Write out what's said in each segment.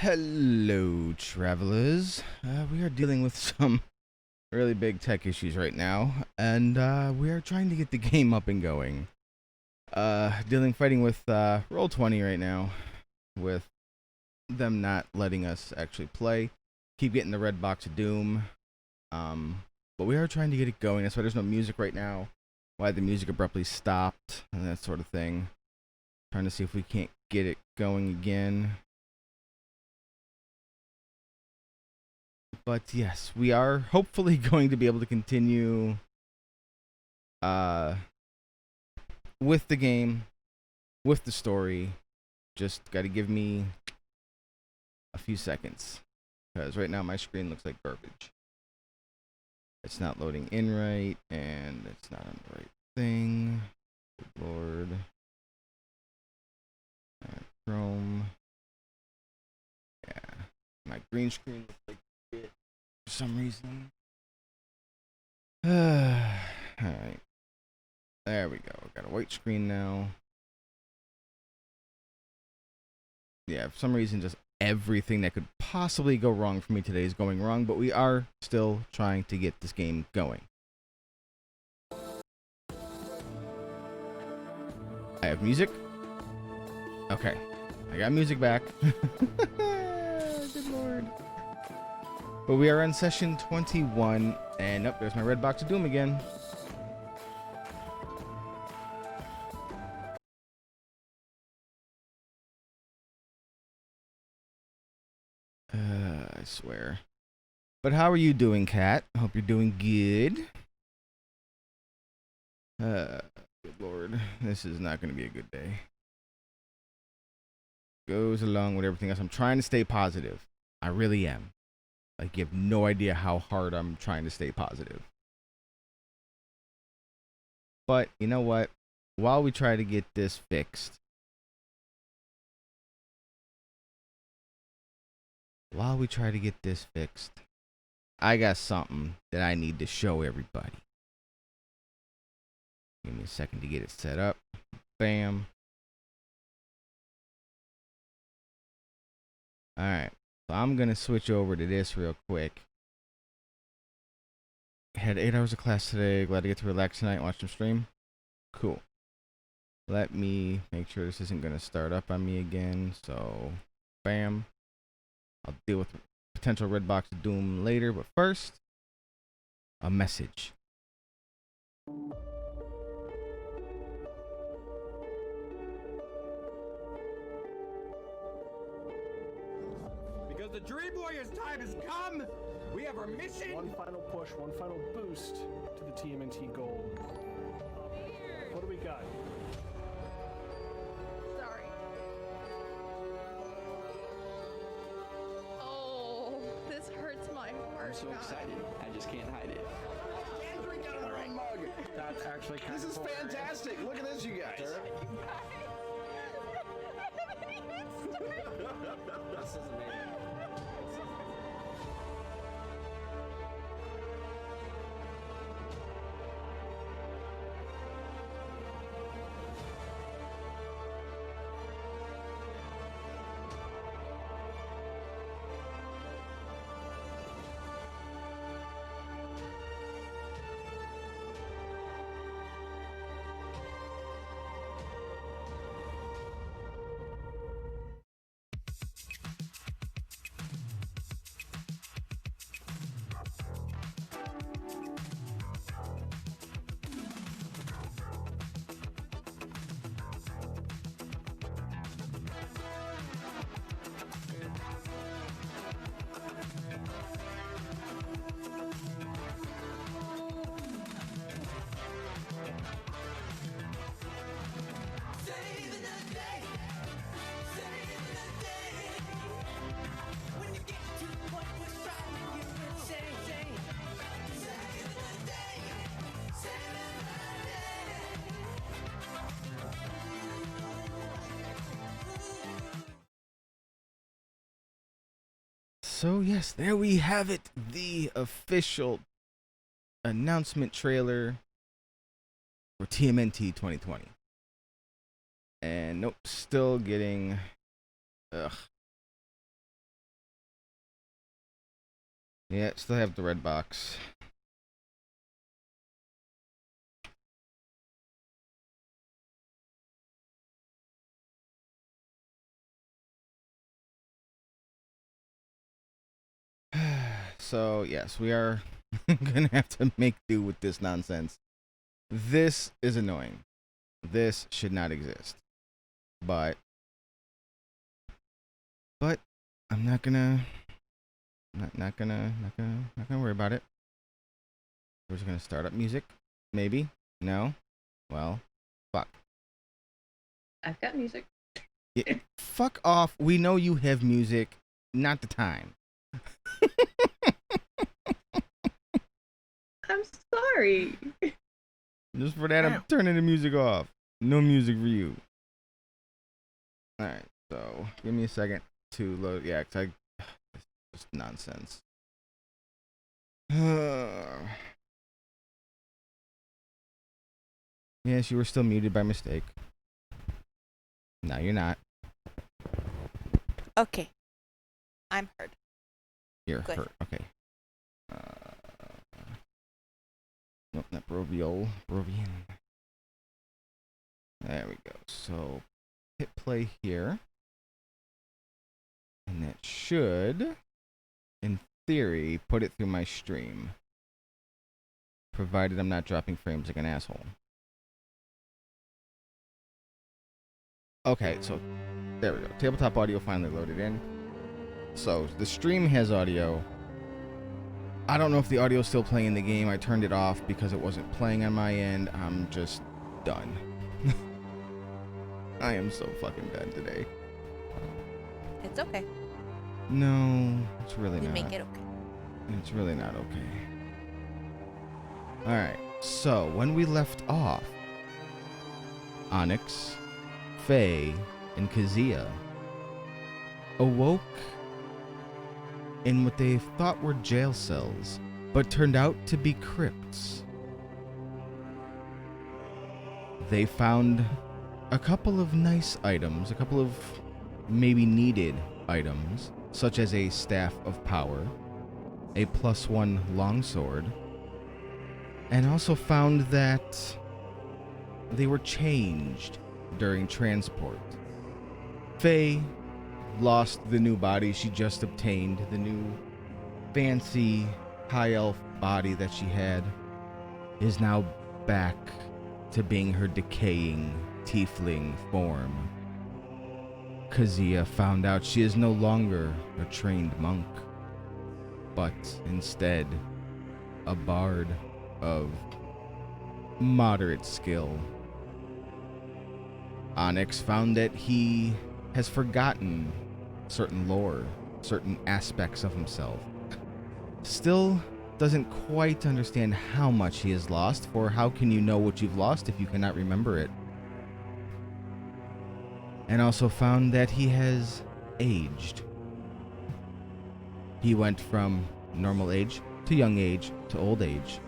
Hello, travelers. We are dealing with some really big tech issues right now, and we are trying to get the game up and going. Fighting with Roll20 right now, with them not letting us actually play. Keep getting the red box of doom. But we are trying to get it going. That's why there's no music right now. Why the music abruptly stopped and that sort of thing. Trying to see if we can't get it going again. But yes, we are hopefully going to be able to continue with the game, with the story. Just got to give me a few seconds, because right now my screen looks like garbage. It's not loading in right, and it's not on the right thing. Good Lord. Chrome. Yeah, my green screen looks like shit for some reason. Alright. There we go. Got a white screen now. Yeah, for some reason, just everything that could possibly go wrong for me today is going wrong, but we are still trying to get this game going. I have music. Okay. I got music back. Good Lord. But we are on session 21, and oh, there's my red box of doom again. I swear. But how are you doing, Kat? Hope you're doing good. Good Lord. This is not going to be a good day. Goes along with everything else. I'm trying to stay positive. I really am. Like, you have no idea how hard I'm trying to stay positive. But, you know what? While we try to get this fixed, I got something that I need to show everybody. Give me a second to get it set up. Bam. Alright. So I'm going to switch over to this real quick. Had 8 hours of class today. Glad to get to relax tonight and watch some stream. Cool. Let me make sure this isn't going to start up on me again. So, bam. I'll deal with potential red box of doom later. But first, a message. Because the Dream Warriors time has come, we have our mission. One final push, one final boost to the TMNT goal. What do we got? Sorry. Oh, this hurts my heart. I'm so God. excited. I just can't hide it. And drink out of our own mug. That's actually kind This of is cool. fantastic. Look at this, you guys. This is amazing. So yes, there we have it. The official announcement trailer for TMNT 2020. And nope, still getting Yeah, still have the red box. So, yes, we are gonna have to make do with this nonsense. This is annoying. This should not exist. But I'm not gonna worry about it. We're just gonna start up music. Maybe. No. Well, fuck. I've got music. Yeah, fuck off. We know you have music. Not the time. I'm sorry. Just for that, I'm turning the music off. No music for you. Alright, so give me a second to load. Yeah, cause it's just nonsense. Yes, you were still muted by mistake. No, you're not. Okay. I'm heard. You're Good. hurt. Okay. Nope, not Broviol. Brovian. There we go. So, hit play here. And that should, in theory, put it through my stream. Provided I'm not dropping frames like an asshole. Okay, so there we go. Tabletop audio finally loaded in. So the stream has audio. I don't know if the audio is still playing in the game. I turned it off because it wasn't playing on my end. I'm just done. I am so fucking done today. It's okay. No, it's really We not. make it okay. It's really not okay. Alright, so when we left off, Onyx, Faye, and Kazia awoke in what they thought were jail cells, but turned out to be crypts. They found a couple of nice items, a couple of maybe needed items, such as a staff of power, a +1 longsword, and also found that they were changed during transport. Faye lost the new body she just obtained, the new fancy high elf body that she had is now back to being her decaying tiefling form. Kazia found out she is no longer a trained monk, but instead a bard of moderate skill. Onyx found that he has forgotten certain lore, certain aspects of himself. Still doesn't quite understand how much he has lost, for how can you know what you've lost if you cannot remember it? And also found that he has aged. He went from normal age to young age to old age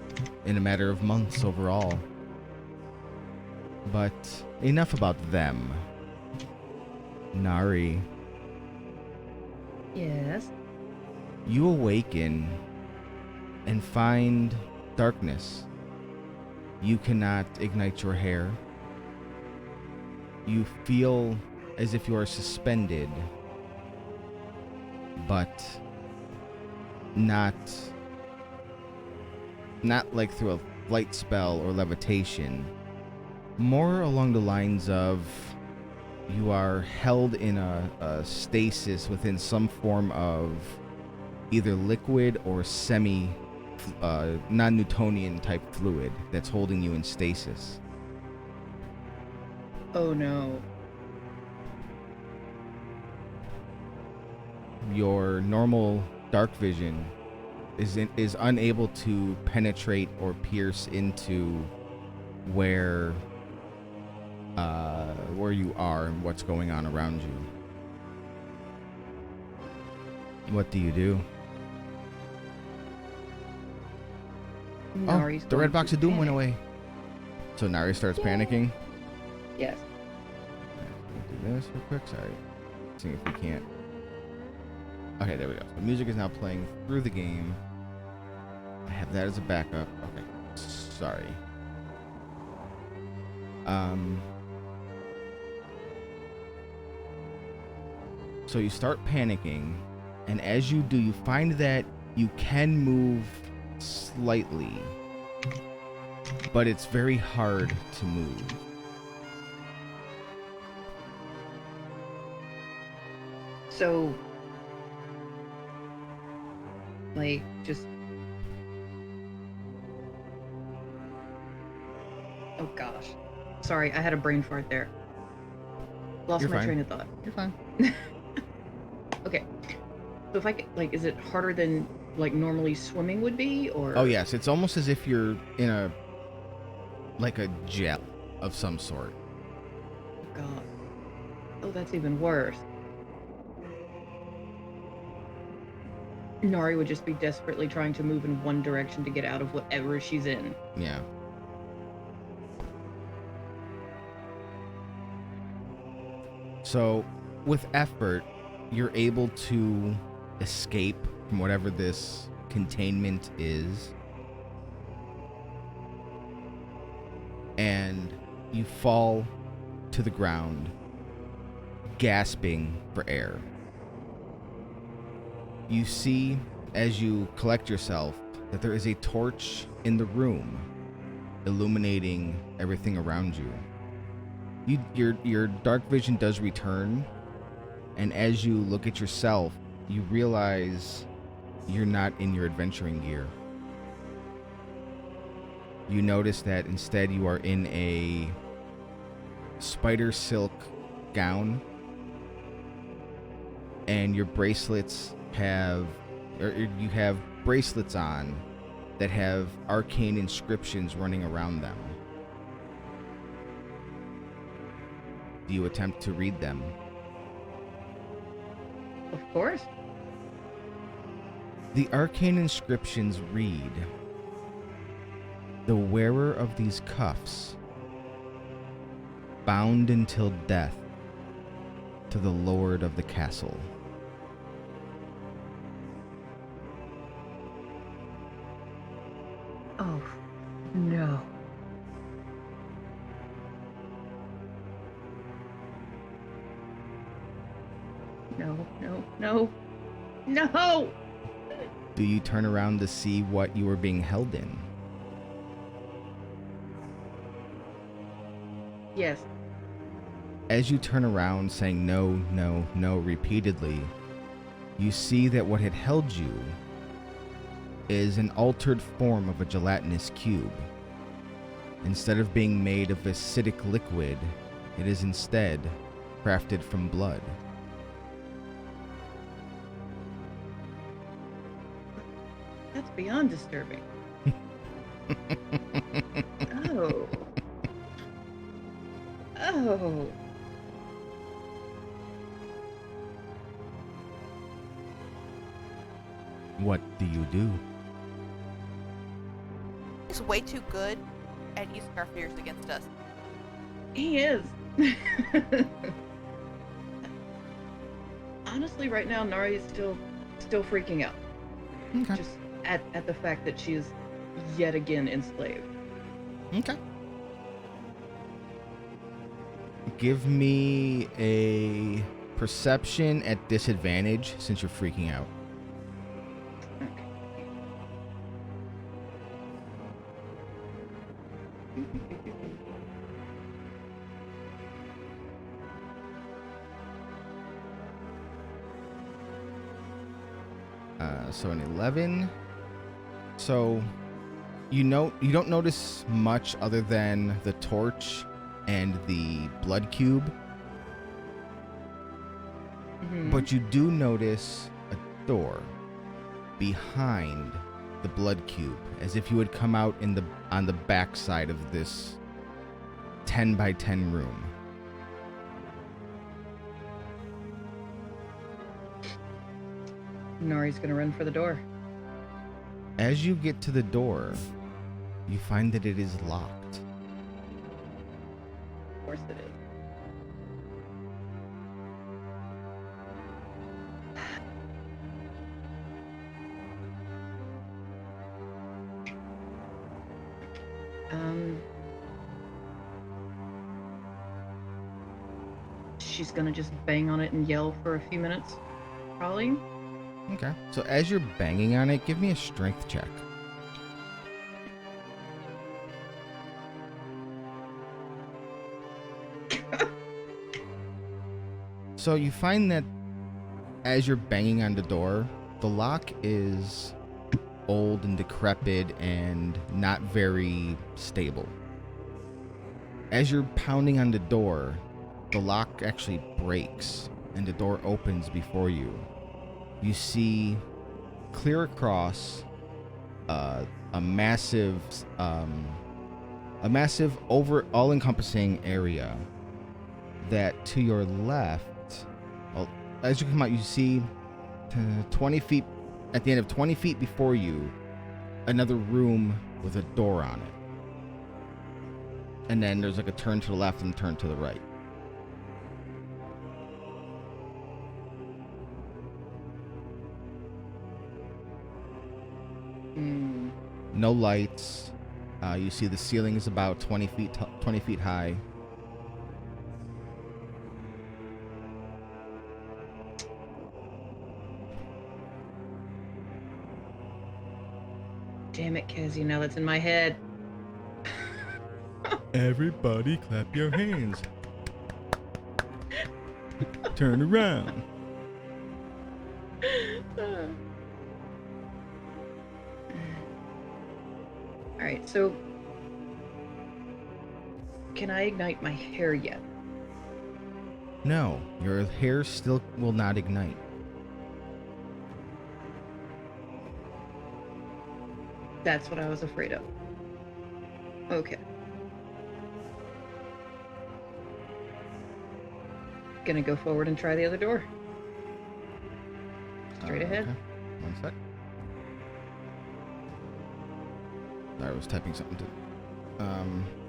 in a matter of months overall. But enough about them. Nari, Yes. you awaken and find darkness. You cannot ignite your hair. You feel as if you are suspended, but not like through a light spell or levitation. More along the lines of you are held in a stasis within some form of either liquid or semi non-Newtonian type fluid that's holding you in stasis. Oh no. Your normal dark vision is unable to penetrate or pierce into where you are and what's going on around you. What do you do? Nari's The going red box to of doom went panic. away. So Nari starts panicking. Yes. We'll do this real quick. Sorry. See if we can't Okay, there we go. The music is now playing through the game. I have that as a backup. Okay, sorry. So you start panicking, and as you do, you find that you can move slightly, but it's very hard to move. So, like, just. Oh gosh. Sorry, I had a brain fart there. Lost You're my fine. train of thought. You're fine. Okay. So if I could, like, is it harder than like normally swimming would be, or? Oh yes, it's almost as if you're in a gel of some sort. Oh god. Oh, that's even worse. Nari would just be desperately trying to move in one direction to get out of whatever she's in. Yeah. So, with effort, you're able to escape from whatever this containment is. And you fall to the ground, gasping for air. You see, as you collect yourself, that there is a torch in the room, illuminating everything around you. Your dark vision does return, and as you look at yourself, you realize you're not in your adventuring gear. You notice that instead you are in a spider silk gown, and your bracelets you have bracelets on that have arcane inscriptions running around them. Do you attempt to read them? Of course. The arcane inscriptions read, "The wearer of these cuffs, bound until death to the lord of the castle." Oh, no. No, no, no. No! Do you turn around to see what you are being held in? Yes. As you turn around saying no, no, no repeatedly, you see that what had held you is an altered form of a gelatinous cube. Instead of being made of acidic liquid, it is instead crafted from blood. That's beyond disturbing. Oh. Oh. What do you do? He's way too good at using our fears against us. He is. Honestly, right now, Nari is still freaking out. Okay. Just at the fact that she is yet again enslaved. Okay. Give me a perception at disadvantage since you're freaking out. So an 11. So you don't notice much other than the torch and the blood cube. Mhm. But you do notice a door behind the blood cube, as if you had come out on the back side of this 10 by 10 room. Nari's gonna run for the door. As you get to the door, you find that it is locked. Of course it is. Um, she's gonna just bang on it and yell for a few minutes, probably. Okay. So as you're banging on it, give me a strength check. So you find that as you're banging on the door, the lock is old and decrepit and not very stable. As you're pounding on the door, the lock actually breaks and the door opens before you. You see clear across a massive over all-encompassing area that to your left, well, as you come out, you see 20 feet, at the end of 20 feet before you, another room with a door on it. And then there's like a turn to the left and turn to the right. No lights. You see the ceiling is about 20 feet high. Damn it, Kezzy, now that's in my head. Everybody clap your hands. Turn around. Alright, so can I ignite my hair yet? No, your hair still will not ignite. That's what I was afraid of. Okay. Gonna go forward and try the other door. Straight ahead. Okay. One sec. I was typing something to.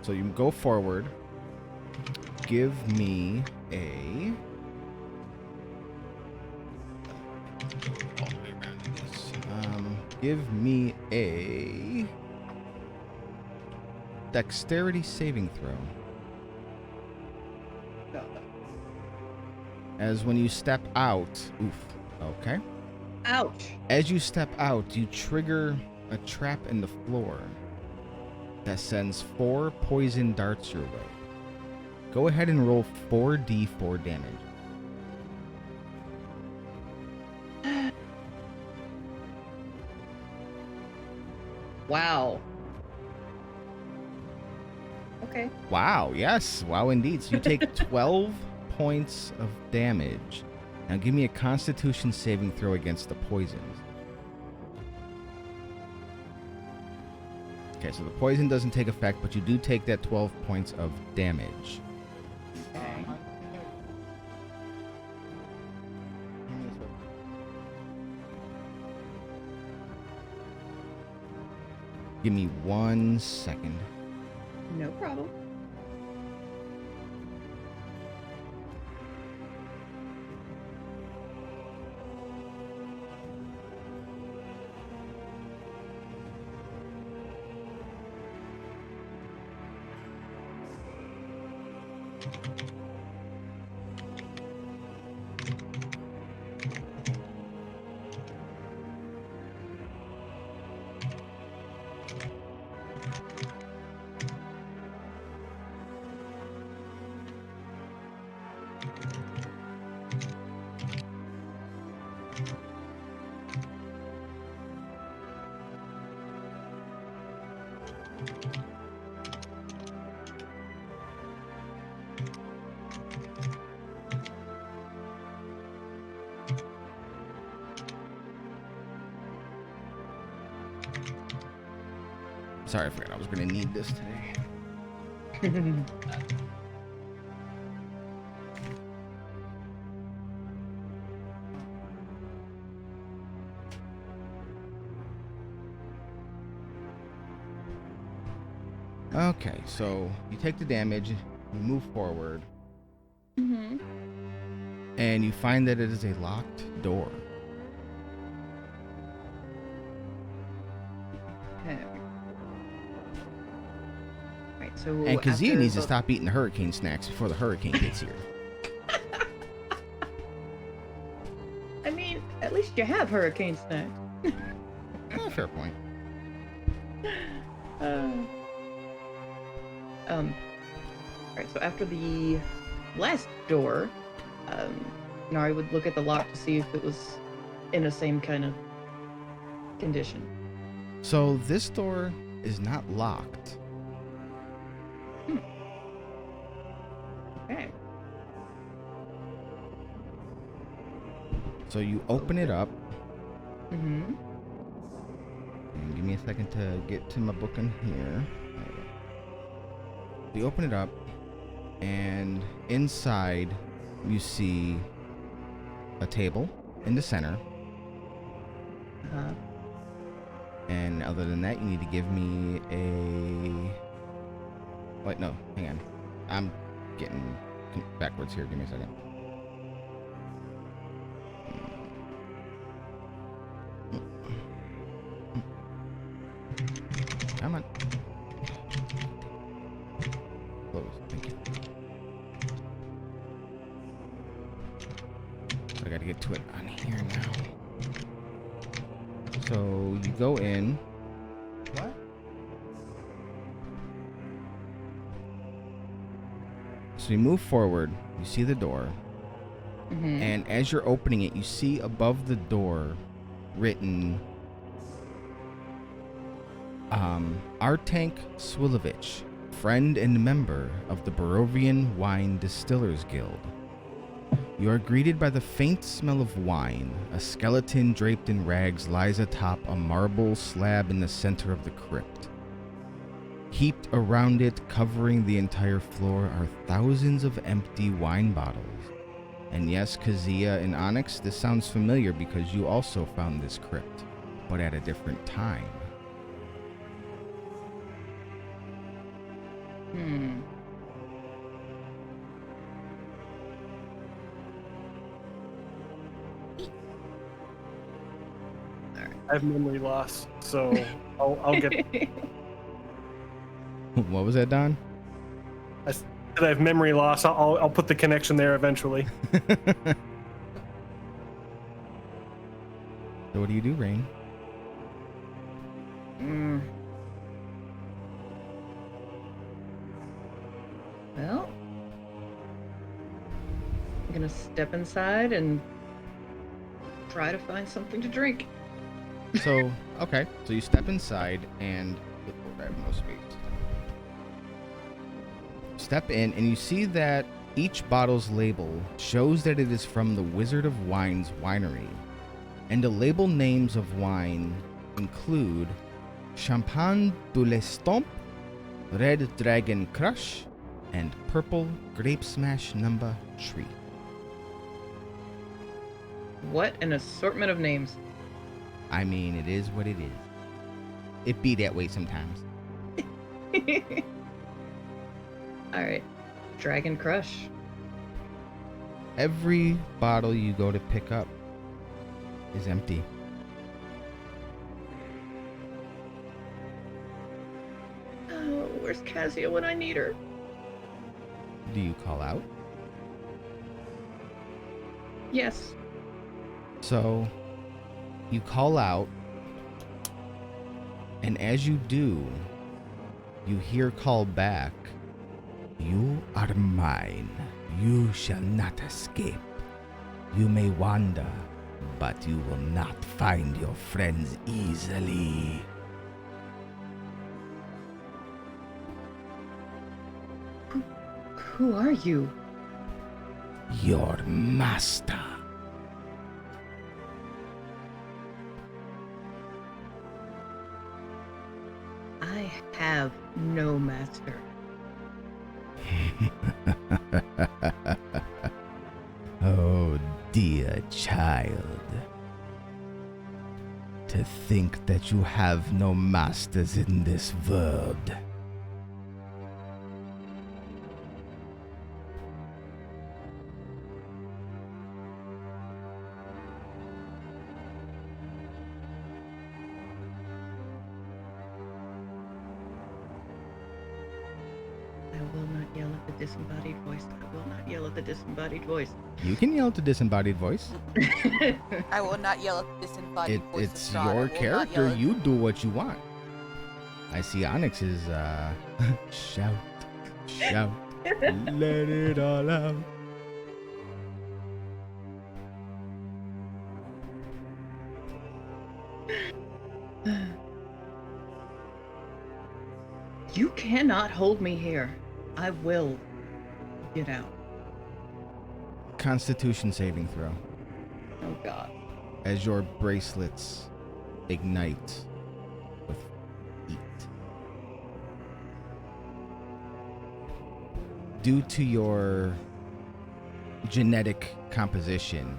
So you go forward. Give me a. All the way around to this. Give me a dexterity saving throw. As when you step out, oof. Okay. Ouch. As you step out, you trigger a trap in the floor that sends 4 poison darts your way. Go ahead and roll 4d4 damage. Wow. Okay. Wow, yes. Wow, indeed. So you take 12 points of damage. Now give me a Constitution saving throw against the poisons. Okay, so the poison doesn't take effect, but you do take that 12 points of damage. Okay. Give me 1 second. No problem. Sorry, I forgot I was going to need this today. Okay, so you take the damage, you move forward, Mm-hmm. and you find that it is a locked door. Okay. So And Kazia after needs to the- stop eating hurricane snacks before the hurricane gets here. I mean, at least you have hurricane snacks. Fair point. Alright, so after the last door, Nari would look at the lock to see if it was in the same kind of condition. So this door is not locked. Okay. So you open it up. Mm-hmm. And give me a second to get to my book in here. You open it up, and inside you see a table in the center. Uh-huh. And other than that, you need to give me a... Wait, no, hang on. I'm getting backwards here. Give me a second. Come on. Close. Thank you. I gotta get to it on here now. So you go in. What? So you move forward. You see the door. Mm-hmm. And as you're opening it, you see above the door written Artank Swilovich, friend and member of the Barovian Wine Distillers Guild. You are greeted by the faint smell of wine. A skeleton draped in rags lies atop a marble slab in the center of the crypt. Heaped around it, covering the entire floor, are thousands of empty wine bottles. And yes, Kazia and Onyx, this sounds familiar because you also found this crypt, but at a different time. Hmm. I have memory loss, so I'll get. What was that, Don? I said I have memory loss. I'll put the connection there eventually. So what do you do, Rain? Well, I'm gonna step inside and try to find something to drink. So, okay. So you step inside and... I have no space. Step in and you see that each bottle's label shows that it is from the Wizard of Wine's winery. And the label names of wine include Champagne de l'Estompe, Red Dragon Crush, and Purple Grape Smash Number 3. What an assortment of names. I mean, it is what it is. It be that way sometimes. Alright. Dragon Crush. Every bottle you go to pick up is empty. Oh, where's Cassia when I need her? Do you call out? Yes. So, you call out, and as you do, you hear call back, "You are mine. You shall not escape. You may wander, but you will not find your friends easily." Who are you? Your master. I have no master. Oh, dear child. To think that you have no masters in this world. disembodied voice. I will not yell at the disembodied voice. You can yell at the disembodied voice. I will not yell at the disembodied voice. of It's Strahd. I will your not character. yell at- You do what you want. I see Onyx is shout, shout, let it all out. You cannot hold me here. I will get out. Constitution saving throw. Oh God. As your bracelets ignite with heat. Due to your genetic composition,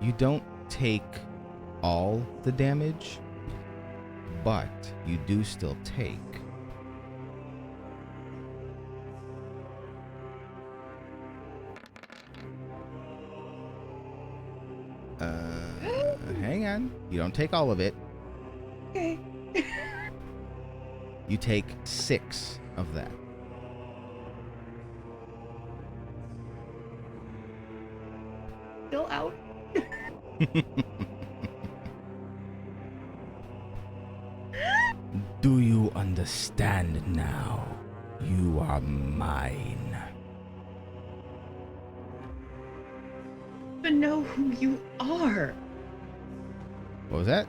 you don't take all the damage, but you do still take hang on. You don't take all of it. Okay. You take 6 of that. Still out. Do you understand now? You are mine. I don't know who you are. What was that?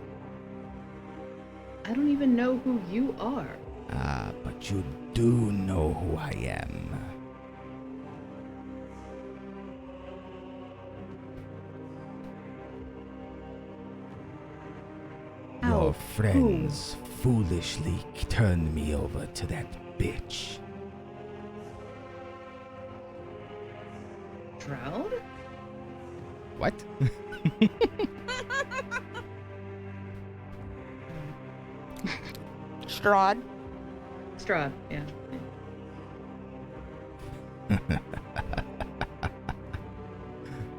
I don't even know who you are. Ah, but you do know who I am. How? Your friends foolishly turned me over to that bitch. Shroud? What? Strahd. Strahd, yeah.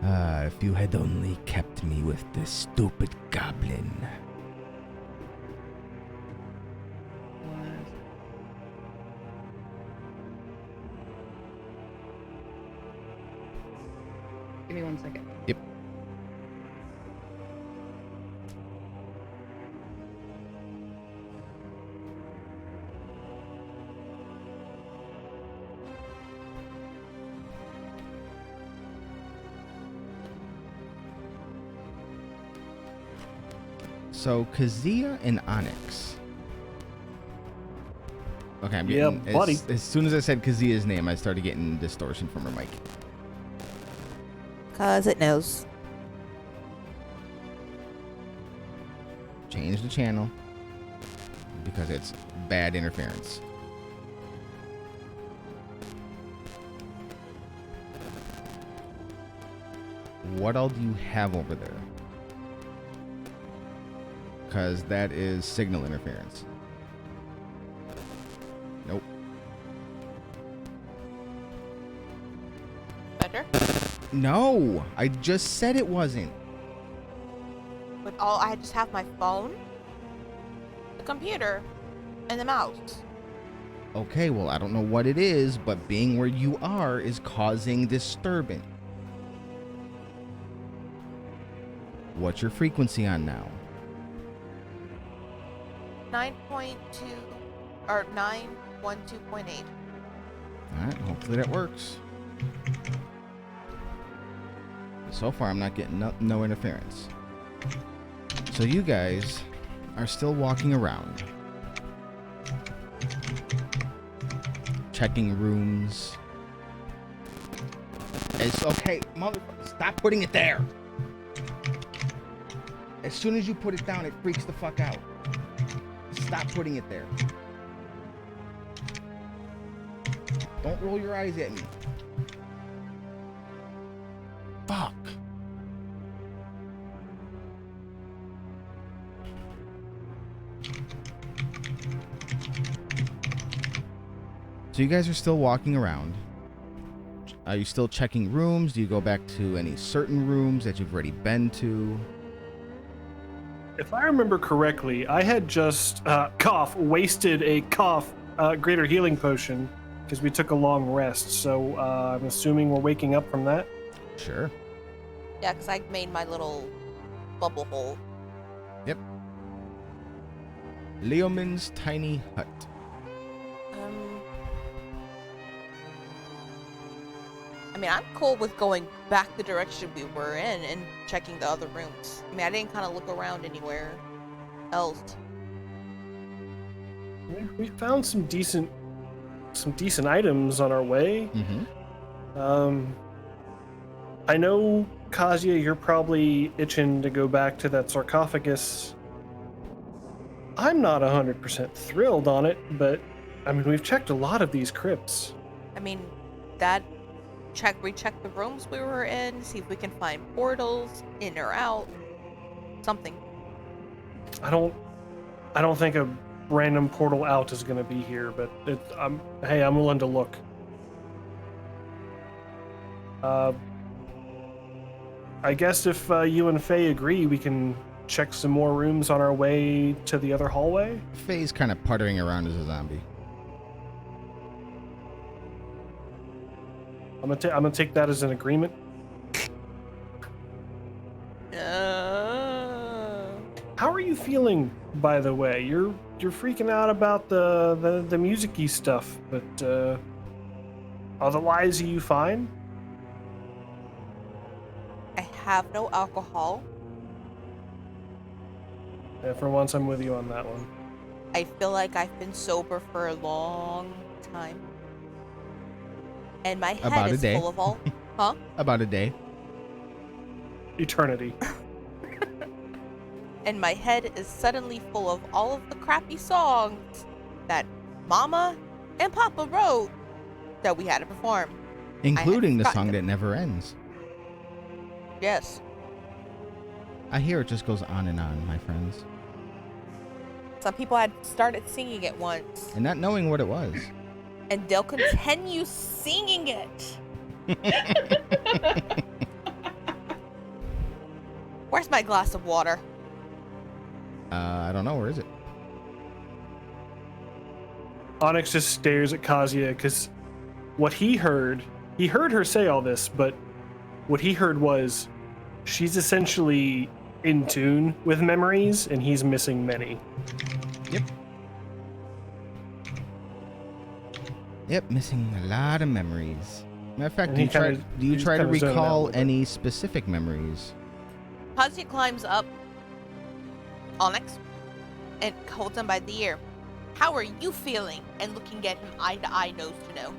Ah, if you had only kept me with this stupid goblin. What? Give me 1 second. Yep. So, Kazia and Onyx. Okay, I'm Yeah, getting... buddy. As soon as I said Kazia's name, I started getting distortion from her mic. Cause it knows. Change the channel. Because it's bad interference. What all do you have over there? Because that is signal interference. Nope. Better? No! I just said it wasn't. But I just have my phone, the computer, and the mouse. Okay, well, I don't know what it is, but being where you are is causing disturbance. What's your frequency on now? 9.2 or 912.8. Alright, hopefully that works. So far, I'm not getting no interference. So you guys are still walking around. Checking rooms. It's okay, motherfucker, stop putting it there! As soon as you put it down, it freaks the fuck out. Stop putting it there. Don't roll your eyes at me. Fuck. So you guys are still walking around. Are you still checking rooms? Do you go back to any certain rooms that you've already been to? If I remember correctly, I had just wasted a greater healing potion because we took a long rest. So I'm assuming we're waking up from that. Sure. Yeah, because I made my little bubble hole. Leoman's tiny hut. I mean, I'm cool with going back the direction we were in and checking the other rooms. I mean, I didn't kind of look around anywhere else. We found some decent items on our way. Mm-hmm. I know, Kazuya, you're probably itching to go back to that sarcophagus. I'm not 100% thrilled on it, but I mean, we've checked a lot of these crypts. I mean, recheck the rooms we were in, see if we can find portals in or out, something. I don't think a random portal out is going to be here, but I'm willing to look. I guess if you and Faye agree, we can check some more rooms on our way to the other hallway. Faye's kind of puttering around as a zombie. I'm gonna take that as an agreement. How are you feeling, by the way? You're freaking out about the music-y stuff, but otherwise, are you fine? I have no alcohol. Yeah, for once, I'm with you on that one. I feel like I've been sober for a long time. And my head About a is day. full of all... Huh? About a day. Eternity. And my head is suddenly full of all of the crappy songs that Mama and Papa wrote that we had to perform. Including the forgotten song them. that never ends. Yes. I hear it just goes on and on, my friends. Some people had started singing it once. And not knowing what it was. And they'll continue singing it. Where's my glass of water? I don't know. Where is it? Onyx just stares at Kazuya because what he heard her say all this, but what he heard was she's essentially in tune with memories and he's missing many. Yep, missing a lot of memories. Matter of fact, And do he you he's try to kinda zoning out a recall little bit. any specific memories? Kazuya climbs up Onyx and holds him by the ear. How are you feeling? And looking at him eye to eye, nose to nose.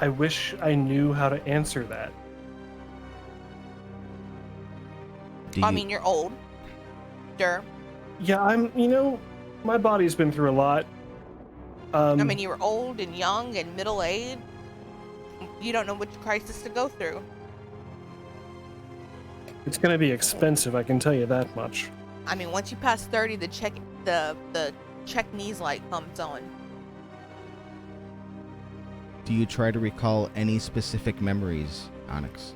I wish I knew how to answer that. Do I you- mean, you're old. Sure. Yeah, my body's been through a lot. I mean, you were old and young and middle-aged. You don't know which crisis to go through. It's gonna be expensive, I can tell you that much. I mean, once you pass 30, the check knees light comes on. Do you try to recall any specific memories, Onyx?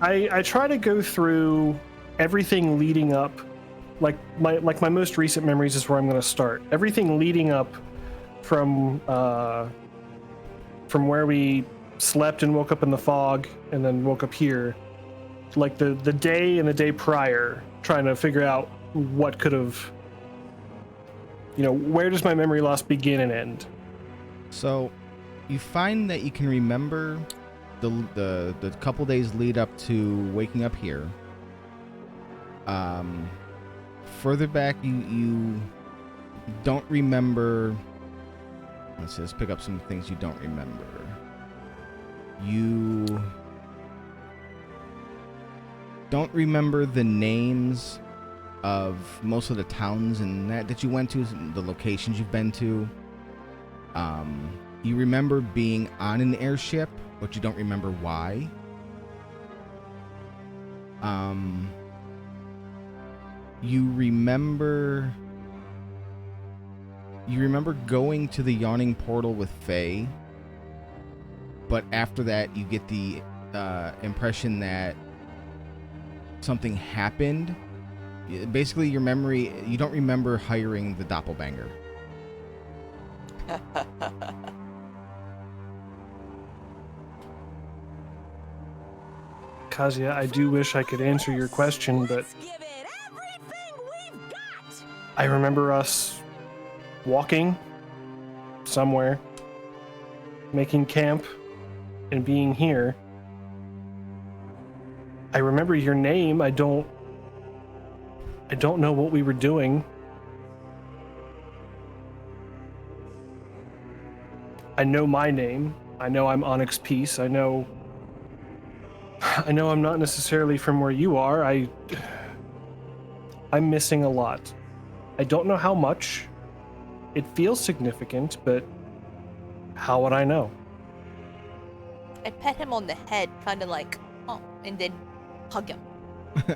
I try to go through everything leading up, like my most recent memories is where I'm gonna start. Everything leading up from where we slept and woke up in the fog and then woke up here, like the day and the day prior, trying to figure out what could have, where does my memory loss begin and end? So, you find that you can remember the couple days lead up to waking up here. Further back, you don't remember. Let's pick up some things you don't remember. You don't remember the names of most of the towns and that you went to, the locations you've been to. You remember being on an airship, but you don't remember why. You remember going to the yawning portal with Faye, but after that you get the impression that something happened. Basically, your memory, you don't remember hiring the doppelganger. Kazuya, I do wish I could answer your question, but I remember us walking somewhere, making camp, and being here. I remember your name. I don't know what we were doing. I know my name. I know I'm Onyx Peace. I know I'm not necessarily from where you are. I'm missing a lot. I don't know how much. It feels significant, but how would I know? I pet him on the head, kind of like, oh, and then hug him,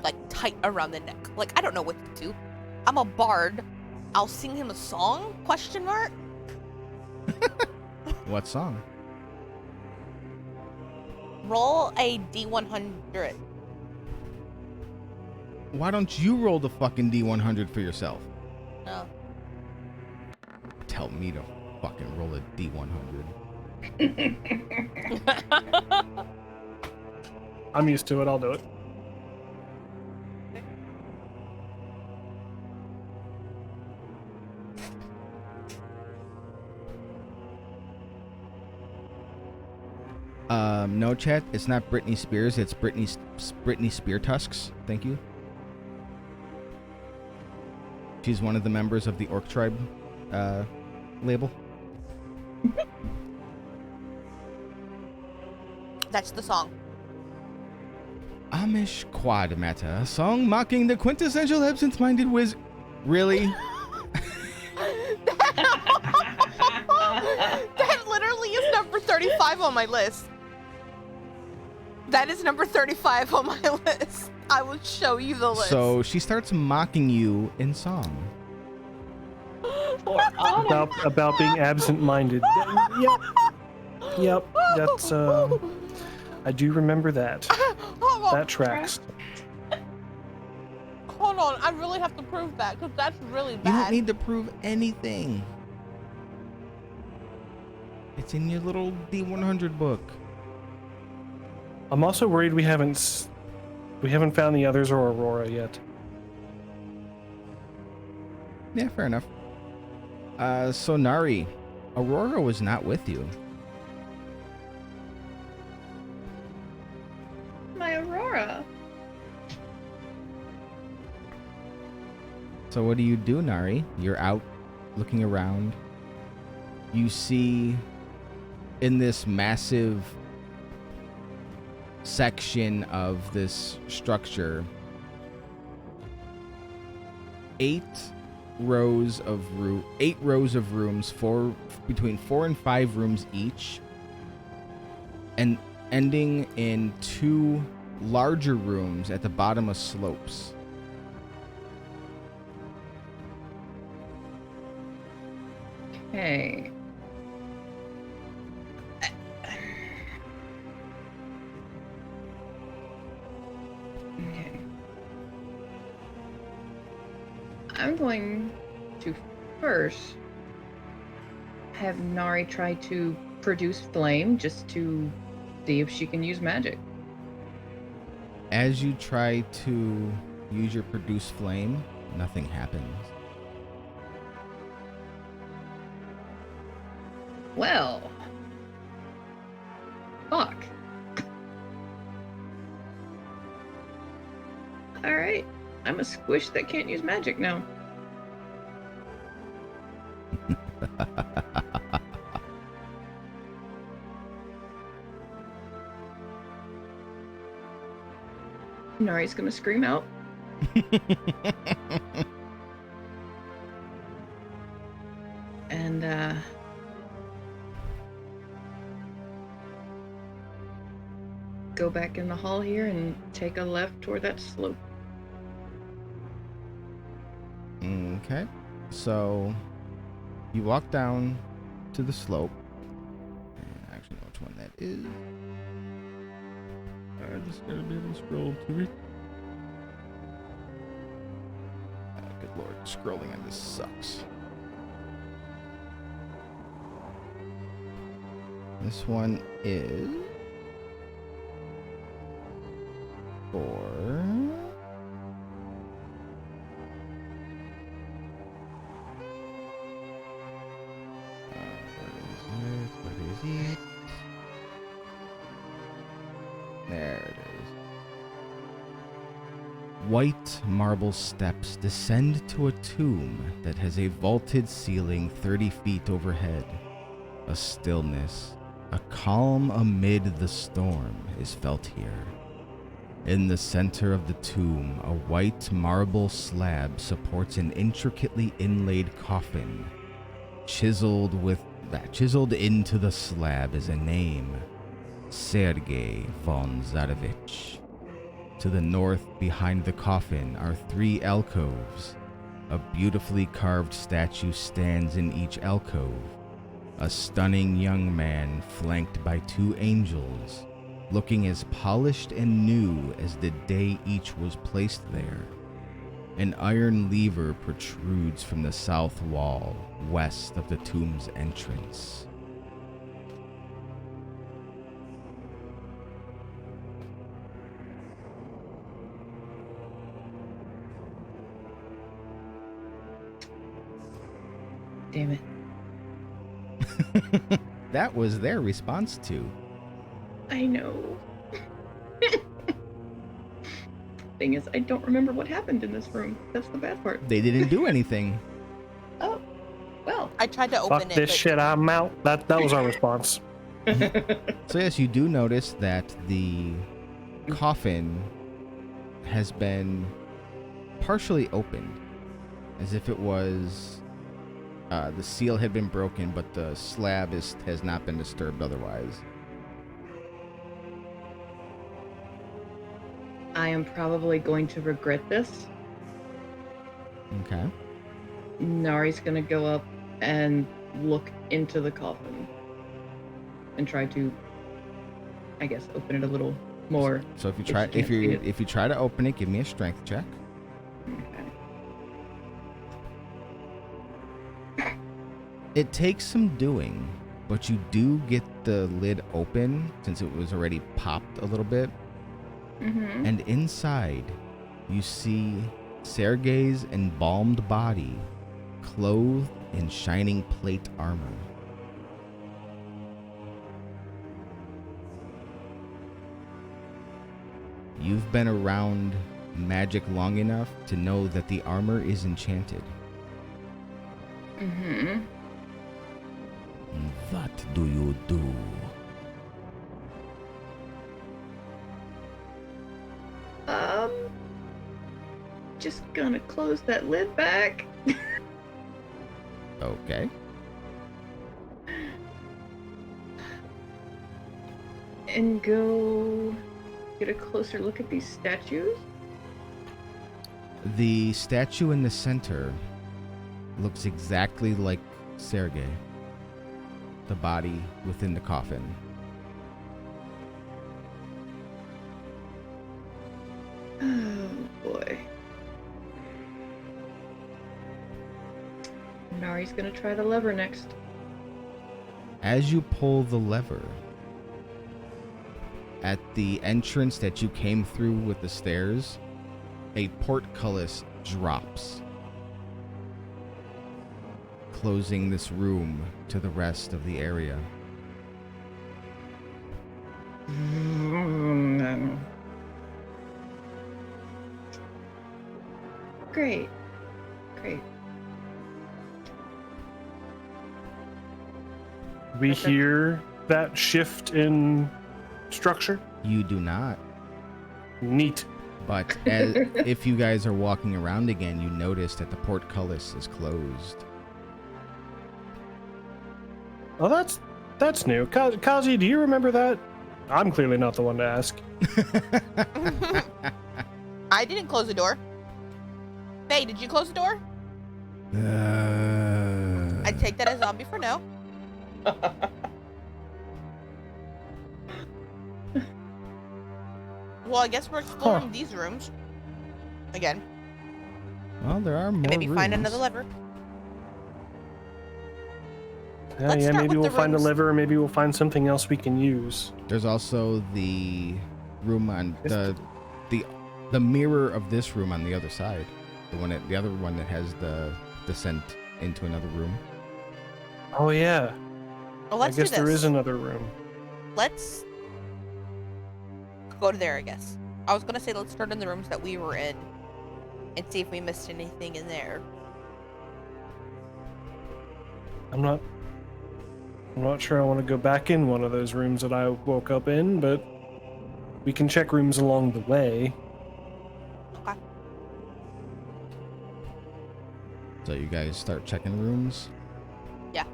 like tight around the neck. Like, I don't know what to do. I'm a bard. I'll sing him a song? Question mark. What song? Roll a D100. Why don't you roll the fucking D100 for yourself? No. Tell me to fucking roll a D100. I'm used to it. I'll do it. No, chat. It's not Britney Spears. It's Britney Spear Tusks. Thank you. She's one of the members of the Orc Tribe label. That's the song. Amish Quad Meta, a song mocking the quintessential absent-minded wizard. Really? That literally is number 35 on my list. That is number 35 on my list. I will show you the list. So she starts mocking you in song. About being absent-minded. Yep. That's I do remember that. That tracks. Hold on, I really have to prove that because that's really You bad. don't need to prove anything. It's in your little D100 book. I'm also worried we haven't found the others or Aurora yet. Yeah, fair enough. So Nari, Aurora was not with you. My Aurora. So what do you do, Nari? You're out looking around. You see in this massive section of this structure 8 rows of rooms, between 4 and 5 rooms each, and ending in 2 larger rooms at the bottom of slopes. Okay. Okay. I'm going to first have Nari try to produce flame just to see if she can use magic. As you try to use your produce flame, nothing happens. Well. Fuck. Alright. I'm a squish that can't use magic now. Nari's gonna scream out. And go back in the hall here and take a left toward that slope. Okay. So you walk down to the slope. And I actually know which one that is. I just gotta be able to scroll to it. Good lord, scrolling on this sucks. This one is for what is it? There it is. White marble steps descend to a tomb that has a vaulted ceiling 30 feet overhead. A stillness, a calm amid the storm is felt here. In the center of the tomb, a white marble slab supports an intricately inlaid coffin. Chiseled into the slab is a name, Sergei von Zarevich. To the north, behind the coffin, are 3 alcoves. A beautifully carved statue stands in each alcove. A stunning young man flanked by 2 angels, looking as polished and new as the day each was placed there. An iron lever protrudes from the south wall, west of the tomb's entrance. Damn it. That was their response to. I know. Thing is, I don't remember what happened in this room. That's the bad part. They didn't do anything. Oh, well. I tried to Fuck open it. this but shit, I'm out. That was our response. So yes, you do notice that the coffin has been partially opened, as if it was the seal had been broken, but the slab has not been disturbed otherwise. I am probably going to regret this. Okay. Nari's gonna go up and look into the coffin and try to, I guess, open it a little more. So if you If try you can't see it. if you try to open it, give me a strength check. Okay. It takes some doing, but you do get the lid open since it was already popped a little bit. Mm-hmm. And inside, you see Sergei's embalmed body, clothed in shining plate armor. You've been around magic long enough to know that the armor is enchanted. Mm-hmm. What do you do? Just gonna close that lid back. Okay. And go get a closer look at these statues. The statue in the center looks exactly like Sergei, the body within the coffin. Oh boy. Nari's gonna try the lever next. As you pull the lever, at the entrance that you came through with the stairs, a portcullis drops, closing this room to the rest of the area. Great. Great. We Okay. hear that shift in structure. You do not, Neat. but if you guys are walking around again, you notice that the portcullis is closed. Oh, that's new. Kazi, do you remember that? I'm clearly not the one to ask. I didn't close the door. Faye, did you close the door? I take that as zombie for no. Well, I guess we're exploring these rooms again. Well, there are more And maybe find rooms. another lever. Let's yeah, start maybe with we'll the find a rooms. lever, or maybe we'll find something else we can use. There's also the room on Yes. the mirror of this room on the other side. The other one that has the descent into another room. Oh yeah, Oh, I let's guess do this. there is another room. Let's go to there, I guess. I was gonna say let's start in the rooms that we were in and see if we missed anything in there. I'm not sure I want to go back in one of those rooms that I woke up in, but we can check rooms along the way. Okay. So you guys start checking rooms. Yeah.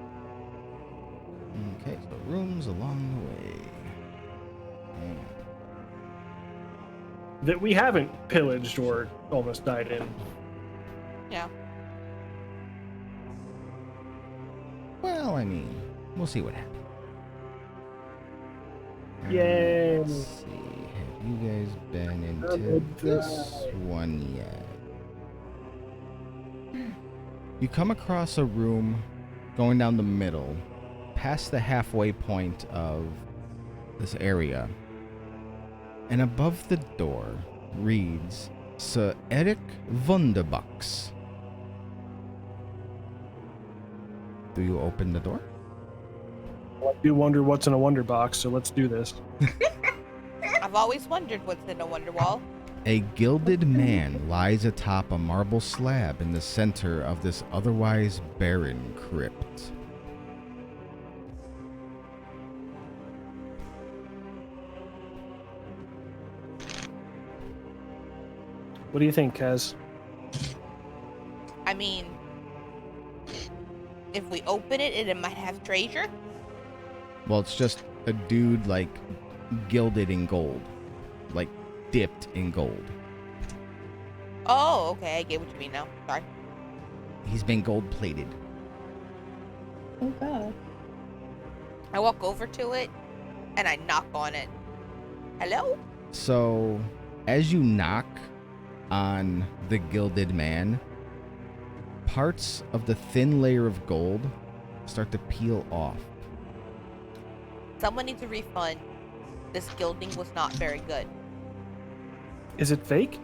Okay, so rooms along the way. That we haven't pillaged or almost died in. Yeah. Well, I mean, we'll see what happens. Yay. Let's see. Have you guys been into this one yet? You come across a room going down the middle, past the halfway point of this area. And above the door reads Sir Eric Wunderbucks. Do you open the door? I do wonder what's in a wonder box, so let's do this. I've always wondered what's in a wonder wall. A gilded man lies atop a marble slab in the center of this otherwise barren crypt. What do you think, Kaz? I mean, if we open it, it might have treasure. Well, it's just a dude, like, gilded in gold. Like, dipped in gold. Oh, okay, I get what you mean now. Sorry. He's been gold plated. Oh god. I walk over to it and I knock on it. Hello? So, as you knock on the gilded man, parts of the thin layer of gold start to peel off. Someone needs a refund. This gilding was not very good. Is it fake?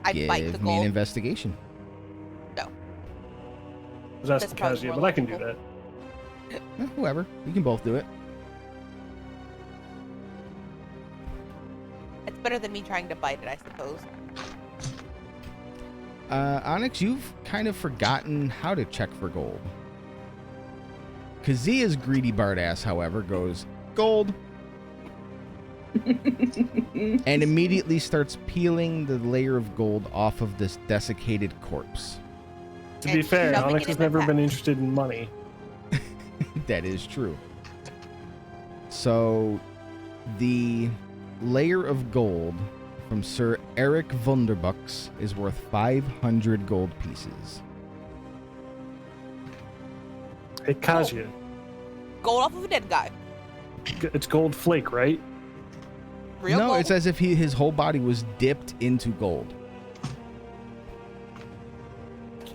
I bite the Give me an gold. investigation. No. I was asking That's probably Kaz, more but I can do logical. that. Whoever. You can both do it. It's better than me trying to bite it, I suppose. Onyx, you've kind of forgotten how to check for gold. Kazia's greedy bard ass, however, goes, gold, and immediately starts peeling the layer of gold off of this desiccated corpse. To be And fair, shoving Onyx it has in my never pack. been interested in money. That is true. So, the layer of gold from Sir Eric Wunderbucks is worth 500 gold pieces. Hey, Kazia, Gold off of a dead guy. it's gold flake, right? Real no, gold. it's as if his whole body was dipped into gold.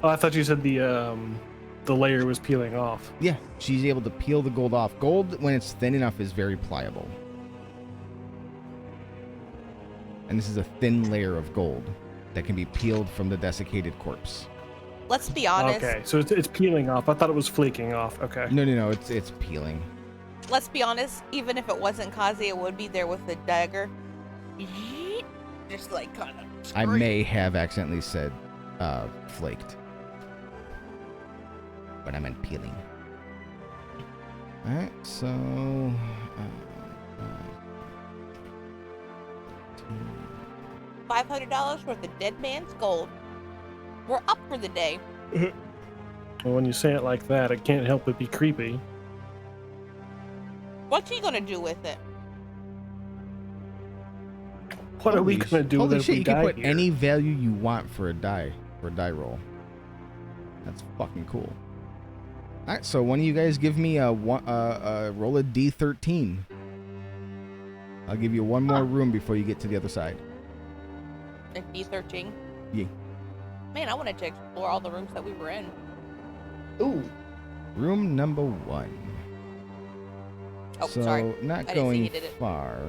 Oh, I thought you said the layer was peeling off. Yeah, she's able to peel the gold off. Gold, when it's thin enough, is very pliable. And this is a thin layer of gold that can be peeled from the desiccated corpse. Let's be honest. Okay, so it's peeling off. I thought it was flaking off. Okay. No, it's peeling. Let's be honest. Even if it wasn't Kazi, it would be there with the dagger. Just like kind of. I may have accidentally said flaked. But I meant peeling. Alright, so... $500 worth of dead man's gold. We're up for the day. Well, when you say it like that, it can't help but be creepy. What's he gonna do with it? What are we Holy gonna do holy with it if shit, we you can die put here? any value you want for a die roll. That's fucking cool. Alright, so one of you guys give me a roll a D13. I'll give you one more room before you get to the other side. In D13. Yeah. Man, I wanted to explore all the rooms that we were in. Ooh. Room number 1. Oh, so sorry. not I didn't see going he did it. far.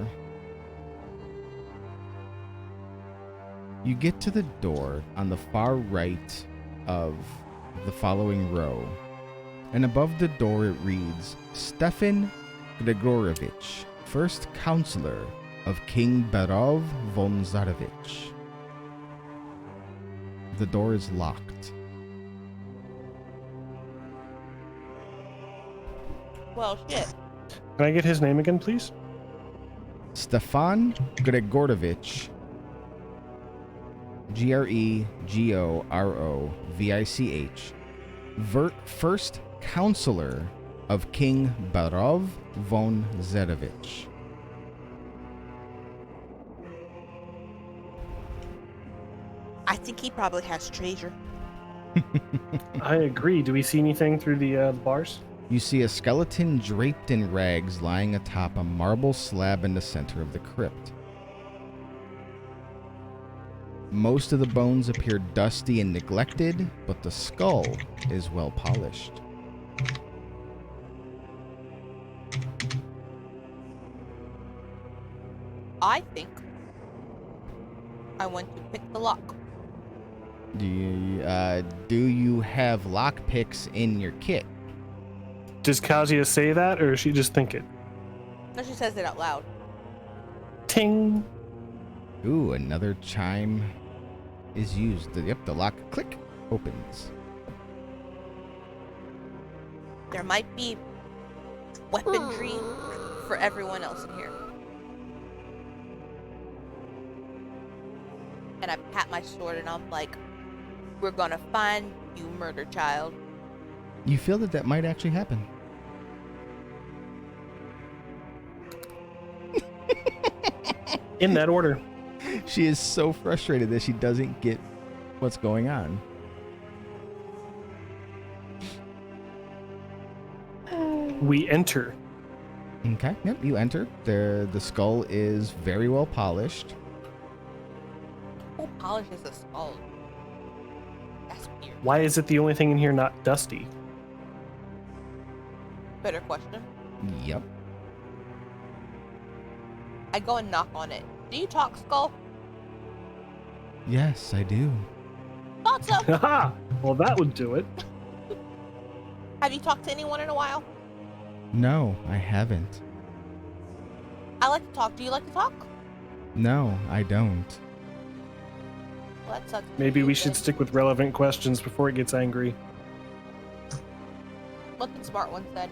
You get to the door on the far right of the following row, and above the door it reads, Stefan Gregorovich, first counselor of King Berov von Zarevich. The door is locked. Well, shit. Can I get his name again, please? Stefan Gregorovich, Gregorovich, first counselor of King Berov von Zarevich. I think he probably has treasure. I agree. Do we see anything through the bars? You see a skeleton draped in rags lying atop a marble slab in the center of the crypt. Most of the bones appear dusty and neglected, but the skull is well polished. I think I want to pick the lock. Do you have lockpicks in your kit? Does Kazuya say that, or does she just think it? No, she says it out loud. Ting. Ooh, another chime is used. Yep, the lock click opens. There might be weaponry for everyone else in here. And I pat my sword and I'm like, we're gonna find you, murder child. You feel that might actually happen. In that order. She is so frustrated that she doesn't get what's going on. We enter. Okay, yep, you enter. The skull is very well polished. Who polishes a skull? That's weird. Why is it the only thing in here not dusty? Better question. Yep. I go and knock on it. Do you talk, skull? Yes, I do. Thought so. Haha! Well, that would do it. Have you talked to anyone in a while? No, I haven't. I like to talk. Do you like to talk? No, I don't. Well, that sucks. Maybe You we should then. stick with relevant questions before it gets angry. Looking smart, one said.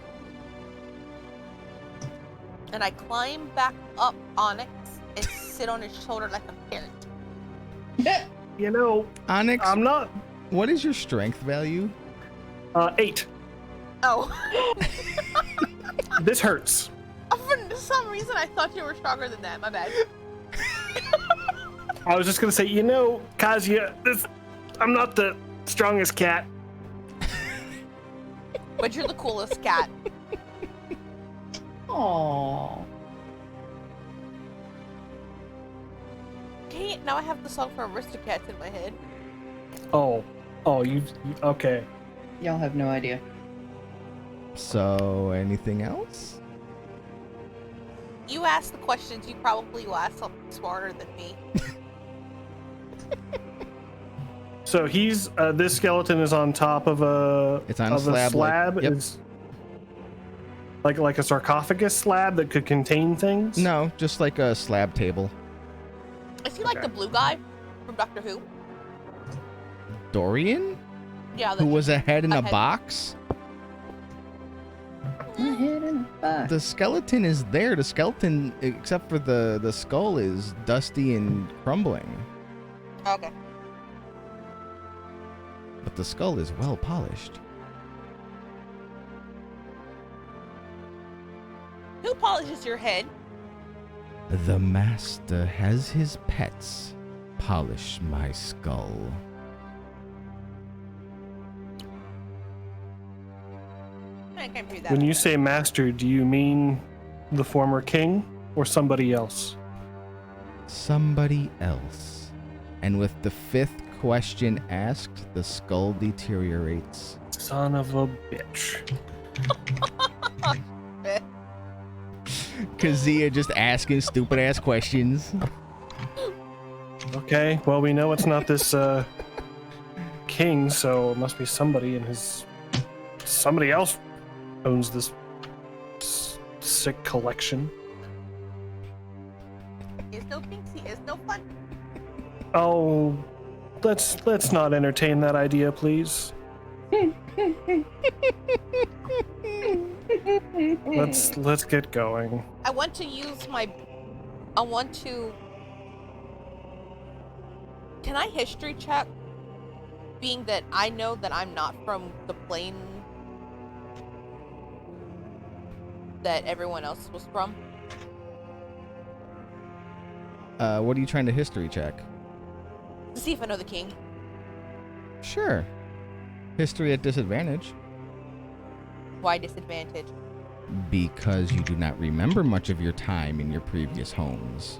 And I climb back up Onyx and sit on his shoulder like a parrot. You know, Onyx, I'm not. what is your strength value? 8. Oh. This hurts. For some reason, I thought you were stronger than that. My bad. I was just gonna say, you know, Kazuya, I'm not the strongest cat. But you're the coolest cat. Aww. Dang it, now I have the song for Aristocats in my head. Oh, okay. Y'all have no idea. So, anything else? You ask the questions, you probably will ask something smarter than me. So he's this skeleton is on top of a It's on a slab, like- yep. Is like a sarcophagus slab that could contain things. No, just like a slab table. Is he like Okay. the blue guy from Doctor Who? Dorian? Yeah, Who was a head in a a head. box? My head in a box. The skeleton is there. The skeleton, except for the skull, is dusty and crumbling. Okay. But the skull is well polished. Who polishes your head? The master has his pets polish my skull. I can't read that. When you say master, do you mean the former king or somebody else? Somebody else. And with the fifth question asked, the skull deteriorates. Son of a bitch. Kazia just asking stupid ass questions. Okay, well, we know it's not this king, so it must be somebody in his. Somebody else owns this sick collection. Is no Pinksy, is no fun. Oh, let's not entertain that idea, please. Let's get going. I want to use my. I want to. Can I history check? Being that I know that I'm not from the plane that everyone else was from. What are you trying to history check? To see if I know the king. Sure. History at disadvantage. Why disadvantage? Because you do not remember much of your time in your previous homes.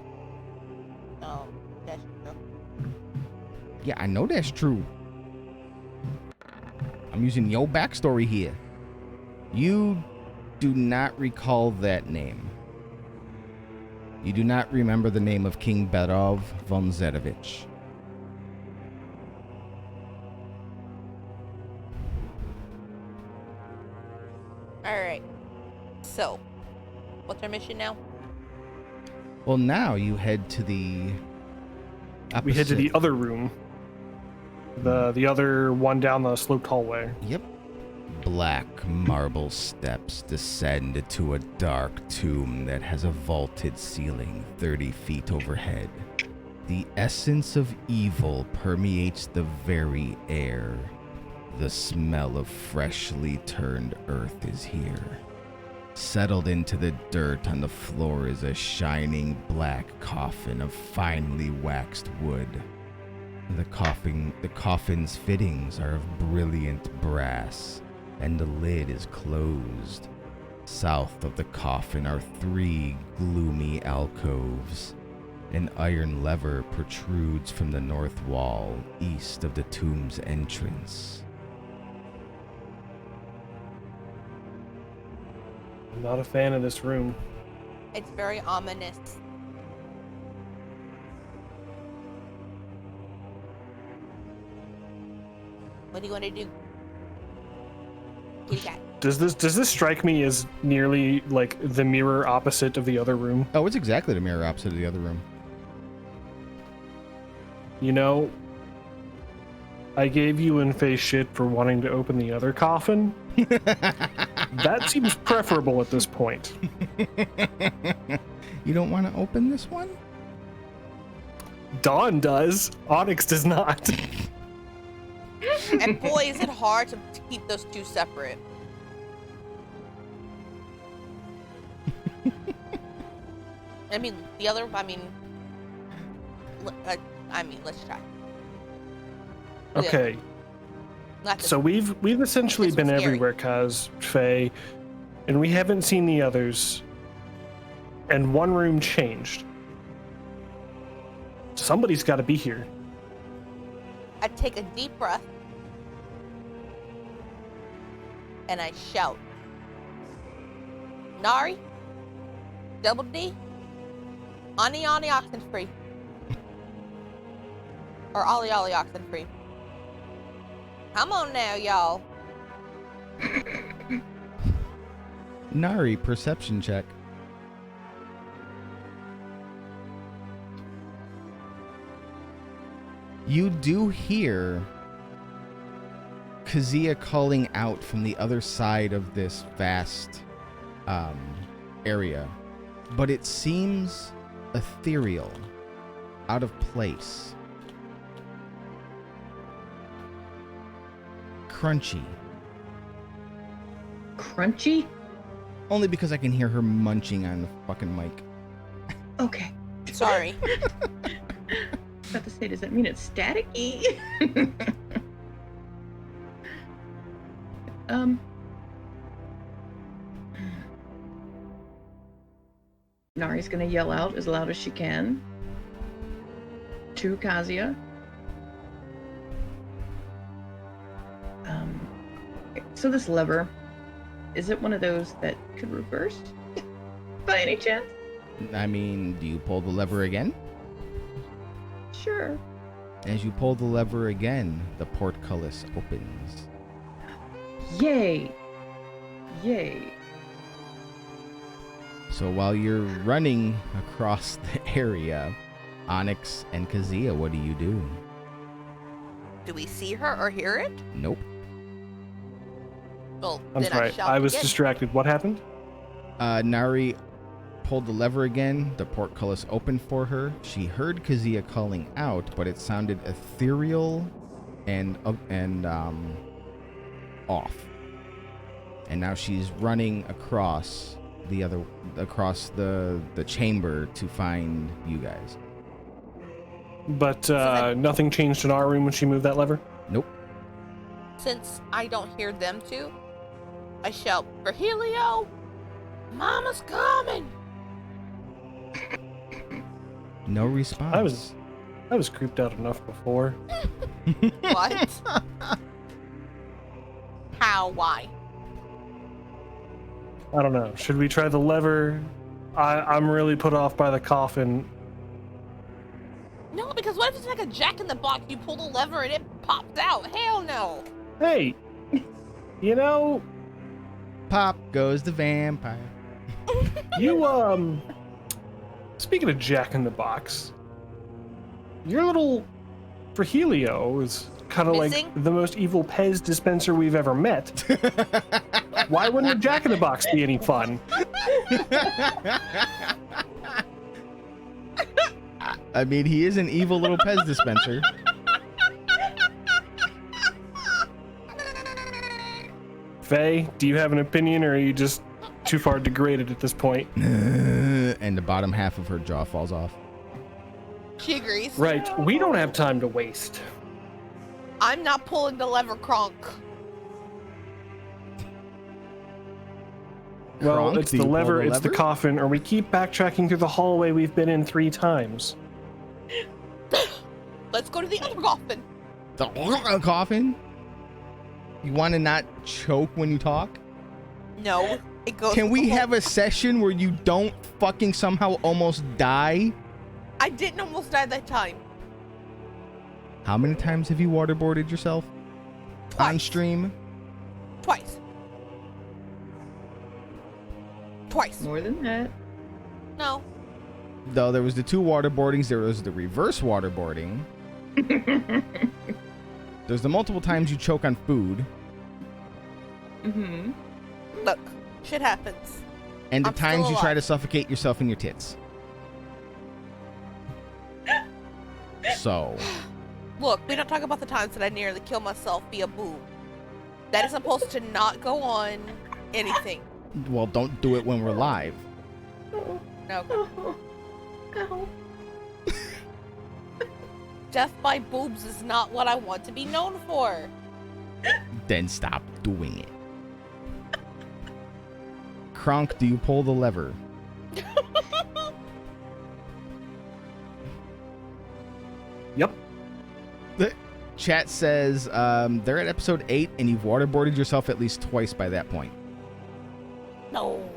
Oh, that's true. Yeah, I know that's true. I'm using your backstory here. You do not recall that name. You do not remember the name of King Berov von Zedovich. Alright. So, what's our mission now? Well, now you head to the opposite. We head to the other room. The other one down the sloped hallway. Yep. Black marble steps descend to a dark tomb that has a vaulted ceiling 30 feet overhead. The essence of evil permeates the very air. The smell of freshly turned earth is here. Settled into the dirt on the floor is a shining black coffin of finely waxed wood. The coffin's fittings are of brilliant brass, and the lid is closed. South of the coffin are 3 gloomy alcoves. An iron lever protrudes from the north wall, east of the tomb's entrance. I'm not a fan of this room. It's very ominous. What do you want to do? Kitty cat. Does this strike me as nearly like the mirror opposite of the other room? Oh, it's exactly the mirror opposite of the other room. You know, I gave you in face shit for wanting to open the other coffin. That seems preferable at this point. You don't want to open this one? Dawn does. Onyx does not. And boy, is it hard to keep those two separate. I mean, let's try. Okay. Not this So we've essentially This been one's scary. everywhere, Kaz, Faye, and we haven't seen the others. And one room changed. Somebody's got to be here. I take a deep breath and I shout, Nari, Double D, Ani Ani Oxenfree. Or Ollie Ollie Oxenfree. Come on now, y'all. Nari, perception check. You do hear Kazia calling out from the other side of this vast area, but it seems ethereal, out of place. Crunchy. Crunchy? Only because I can hear her munching on the fucking mic. Okay. Sorry. About to say, does that mean it's staticky? Nari's gonna yell out as loud as she can to Kazia. So this lever, is it one of those that could reverse? By any chance? I mean, do you pull the lever again? Sure. As you pull the lever again, the portcullis opens. Yay. Yay. So while you're running across the area, Onyx and Kazia, what do you do? Do we see her or hear it? Nope. Well, I'm then sorry. shout I was again. distracted. What happened? Nari pulled the lever again. The portcullis opened for her. She heard Kazia calling out, but it sounded ethereal and off. And now she's running across the chamber to find you guys. But nothing changed in our room when she moved that lever? Nope. Since I don't hear them two, I shout, Virgilio, Mama's coming! No response. I was creeped out enough before. What? How? Why? I don't know. Should we try the lever? I'm really put off by the coffin. No, because what if it's like a Jack in the Box? You pull the lever and it pops out. Hell no. Hey, you know, Pop goes the vampire. you, speaking of Jack in the Box, your little Virgilio is kind of like Missing? the most evil Pez dispenser we've ever met. Why wouldn't a Jack in the Box be any fun? I mean, he is an evil little Pez dispenser. Faye, do you have an opinion, or are you just too far degraded at this point? And the bottom half of her jaw falls off. She agrees. Right, we don't have time to waste. I'm not pulling the lever, Kronk. Well, Kronk, it's do the you pull lever, the it's the lever? coffin, or we keep backtracking through the hallway we've been in 3 times. Let's go to the other coffin. The coffin? You want to not choke when you talk? No, it goes. Can with we the whole- have a session where you don't fucking somehow almost die? I didn't almost die that time. How many times have you waterboarded yourself? On Twice. stream? Twice. More than that. No. Though there was the 2 waterboardings, there was the reverse waterboarding. There's the multiple times you choke on food. Mm-hmm. Look, shit happens. And the I'm still times you try alive. to suffocate yourself in your tits. So, Look, we don't talk about the times that I nearly killed myself via boob. That is supposed to not go on anything. well, don't do it when we're live. No. Oh. Ow. Death by boobs is not what I want to be known for. Then stop doing it. Kronk, do you pull the lever? Yep. The chat says they're at episode 8 and you've waterboarded yourself at least twice by that point. No.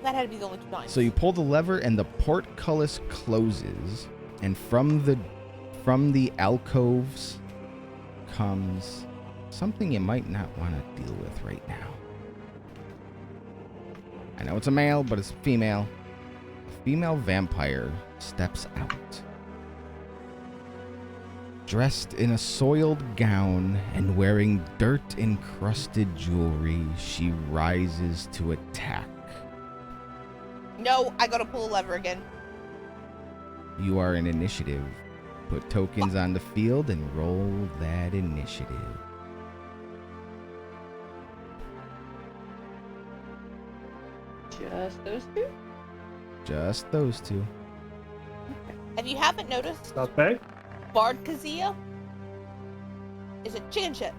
That had to be the only 2 times. So you pull the lever and the portcullis closes, and from the alcoves comes something you might not want to deal with right now. I know it's a male, but it's a female. A female vampire steps out. Dressed in a soiled gown and wearing dirt-encrusted jewelry, she rises to attack. No, I gotta pull a lever again. You are in initiative. Put tokens on the field and roll that initiative. Just those 2? Just those 2. If you haven't noticed, Not bad. Bard Kazia is a chicken shit.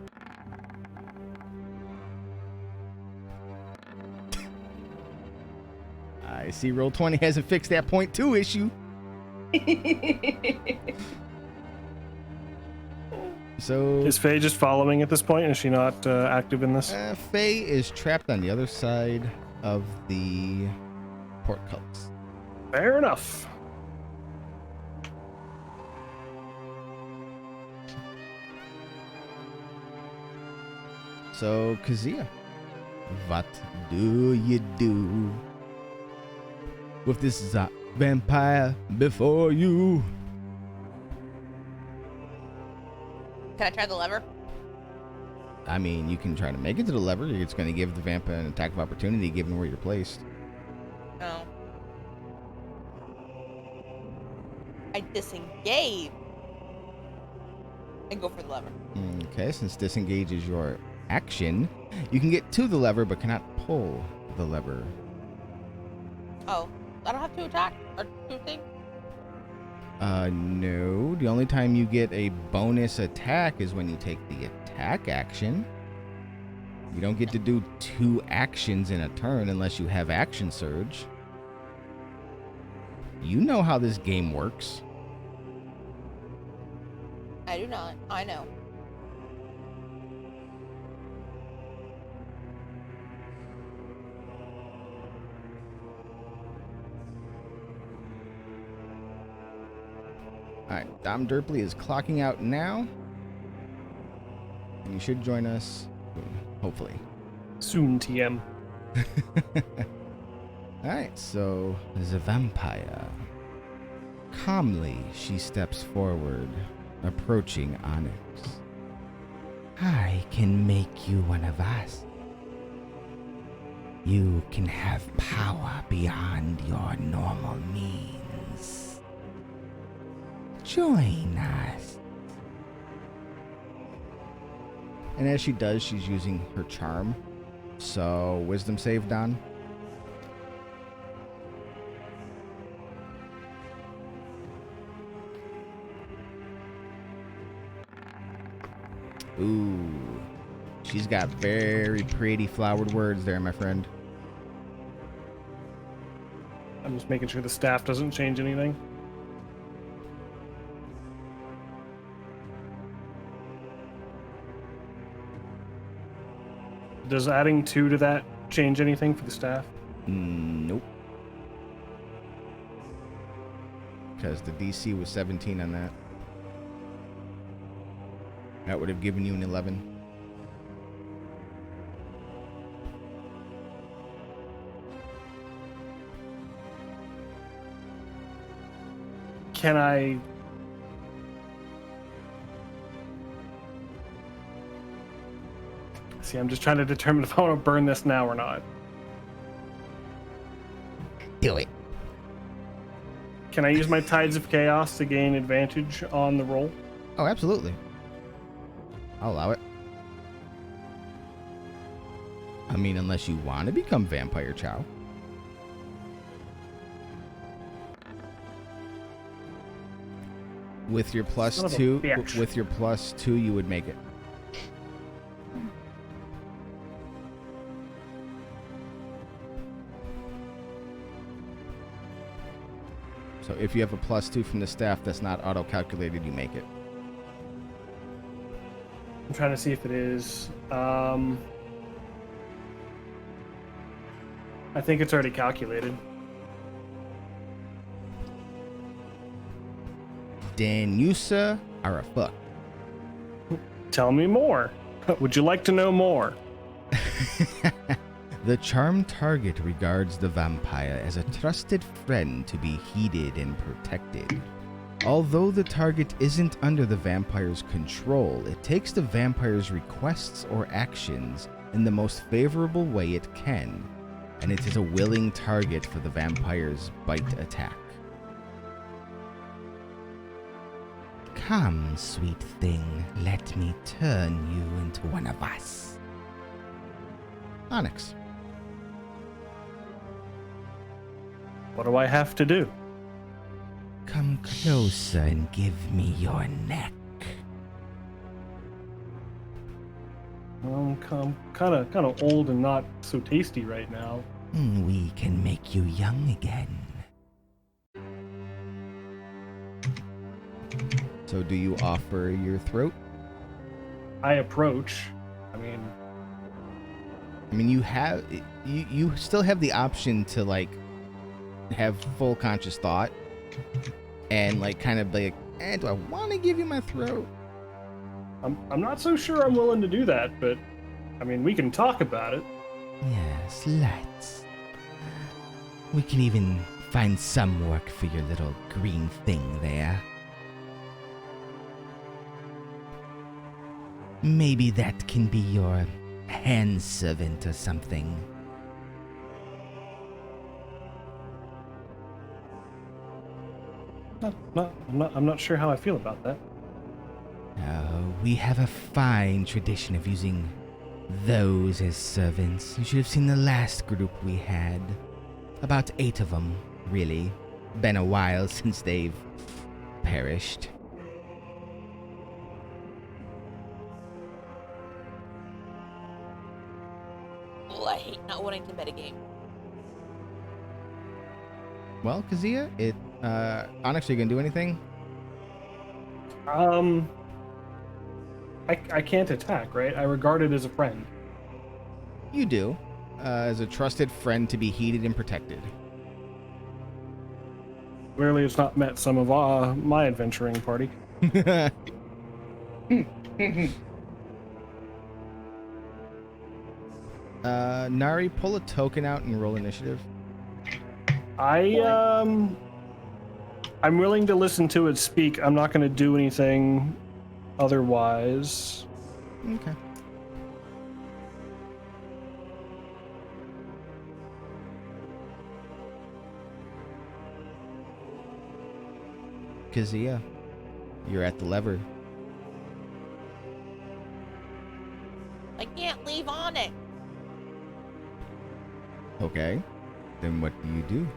I see Roll20 hasn't fixed that point 2 issue. So Is Faye just following at this point? Is she not active in this? Faye is trapped on the other side of the portcullis. Fair enough. So Kazia, what do you do with this vampire before you? Can I try the lever? I mean, you can try to make it to the lever. It's going to give the vampire an attack of opportunity given where you're placed. No. I disengage and go for the lever. Okay, since disengage is your action, you can get to the lever but cannot pull the lever. Oh, I don't have to attack or two things. No. The only time you get a bonus attack is when you take the attack action. You don't get to do 2 actions in a turn unless you have action surge. You know how this game works. I do not. I know. Alright, Dom Derpley is clocking out now. And you should join us soon, hopefully. Soon, TM. Alright, so the vampire. Calmly, she steps forward, approaching Onyx. I can make you one of us. You can have power beyond your normal means. Join us. And as she does, she's using her charm. So, wisdom save, Don. Ooh. She's got very pretty flowered words there, my friend. I'm just making sure the staff doesn't change anything. Does adding 2 to that change anything for the staff? Nope. Because the DC was 17 on that. That would have given you an 11. Can I... See, I'm just trying to determine if I want to burn this now or not. Do it. Can I use my Tides of Chaos to gain advantage on the roll? Oh, absolutely. I'll allow it. I mean, unless you want to become Vampire Chow. With your plus Son of a 2, bitch. with your plus 2, you would make it. So if you have a plus 2 from the staff that's not auto-calculated, you make it. I'm trying to see if it is. I think it's already calculated. Then you, sir, are a fuck. Tell me more. Would you like to know more? The charmed target regards the vampire as a trusted friend to be heeded and protected. Although the target isn't under the vampire's control, it takes the vampire's requests or actions in the most favorable way it can, and it is a willing target for the vampire's bite attack. Come, sweet thing, let me turn you into one of us. Onyx. What do I have to do? Come closer and give me your neck. I'm kind of old and not so tasty right now. We can make you young again. So do you offer your throat? I approach. I mean, you still have the option to like have full conscious thought and like kind of like, do I want to give you my throat? I'm not so sure I'm willing to do that, but I mean, we can talk about it. Yes, let's. We can even find some work for your little green thing there. Maybe that can be your hand servant or something. I'm not sure how I feel about that. We have a fine tradition of using those as servants. You should have seen the last group we had. About 8 of them, really. Been a while since they've perished. Oh, I hate not wanting to metagame. Well, Kazia, Onyx, are you gonna do anything? I can't attack, right? I regard it as a friend. You do. As a trusted friend to be heeded and protected. Clearly, it's not met some of my adventuring party. Nari, pull a token out and roll initiative. I'm willing to listen to it speak. I'm not going to do anything otherwise. Okay. Kazia, you're at the lever. I can't leave on it. Okay. Then what do you do?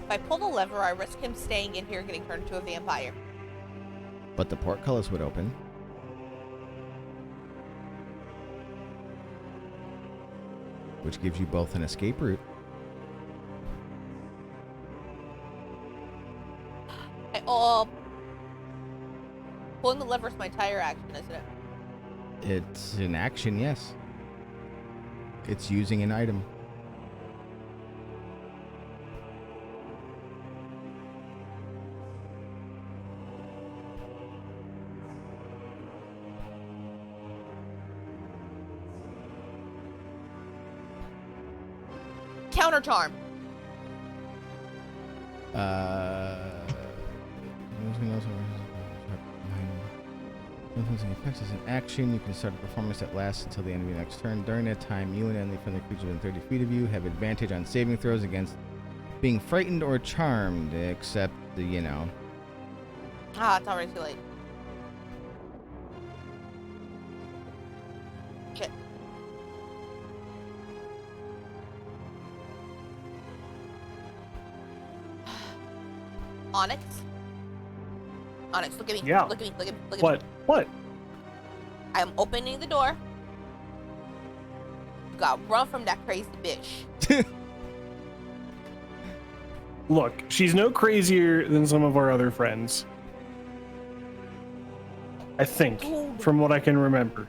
If I pull the lever, I risk him staying in here and getting turned into a vampire. But the portcullis would open. Which gives you both an escape route. Pulling the lever is my entire action, isn't it? It's an action, yes. It's using an item. Counter charm. Influencing effects is an action. You can start a performance that lasts until the end of your next turn. During that time, you and any friendly creature within 30 feet of you have advantage on saving throws against being frightened or charmed, except, you know. Ah, it's already too late. Shit. Onyx? Onyx, look at me. Yeah. Look at me. Look at me. Look at What? me. What? I am opening the door. You gotta run from that crazy bitch. Look, she's no crazier than some of our other friends. I think, Dude. from what I can remember.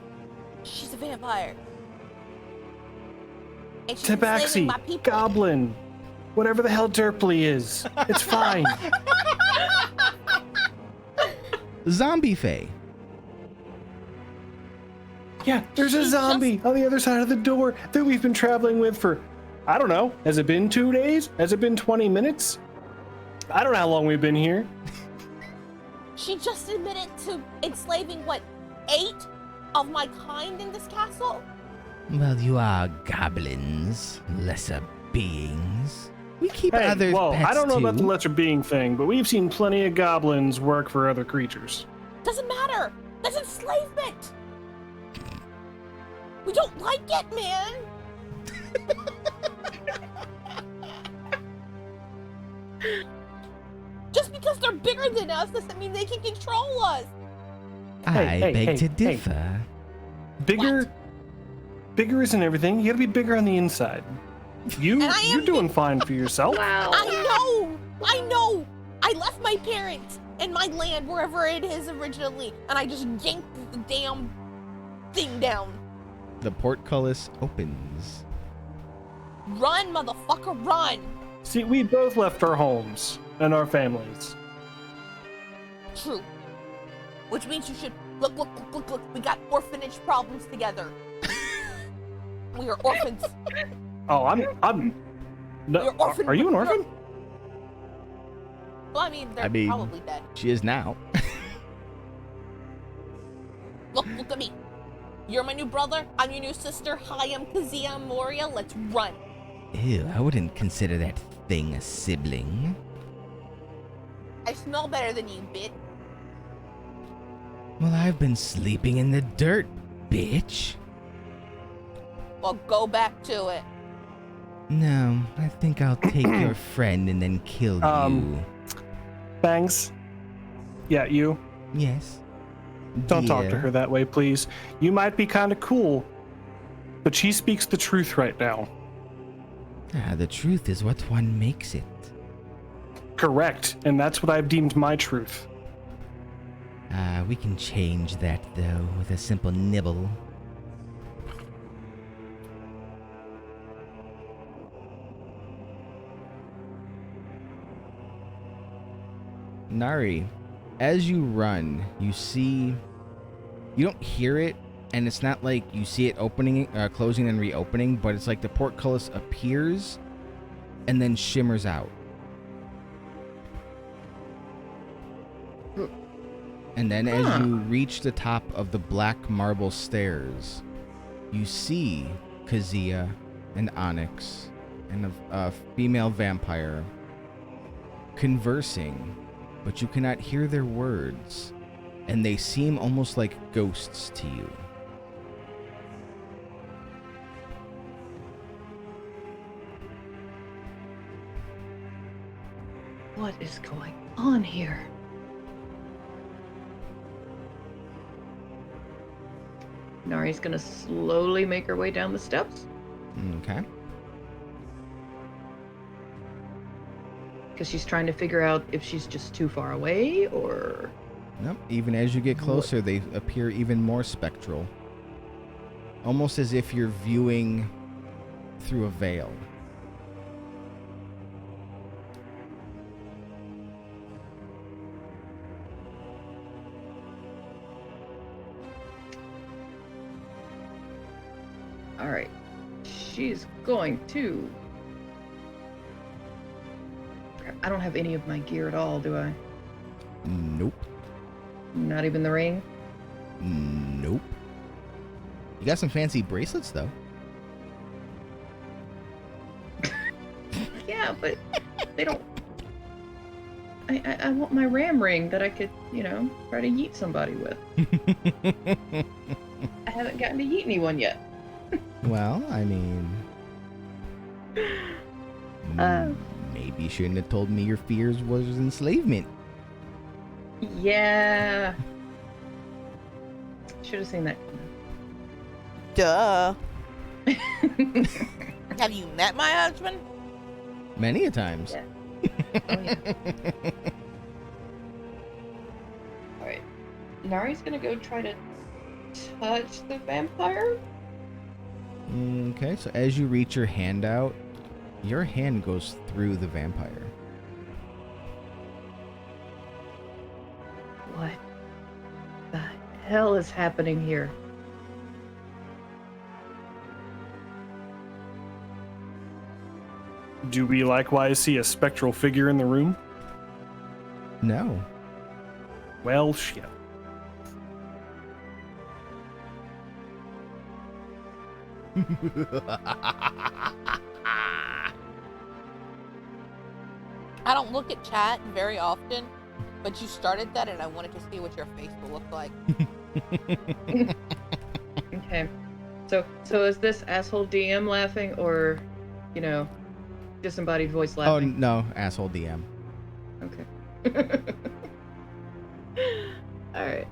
She's a vampire. And she's enslaving Tabaxi, my people. goblin, whatever the hell Derpley is. It's fine. Zombie Fae. Yeah, there's a She zombie on the other side of the door that we've been traveling with for, I don't know, has it been 2 days? Has it been 20 minutes? I don't know how long we've been here. She just admitted to enslaving, what, 8 of my kind in this castle? Well, you are goblins, lesser beings. We keep Hey, other well, pets I don't know too. about the lesser being thing, but we've seen plenty of goblins work for other creatures. Doesn't matter. That's enslavement. We don't like it, man. Just because they're bigger than us doesn't mean they can control us. I beg to differ. Bigger isn't everything. You gotta be bigger on the inside. And I am You're doing fine for yourself. I know, I know! I left my parents and my land wherever it is originally, and I just yanked the damn thing down. The portcullis opens. Run, motherfucker, run! See, we both left our homes and our families. True. Which means you should look. We got orphanage problems together. We are orphans. Oh, I'm. No, You're orphan- are you an orphan? Well, I mean, they're probably dead. She is now. Look at me. You're my new brother. I'm your new sister. Hi, I'm Kazia Moria. Let's run. Ew, I wouldn't consider that thing a sibling. I smell better than you, bitch. Well, I've been sleeping in the dirt, bitch. Well, go back to it. No, I think I'll take your friend and then kill you. Bangs. Yeah, you. Yes. Don't talk to Dear. her that way, please. You might be kind of cool, but she speaks the truth right now. The truth is what one makes it. Correct, and that's what I've deemed my truth. We can change that, though, with a simple nibble. Nari, as you run, you see... You don't hear it, and it's not like you see it opening, closing and reopening, but it's like the portcullis appears and then shimmers out. And then as you reach the top of the black marble stairs, you see Kazia and Onyx and a female vampire conversing, but you cannot hear their words, and they seem almost like ghosts to you. What is going on here? Nari's gonna slowly make her way down the steps. Okay. Because she's trying to figure out if she's just too far away or... Nope. Even as you get closer, they appear even more spectral. Almost as if you're viewing through a veil. Alright. She's going to... I don't have any of my gear at all, do I? Nope. Not even the ring? Nope. You got some fancy bracelets, though. Yeah, but they don't... I want my ram ring that I could, try to yeet somebody with. I haven't gotten to yeet anyone yet. Well, I mean... maybe you shouldn't have told me your fears was enslavement. Yeah. Should have seen that. Duh. Have you met my husband? Many a times. Yeah. Oh, yeah. Alright. Nari's gonna go try to touch the vampire? Okay, so as you reach your hand out, your hand goes through the vampire. What the hell is happening here? Do we likewise see a spectral figure in the room? No. Well, shit. I don't look at chat very often, but you started that and I wanted to see what your face will look like. Okay. So is this asshole DM laughing or, disembodied voice Oh, laughing? no, asshole DM. Okay. Alright.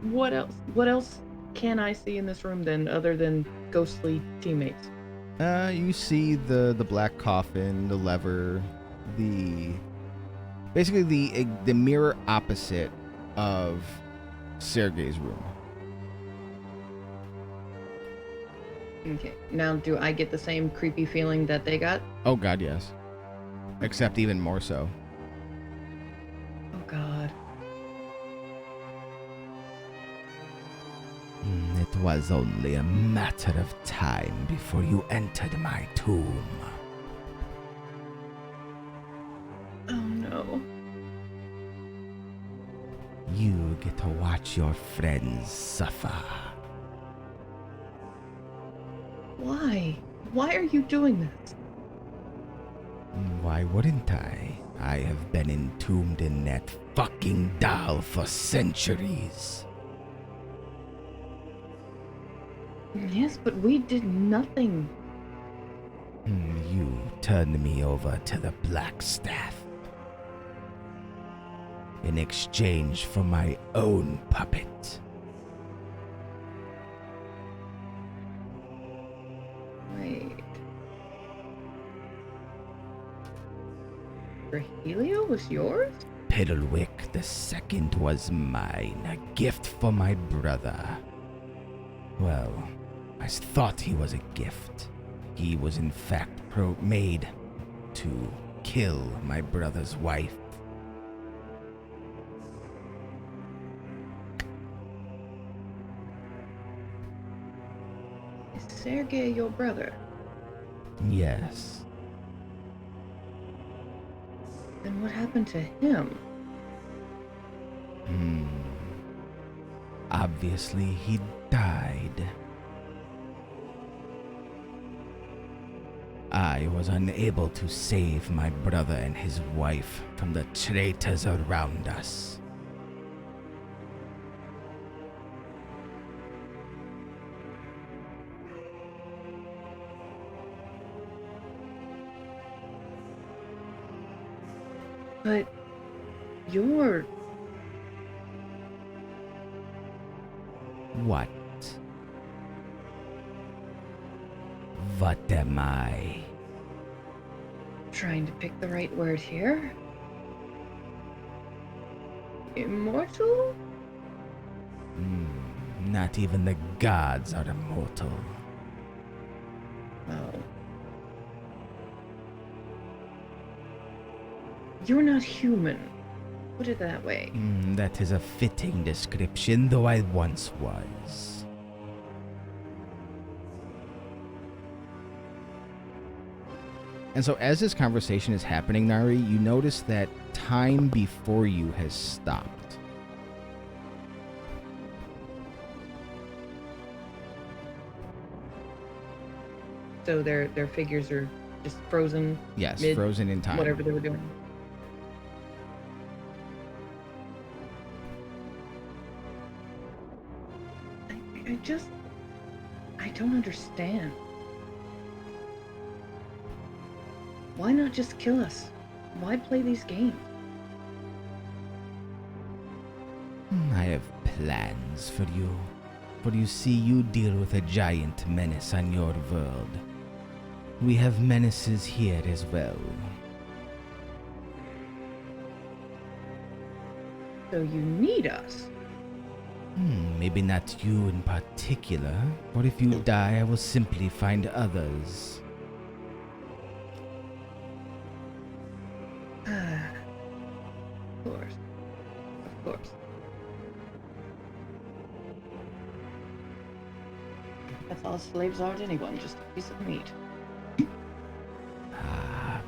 What else? What else can I see in this room then, other than ghostly teammates? You see the black coffin, the lever, basically the mirror opposite of Sergei's room. Okay. Now, do I get the same creepy feeling that they got? Oh God, yes. Except even more so. Oh God. It was only a matter of time before you entered my tomb. Oh no. You get to watch your friends suffer. Why? Why are you doing this? Why wouldn't I? I have been entombed in that fucking doll for centuries. Yes, but we did nothing. You turned me over to the Black Staff in exchange for my own puppet. Wait. Helio was yours? Piddlewick II was mine, a gift for my brother. Well, I thought he was a gift. He was in fact made to kill my brother's wife. Is Sergei your brother? Yes. Then what happened to him? Obviously, he died. I was unable to save my brother and his wife from the traitors around us. But you're... What? What am I? trying to pick the right word here. Immortal? Not even the gods are immortal. Oh. You're not human. Put it that way. That is a fitting description, though I once was. And so as this conversation is happening, Nari, you notice that time before you has stopped. So their figures are just frozen. Yes, mid frozen in time. Whatever they were doing. I don't understand. Why not just kill us? Why play these games? I have plans for you. For you see, you deal with a giant menace on your world. We have menaces here as well. So you need us. Maybe not you in particular, but if you die, I will simply find others. Of course. Of course. That's all slaves are to anyone, just a piece of meat.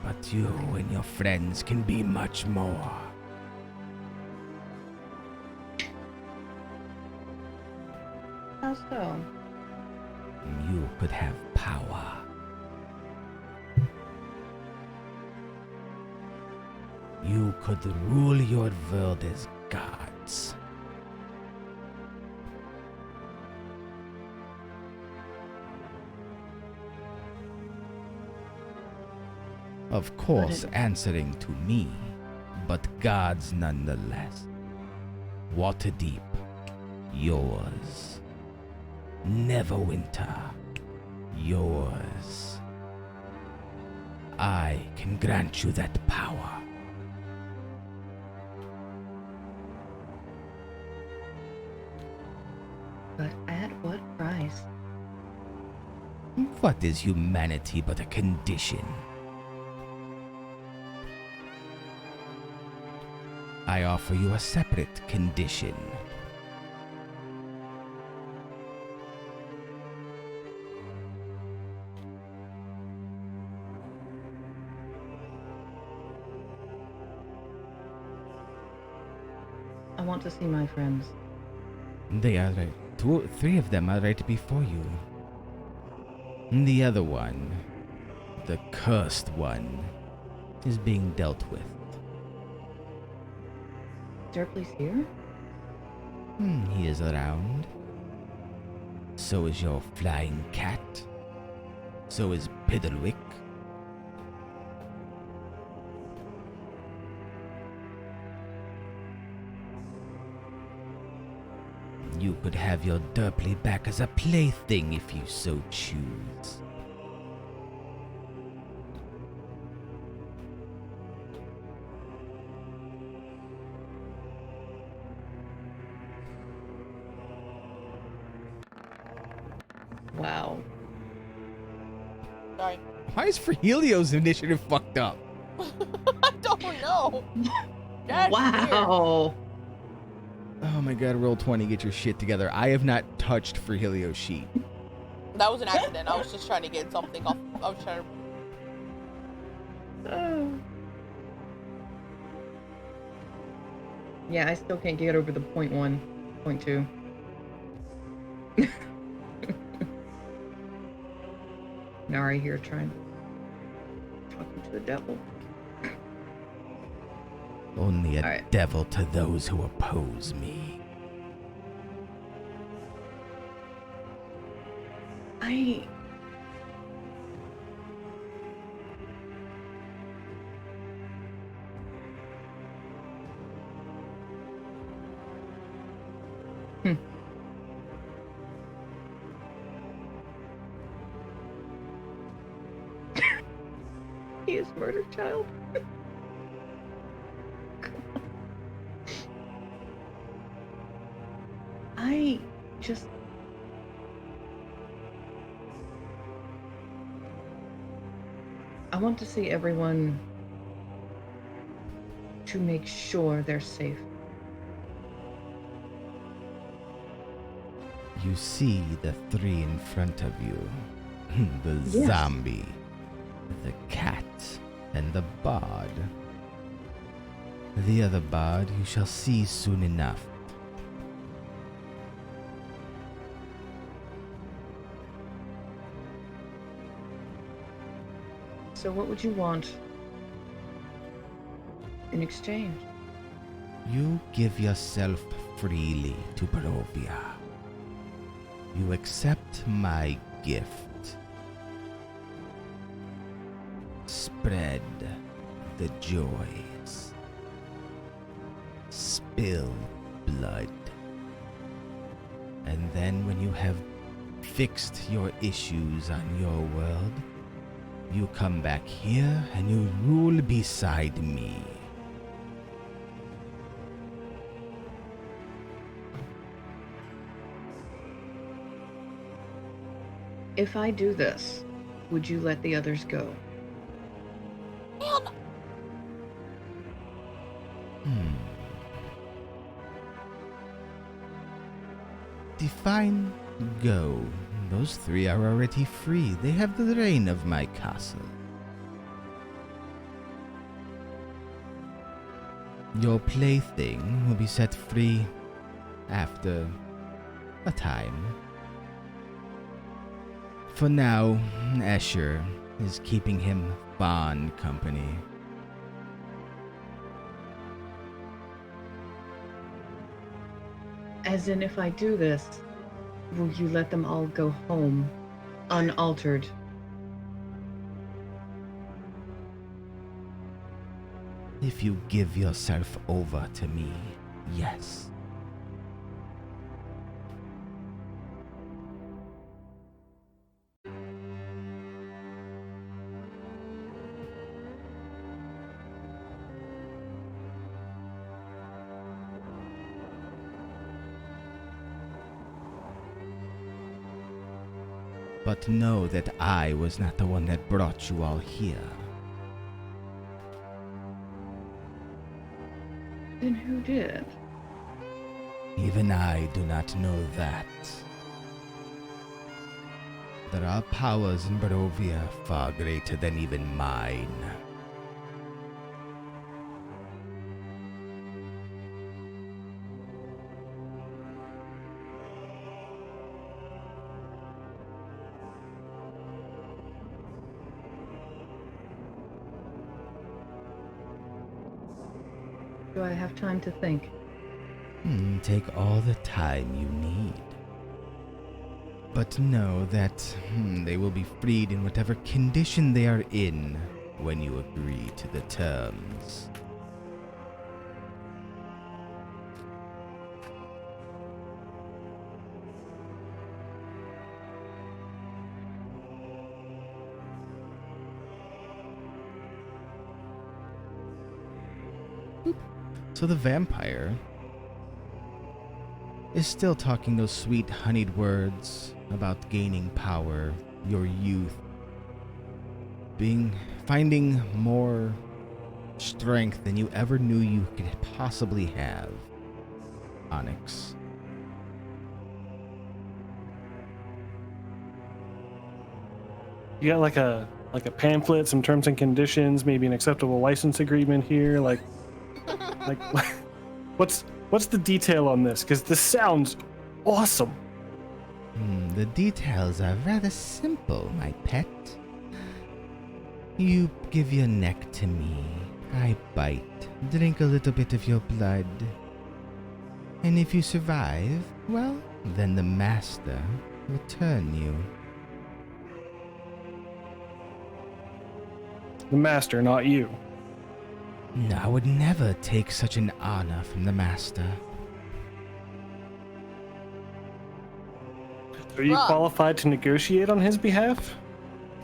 But you and your friends can be much more. How so? You could have power. You could rule your world as gods. Of course, answering to me, but gods nonetheless. Waterdeep, yours. Neverwinter, yours. I can grant you that power. But at what price? What is humanity but a condition? I offer you a separate condition. I want to see my friends. They are right. Three of them are right before you. The other one, the cursed one, is being dealt with. Is Derpley's here? He is around. So is your flying cat. So is Piddlewick. You could have your Derpley back as a plaything if you so choose. Wow. Sorry. Why is Frihilio's initiative fucked up? I don't know. That's weird. Wow. Oh my god, roll 20, get your shit together. I have not touched Frihilio's sheet. That was an accident. I was just trying to get something off. I was trying to. Oh. Yeah, I still can't get over the point 1, point 2. Nari here talking to the devil. Only a Alright. devil to those who oppose me. He is murder child. I just. I want to see everyone to make sure they're safe. You see the three in front of you. The Yes. zombie, the cat, and the bard. The other bard you shall see soon enough. So what would you want in exchange? You give yourself freely to Barovia. You accept my gift. Spread the joys. Spill blood. And then when you have fixed your issues on your world, you come back here and you rule beside me. If I do this, would you let the others go? Hell no. Define go. Those three are already free. They have the reign of my castle. Your plaything will be set free after a time. For now, Escher is keeping him fond company. As in, if I do this, will you let them all go home, unaltered? If you give yourself over to me, yes. But know that I was not the one that brought you all here. Then who did? Even I do not know that. There are powers in Barovia far greater than even mine. Do I have time to think? Take all the time you need. But know that they will be freed in whatever condition they are in when you agree to the terms. So the vampire is still talking those sweet honeyed words about gaining power, your youth, finding more strength than you ever knew you could possibly have. Onyx. You got like a pamphlet, some terms and conditions, maybe an acceptable license agreement here. Like what's the detail on this? Because this sounds awesome. The details are rather simple, my pet. You give your neck to me. I bite, drink a little bit of your blood. And if you survive, well, then the master will turn you. The master, not you. No, I would never take such an honor from the master. Are you Bruh. qualified to negotiate on his behalf?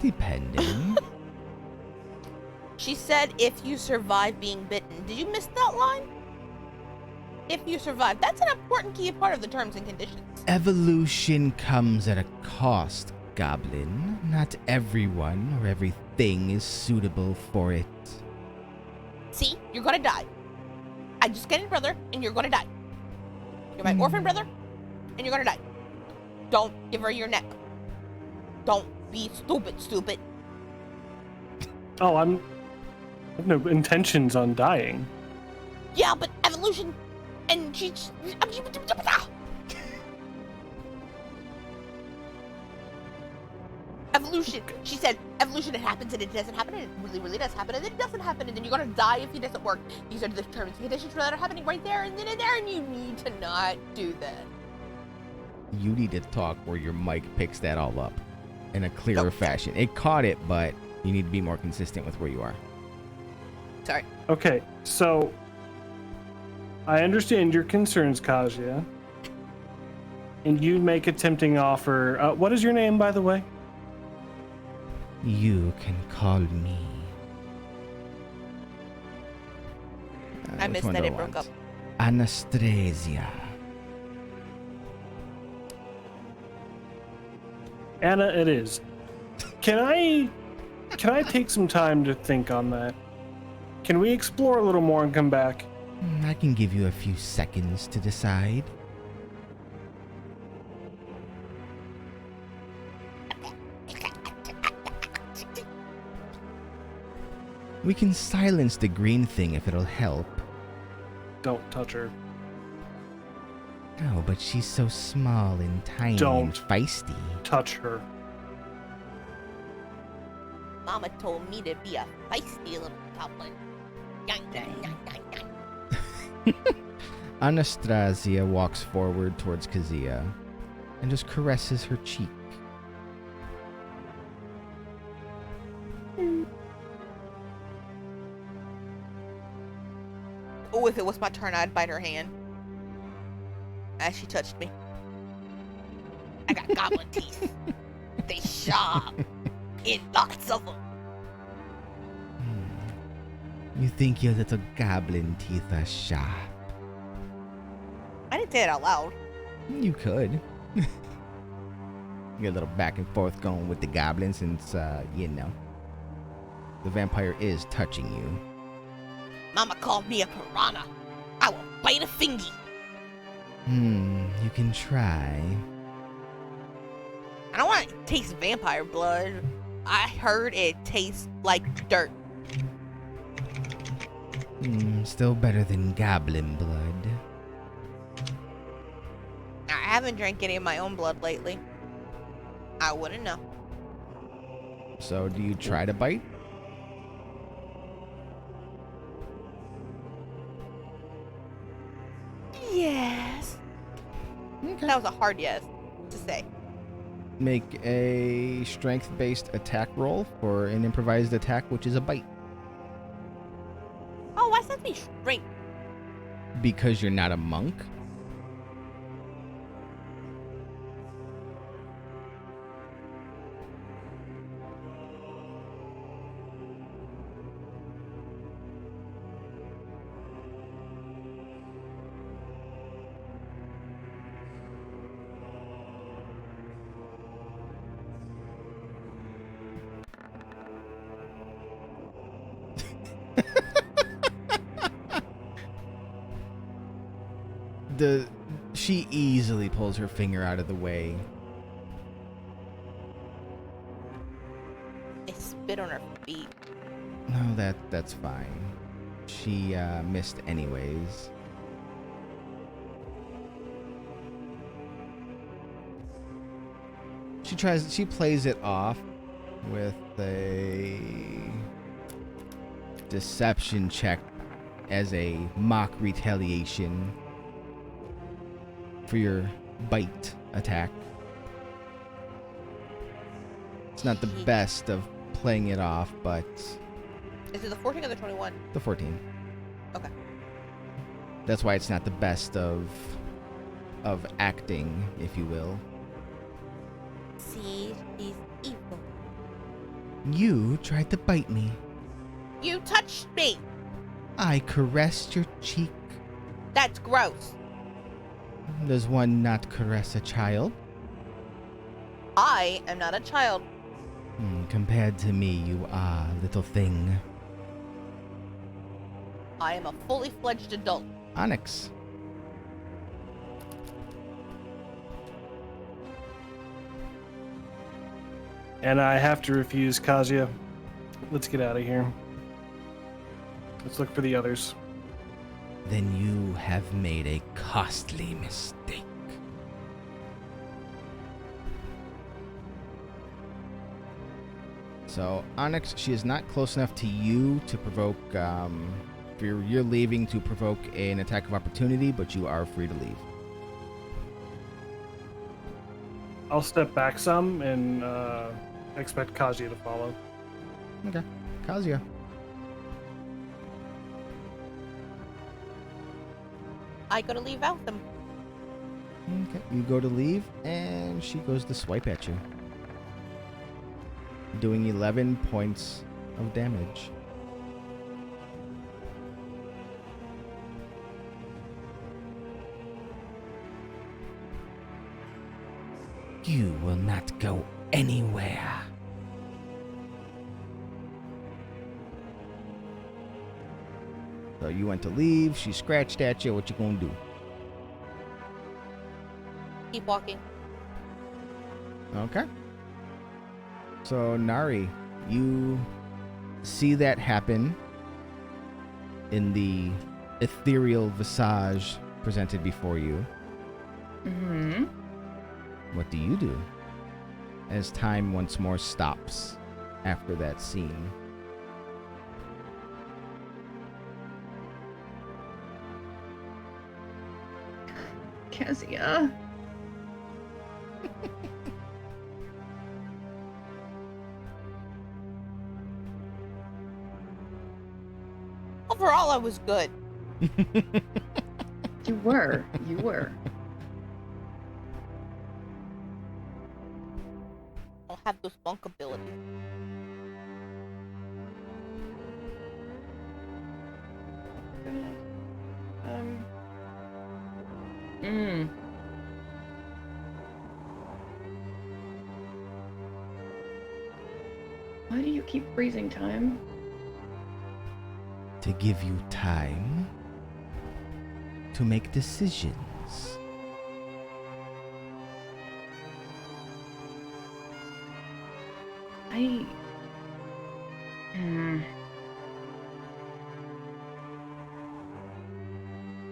Depending. She said, if you survive being bitten. Did you miss that line? If you survive. That's an important key part of the terms and conditions. Evolution comes at a cost, Goblin. Not everyone or everything is suitable for it. See? You're gonna die. I just get in, brother, and you're gonna die. You're my orphan brother, and you're gonna die. Don't give her your neck. Don't be stupid. Oh, I have no intentions on dying. Yeah, but evolution, and evolution. She said evolution, it happens and it doesn't happen, and it really, really does happen, and then it doesn't happen, and then you're gonna die if it doesn't work. These are the terms and conditions that are happening right there and then and there, and you need to not do that. You need to talk where your mic picks that all up in a clearer No. fashion. It caught it, but you need to be more consistent with where you are. Sorry. Okay, so I understand your concerns, Kazuya. And you make a tempting offer. What is your name, by the way? You can call me. I which missed one that do I it broke want? up. Anastasia. Anna, it is. Can I take some time to think on that? Can we explore a little more and come back? I can give you a few seconds to decide. We can silence the green thing if it'll help. Don't touch her. Oh, but she's so small and tiny Don't. and feisty. Touch her. Mama told me to be a feisty little goblin. Yang, yang, yang, yang, yang. Anastasia walks forward towards Kazia and just caresses her cheek. Oh, if it was my turn, I'd bite her hand. As she touched me. I got goblin teeth. They sharp. In lots of them. You think your little goblin teeth are sharp? I didn't say it out loud. You could. Get a little back and forth going with the goblin since, you know, the vampire is touching you. Mama called me a piranha. I will bite a fingy. You can try. I don't want to taste vampire blood. I heard it tastes like dirt. Still better than goblin blood. I haven't drank any of my own blood lately. I wouldn't know. So, do you try to bite? Yes. Okay. That was a hard yes to say. Make a strength-based attack roll for an improvised attack, which is a bite. Oh, why does that be strength? Because you're not a monk? She easily pulls her finger out of the way. I spit on her feet. No, that's fine. She missed anyways. She plays it off with a deception check as a mock retaliation for your bite attack. It's not the best of playing it off, but Is it the 14 or the 21? the 14. Okay. That's why it's not the best of acting, if you will. See, he's evil. You tried to bite me. You touched me. I caressed your cheek. That's gross. Does one not caress a child? I am not a child. Compared to me, you are, little thing. I am a fully fledged adult. Onyx. And I have to refuse, Kazuya. Let's get out of here. Let's look for the others. Then you have made a costly mistake. So, Onyx, she is not close enough to you to provoke, you're leaving to provoke an attack of opportunity, but you are free to leave. I'll step back some and expect Kazuya to follow. Okay. Kazuya. I gotta leave out them. Okay. You go to leave, and she goes to swipe at you, doing 11 points of damage. You will not go anywhere. So you went to leave, she scratched at you, what you gonna do? Keep walking. Okay. So, Nari, you see that happen in the ethereal visage presented before you. Mm-hmm. What do you do as time once more stops after that scene? Kazuya. Overall, I was good. You were. You were. I'll have those monk abilities. Why do you keep freezing time? To give you time to make decisions.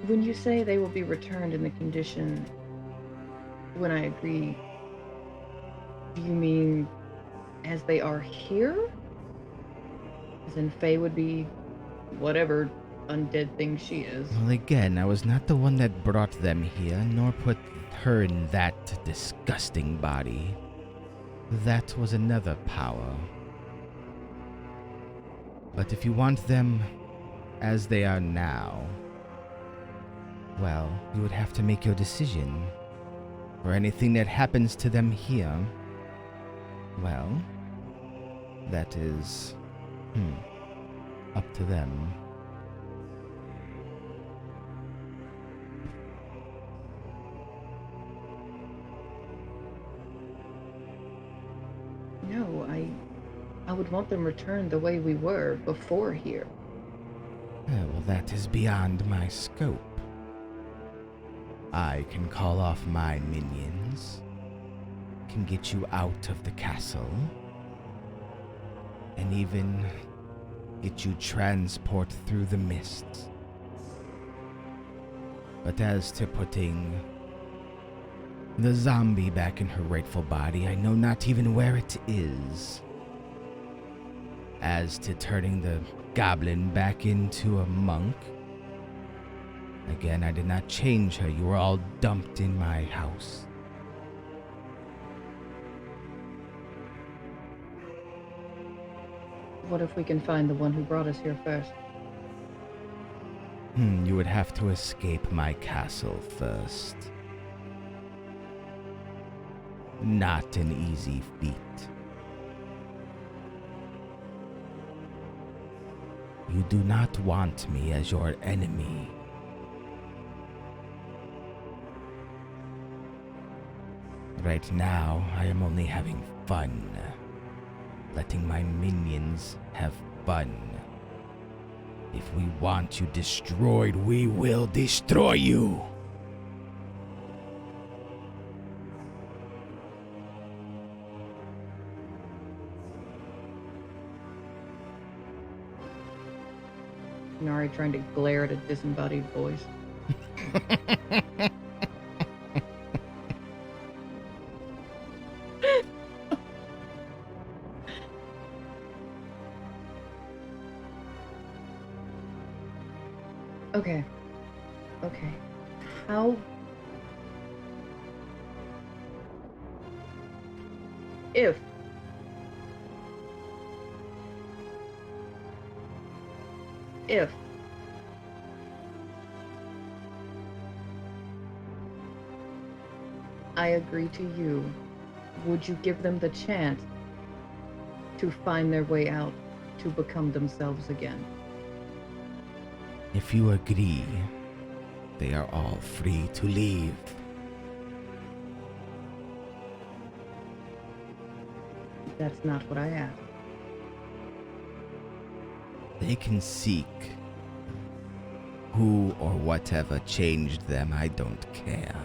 When you say they will be returned in the condition when I agree, do you mean as they are here? As in Faye would be whatever undead thing she is. Well, again, I was not the one that brought them here, nor put her in that disgusting body. That was another power. But if you want them as they are now, well, you would have to make your decision. For anything that happens to them here, well, that is, up to them. No, I would want them returned the way we were before here. Well, that is beyond my scope. I can call off my minions, can get you out of the castle, and even get you transport through the mists. But as to putting the zombie back in her rightful body, I know not even where it is. As to turning the goblin back into a monk, again, I did not change her. You were all dumped in my house. What if we can find the one who brought us here first? You would have to escape my castle first. Not an easy feat. You do not want me as your enemy. Right now, I am only having fun. Letting my minions have fun. If we want you destroyed, we will destroy you! Nari trying to glare at a disembodied voice. Okay. Okay. How... If... If... I agree to you, would you give them the chance to find their way out, to become themselves again? If you agree, they are all free to leave. That's not what I asked. They can seek who or whatever changed them. I don't care.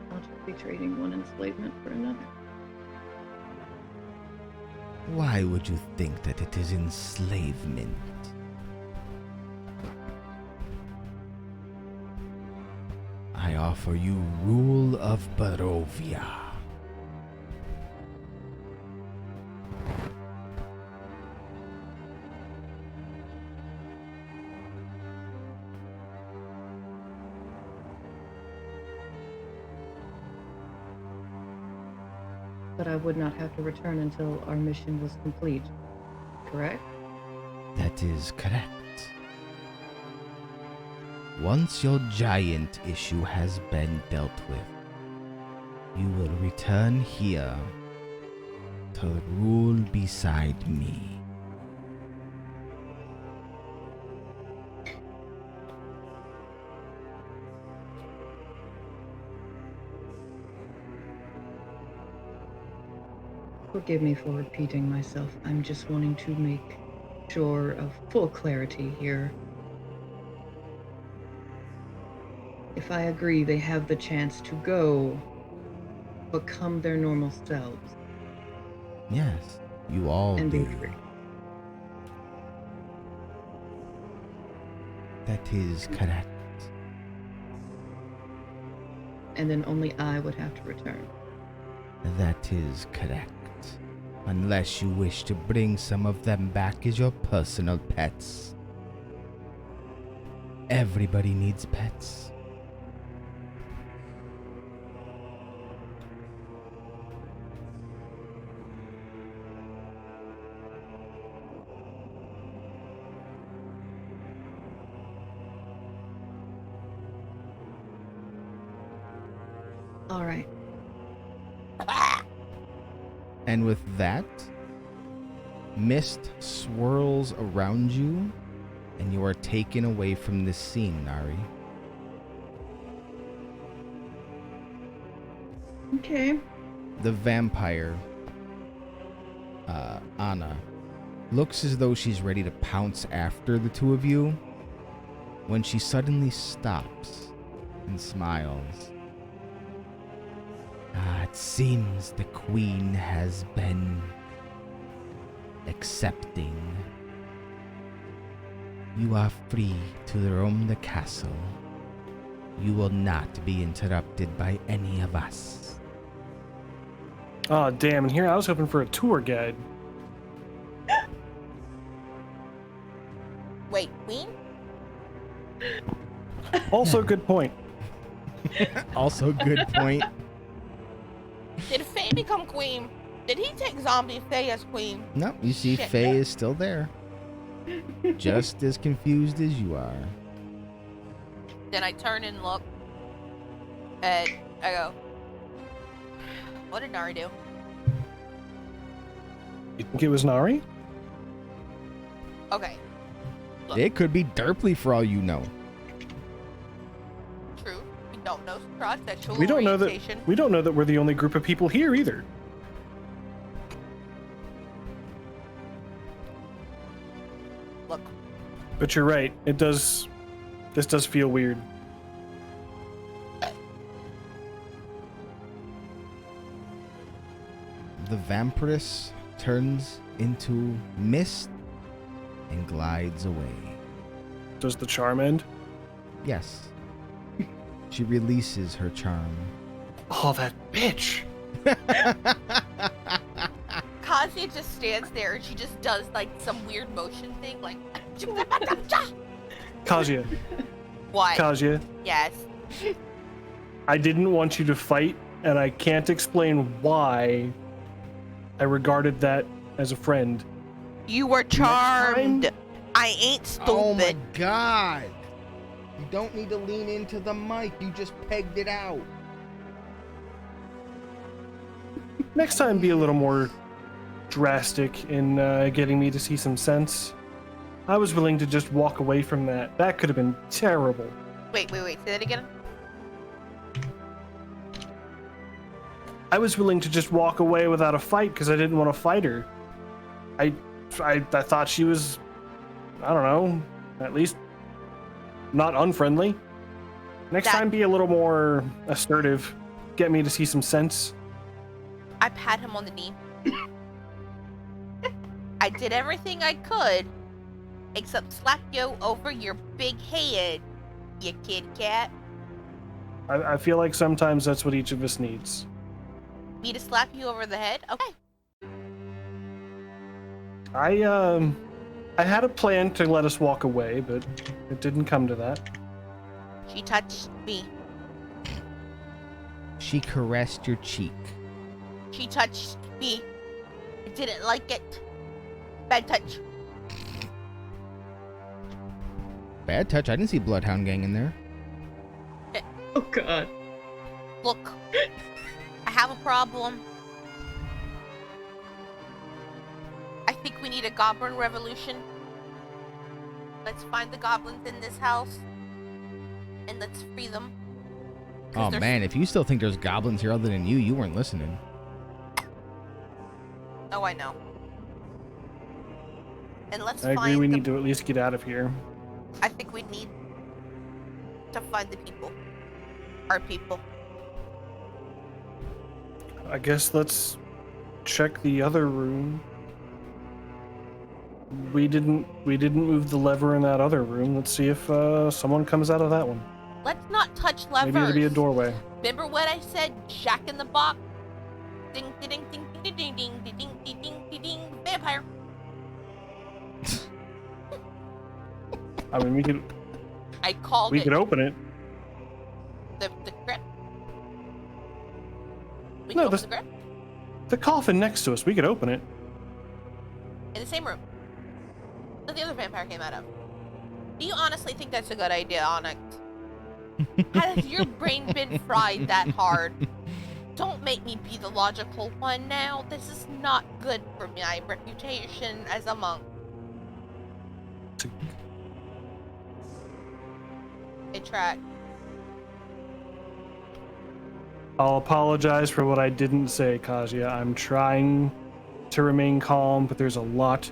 I'll just be trading one enslavement for another. Why would you think that it is enslavement? I offer you rule of Barovia. But I would not have to return until our mission was complete, correct? That is correct. Once your giant issue has been dealt with, you will return here to rule beside me. Forgive me for repeating myself. I'm just wanting to make sure of full clarity here. If I agree, they have the chance to go become their normal selves Yes, you all and be do. free. That is correct. And then only I would have to return. That is correct. Unless you wish to bring some of them back as your personal pets. Everybody needs pets. All right. And with that, mist swirls around you, and you are taken away from this scene, Nari. Okay. The vampire, Anna, looks as though she's ready to pounce after the two of you, when she suddenly stops and smiles. It seems the queen has been accepting. You are free to roam the castle. You will not be interrupted by any of us. Oh, damn. And here I was hoping for a tour guide. Wait, Queen? Also, good point. Also, good point. Did Faye become queen? Did he take zombie Faye as queen? No, you see, Shit. Faye is still there. Just as confused as you are. Then I turn and look, and I go, what did Nari do? You think it was Nari? Okay, It could be Derpley for all you know. true. We don't know Sprott's sexual We don't know orientation. that. We don't know that we're the only group of people here either. Look, But you're right. It does. This does feel weird. The vampiress turns into mist and glides away. Does the charm end? Yes. She releases her charm. Oh, that bitch! Kazuya just stands there and she just does like some weird motion thing, like. Kazuya, What? Kazuya, Yes. I didn't want you to fight, and I can't explain why I regarded that as a friend. You were charmed. I ain't stupid. Oh my god! You don't need to lean into the mic, you just pegged it out. Next time, be a little more drastic in getting me to see some sense. I was willing to just walk away from that. That could have been terrible. Wait. Say that again. I was willing to just walk away without a fight because I didn't want to fight her. I thought she was, I don't know, at least not unfriendly. Next time, be a little more assertive. Get me to see some sense. I pat him on the knee. I did everything I could, except slap you over your big head, you kid cat. I feel like sometimes that's what each of us needs. Me to slap you over the head? Okay. I had a plan to let us walk away, but it didn't come to that. She touched me. She caressed your cheek. She touched me. I didn't like it. Bad touch. Bad touch. I didn't see Bloodhound Gang in there. Oh God. Look, I have a problem. I think we need a goblin revolution. Let's find the goblins in this house. And let's free them. 'Cause Oh there's- man, if you still think there's goblins here other than you weren't listening. Oh, I know. And let's I find agree. We the... need to at least get out of here. I think we need to find the people. Our people. I guess let's check the other room. We didn't move the lever in that other room. Let's see if someone comes out of that one. Let's not touch levers. Maybe it'll be a doorway. Remember what I said? Jack in the box. Ding ding ding ding ding ding ding ding ding ding ding ding ding. Vampire. I mean, I called we it. could open it. The crypt. We No, can open this- the crypt The coffin next to us. We could open it. in the same room that the other vampire came out of. Do you honestly think that's a good idea, Onyx? Has your brain been fried that hard? Don't make me be the logical one now. This is not good for my reputation as a monk. It tracked. I'll apologize for what I didn't say, Kazuya. I'm trying to remain calm, but there's a lot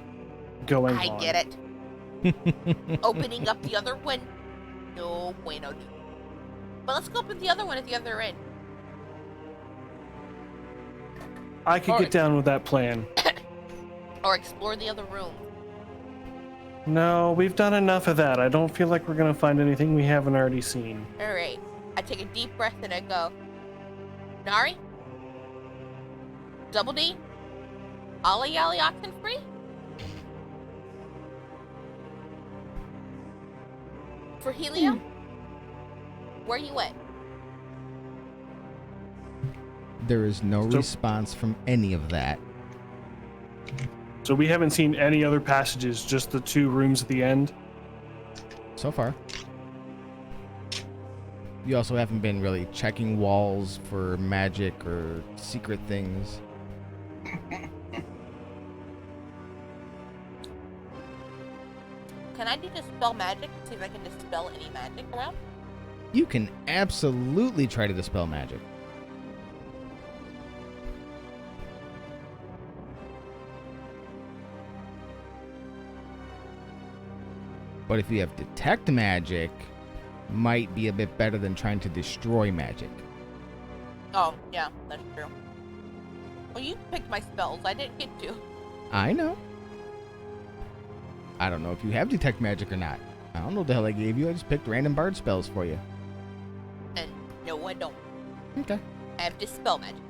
going I on. get it. Opening up the other one. No bueno. Dude. But let's go open the other one at the other end. I could Alright. get down with that plan. Or explore the other room. No, we've done enough of that. I don't feel like we're gonna find anything we haven't already seen. Alright. I take a deep breath and I go. Nari? Double D? Ollie Yally Oxen Free? For Helio? Where you at? There is no So- response from any of that. So we haven't seen any other passages, just the two rooms at the end. So far. You also haven't been really checking walls for magic or secret things. Can I do dispel magic? See if I can dispel any magic around? You can absolutely try to dispel magic. But if you have detect magic, might be a bit better than trying to destroy magic. Oh, yeah, that's true. Well, you picked my spells. I didn't get to. I know. I don't know if you have detect magic or not. I don't know what the hell I gave you. I just picked random bard spells for you. And no, I don't. Okay. I have dispel magic.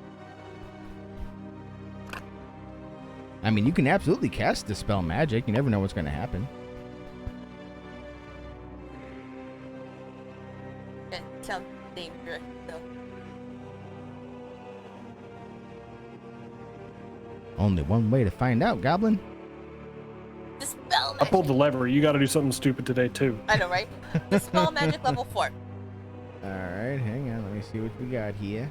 I mean, you can absolutely cast dispel magic. You never know what's going to happen. It sounds dangerous, though. Only one way to find out, Goblin. Dispel I magic. pulled the lever. You got to do something stupid today too. I know, right? Dispel magic level 4. Alright, hang on. Let me see what we got here.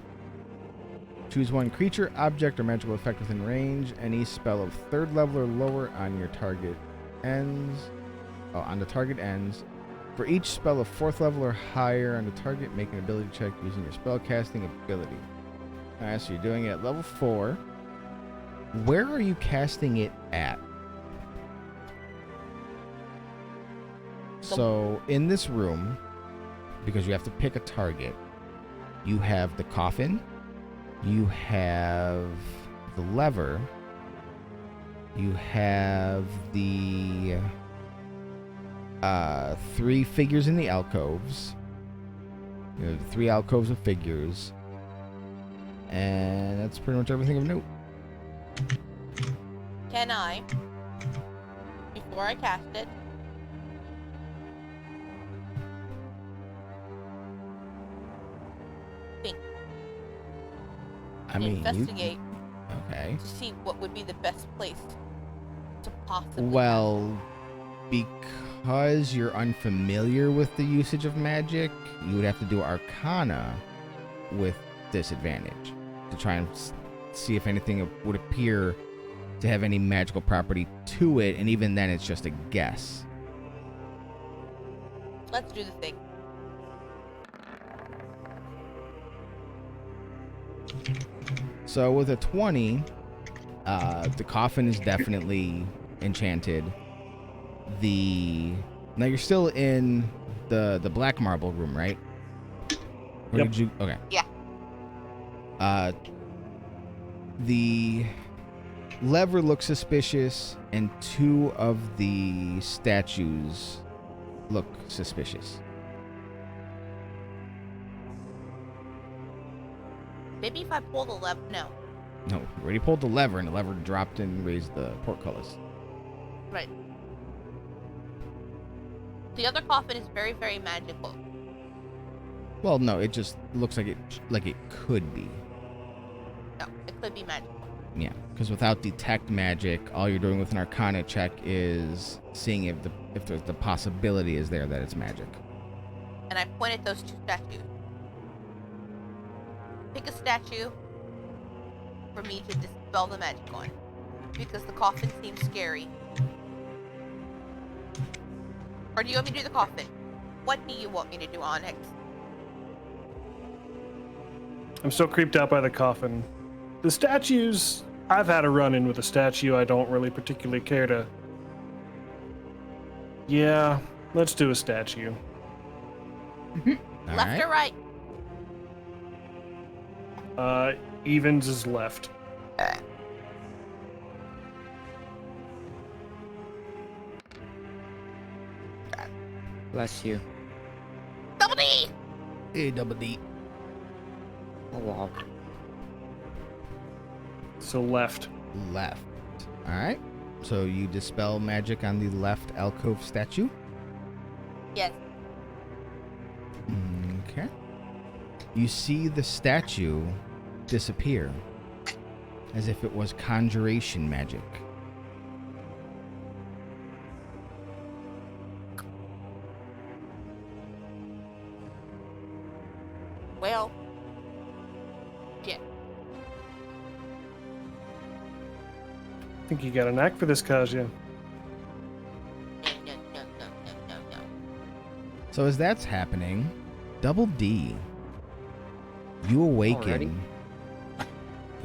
Choose one creature, object, or magical effect within range. Any spell of 3rd level or lower on your target ends. Oh, on the target ends. For each spell of 4th level or higher on the target, make an ability check using your spellcasting ability. Alright, so you're doing it at level 4. Where are you casting it at? So, in this room, because you have to pick a target, you have the coffin, you have the lever, you have the 3 figures in the alcoves, you know, 3 alcoves of figures, and that's pretty much everything of note. Can I, before I cast it, I mean, investigate Okay. to see what would be the best place to possibly. Well, because you're unfamiliar with the usage of magic, you would have to do Arcana with disadvantage to try and see if anything would appear to have any magical property to it, and even then it's just a guess. Let's do the thing. So with a 20, the coffin is definitely enchanted. Now you're still in the black marble room, right? Or Yep. did you? Okay. Yeah. The lever looks suspicious, and 2 of the statues look suspicious. Maybe if I pull the lever. No. No, you already pulled the lever, and the lever dropped and raised the portcullis. Right. The other coffin is very, very magical. Well, no, it just looks like it could be. No, it could be magical. Yeah, because without detect magic, all you're doing with an Arcana check is seeing if there's the possibility is there that it's magic. And I point at those 2 statues. Pick a statue for me to dispel the magic on, because the coffin seems scary. Or do you want me to do the coffin? What do you want me to do, Onyx? I'm still creeped out by the coffin. The statues, I've had a run-in with a statue I don't really particularly care to. Yeah, let's do a statue. All Left right. or right? Evans is left. Bless you. Double D! A double D. Oh, wow. So left. Left. All right. So you dispel magic on the left alcove statue. Yes. Okay. You see the statue disappear as if it was conjuration magic. Well. Yeah. I think you got a knack for this, Kaja. No. So as that's happening, Double D, you awaken. Already?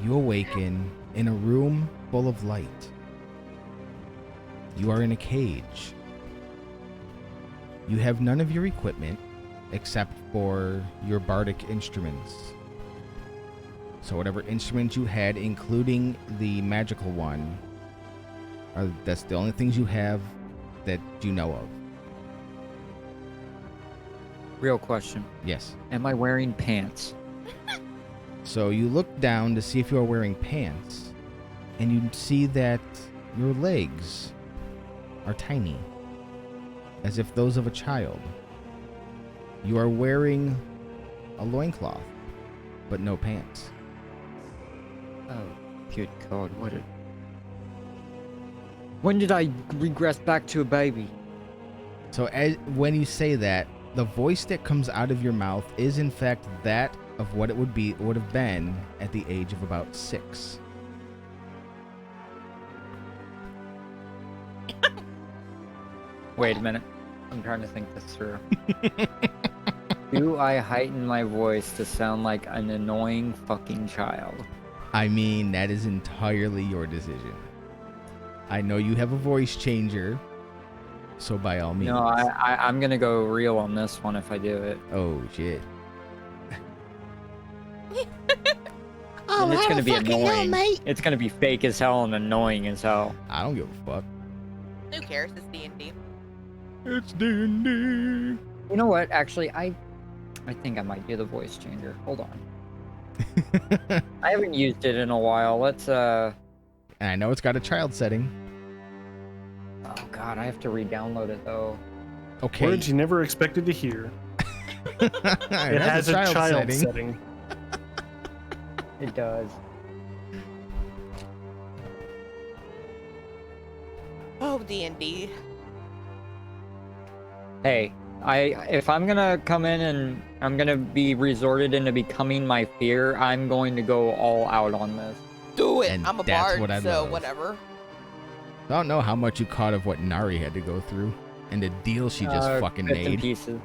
You awaken in a room full of light. You are in a cage. You have none of your equipment except for your bardic instruments. So whatever instruments you had, including the magical one, that's the only things you have that you know of. Real question. Yes. Am I wearing pants? So you look down to see if you are wearing pants, and you see that your legs are tiny, as if those of a child. You are wearing a loincloth, but no pants. Oh, good God, when did I regress back to a baby? So when you say that, the voice that comes out of your mouth is in fact that of what it would have been at the age of about 6. Wait a minute. I'm trying to think this through. Do I heighten my voice to sound like an annoying fucking child? I mean, that is entirely your decision. I know you have a voice changer, so by all means. No, I'm gonna go real on this one if I do it. Oh shit. And it's gonna be annoying. It's gonna be fake as hell and annoying as hell. I don't give a fuck. Who cares? It's D&D. It's D&D. You know what? Actually, I think I might do the voice changer. Hold on. I haven't used it in a while. Let's And I know it's got a child setting. Oh god, I have to re-download it though. Okay. Words you never expected to hear. It It has a child setting. It does. Oh, D&D. Hey, if I'm gonna come in and I'm gonna be resorted into becoming my fear, I'm going to go all out on this. Do it. And I'm a that's bard, what I so love. whatever. I don't know how much you caught of what Nari had to go through and the deal she just fucking Bits and made. pieces.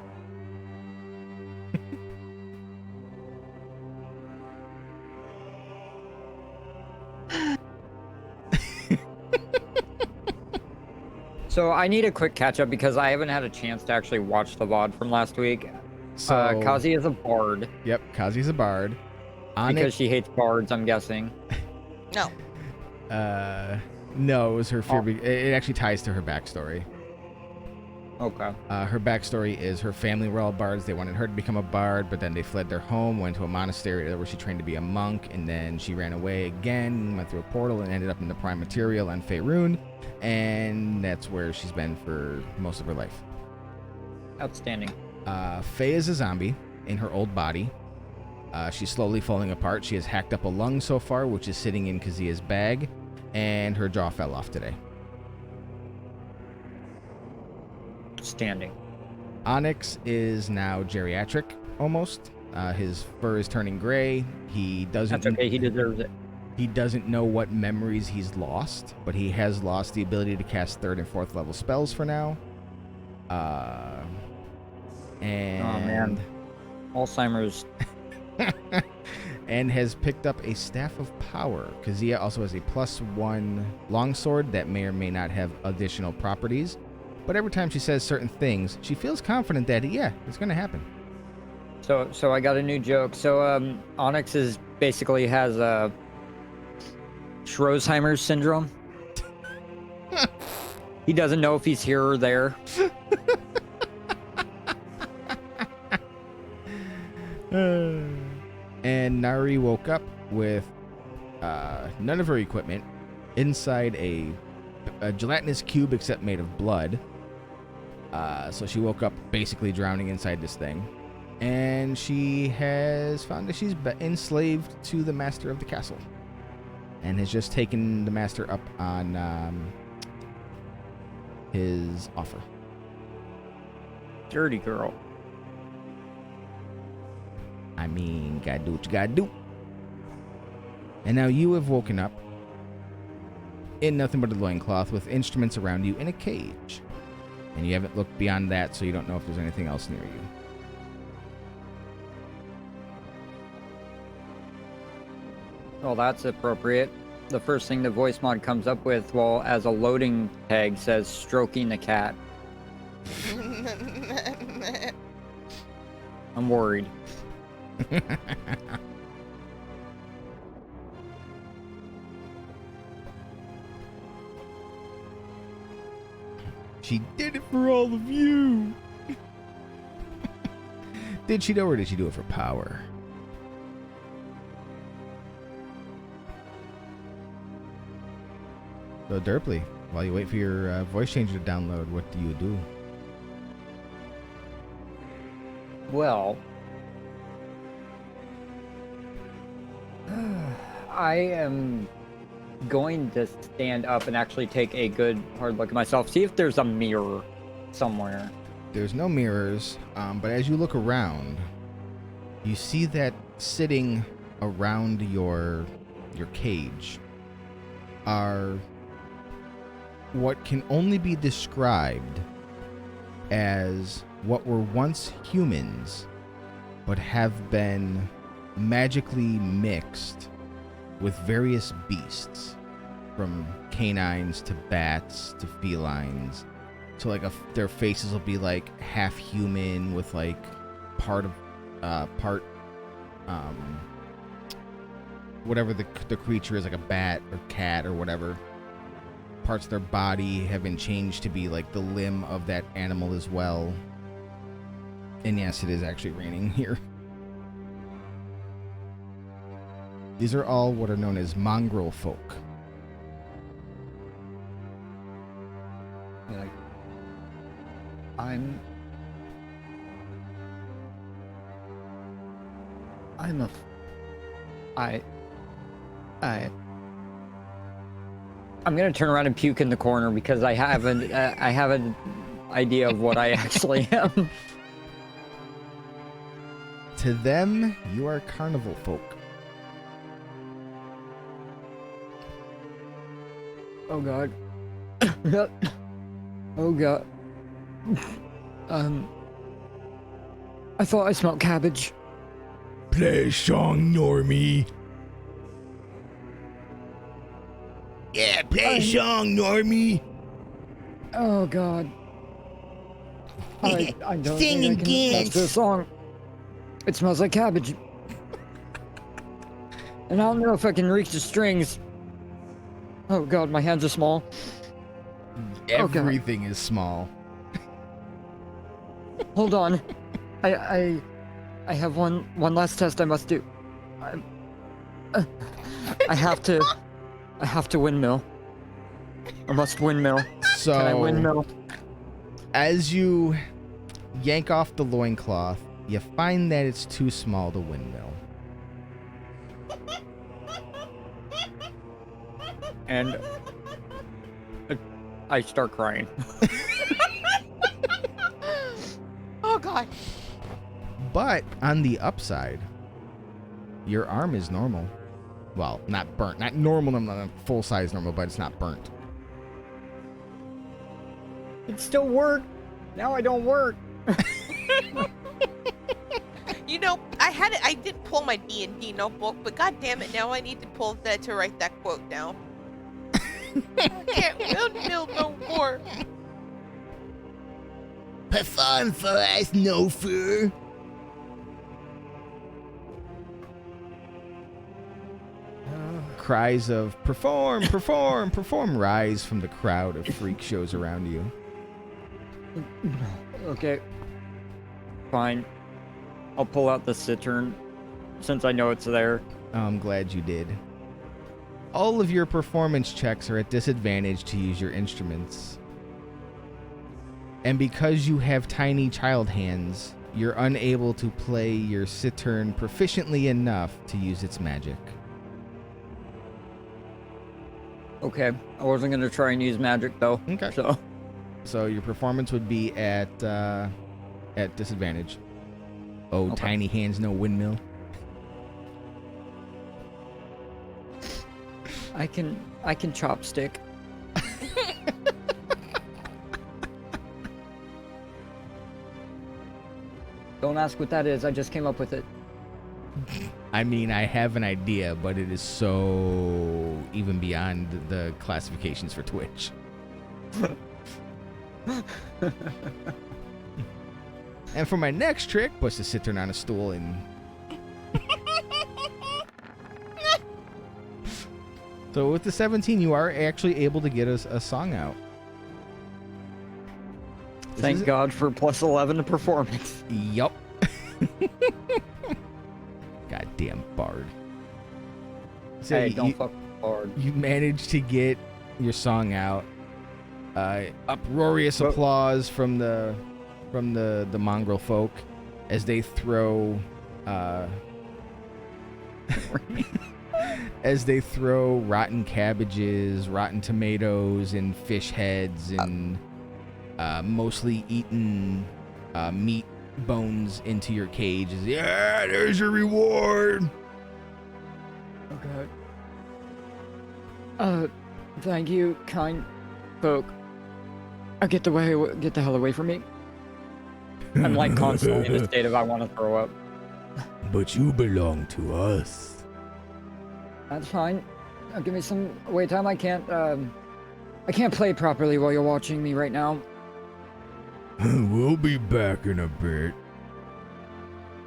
So I need a quick catch up because I haven't had a chance to actually watch the VOD from last week. So, Kazi is a bard yep, Kazi's a bard. because Onyx, she hates bards, I'm guessing. No. no, it was her fear. Oh. It actually ties to her backstory. Okay. Her backstory is her family were all bards. They wanted her to become a bard, but then they fled their home, went to a monastery where she trained to be a monk, and then she ran away again, went through a portal, and ended up in the Prime Material on Faerun, and that's where she's been for most of her life. Outstanding. Faye is a zombie in her old body. She's slowly falling apart. She has hacked up a lung so far, which is sitting in Kazia's bag, and her jaw fell off today. Standing. Onyx is now geriatric, almost. His fur is turning gray. He doesn't. That's okay. He deserves it. He doesn't know what memories he's lost, but he has lost the ability to cast 3rd and 4th level spells for now. And Oh man. Alzheimer's. and has picked up a Staff of Power. Kazia also has a +1 longsword that may or may not have additional properties. But every time she says certain things, she feels confident that, yeah, it's going to happen. So I got a new joke. So Onyx is basically has a Schroesheimer's syndrome. He doesn't know if he's here or there. And Nari woke up with none of her equipment inside a gelatinous cube except made of blood. So she woke up basically drowning inside this thing. And she has found that she's enslaved to the master of the castle. And has just taken the master up on his offer. Dirty girl. I mean, gotta do what you gotta do. And now you have woken up in nothing but a loincloth with instruments around you in a cage. And you haven't looked beyond that, so you don't know if there's anything else near you. Well, that's appropriate. The first thing the voice mod comes up with, well, as a loading tag says, stroking the cat. I'm worried. She did it for all of you. Did she know, or did she do it for power? So Derpley, while you wait for your voice changer to download, what do you do? Well, I am going to stand up and actually take a good hard look at myself, see if there's a mirror somewhere. There's no mirrors, but as you look around, you see that sitting around your cage are what can only be described as what were once humans, but have been magically mixed with various beasts, from canines to bats to felines. So like their faces will be like half human with like part whatever the creature is, like a bat or cat or whatever. Parts of their body have been changed to be like the limb of that animal as well. And yes, it is actually raining here. These are all what are known as mongrel folk. Like, I'm a I'm gonna turn around and puke in the corner because I have an idea of what I actually am. To them, you are carnival folk. Oh god. Oh god. I thought I smelled cabbage. Play song, Normie. Yeah, play song, Normie. Oh god. I don't Sing think I can again. match this song. It smells like cabbage. And I don't know if I can reach the strings. Oh god, my hands are small. Oh, God. Everything is small. Hold on. I have one last test I must do. I have to windmill. I must windmill. So, Can I windmill? as you yank off the loincloth, you find that it's too small to windmill. And I start crying. Oh god. But on the upside, your arm is normal. Well, not burnt. Not normal, not full size normal, but it's not burnt. It still worked. Now I don't work. You know, I did pull my D&D notebook, but god damn it, now I need to pull that to write that quote down. I can't windmill no more. Perform for us, no fur. Cries of perform, perform, perform rise from the crowd of freak shows around you. Okay. Fine. I'll pull out the cittern since I know it's there. I'm glad you did. All of your performance checks are at disadvantage to use your instruments. And because you have tiny child hands, you're unable to play your cittern proficiently enough to use its magic. Okay. I wasn't gonna try and use magic though. Okay. So your performance would be at disadvantage. Oh, Okay. tiny hands, no windmill. I can chopstick. Don't ask what that is. I just came up with it. I mean, I have an idea, but it is so even beyond the classifications for Twitch. And for my next trick, puts the cittern on a stool and... So with the 17, you are actually able to get a song out. Thank God for plus 11 to performance. Yup. Goddamn bard. So Hey, don't fuck hard. you managed to get your song out. Uproarious Well- applause from the mongrel folk as they throw rotten cabbages, rotten tomatoes, and fish heads, and mostly eaten meat bones into your cage. Yeah, there's your reward. Okay. Thank you, kind folk. Get the hell away from me. I'm like constantly in a state of I want to throw up. But you belong to us. That's fine. Give me some wait time. I can't play properly while you're watching me right now. We'll be back in a bit.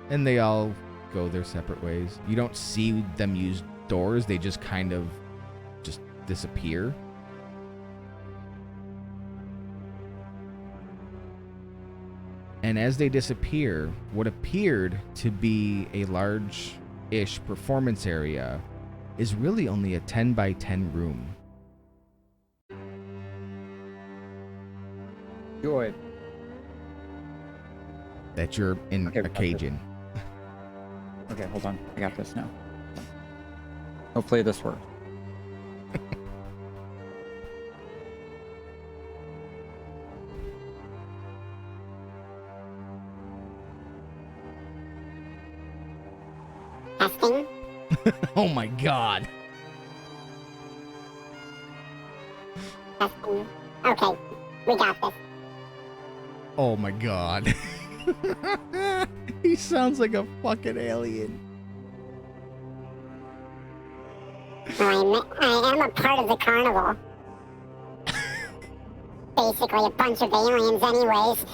And they all go their separate ways. You don't see them use doors. They just kind of just disappear. And as they disappear, what appeared to be a large-ish performance area is really only a 10 by 10 room. Joy. That you're in Okay, a cage in. Okay, hold on. I got this now. Hopefully this works. Oh my god. Okay, we got this. Oh my god. He sounds like a fucking alien. I am a part of the carnival. Basically a bunch of aliens anyways.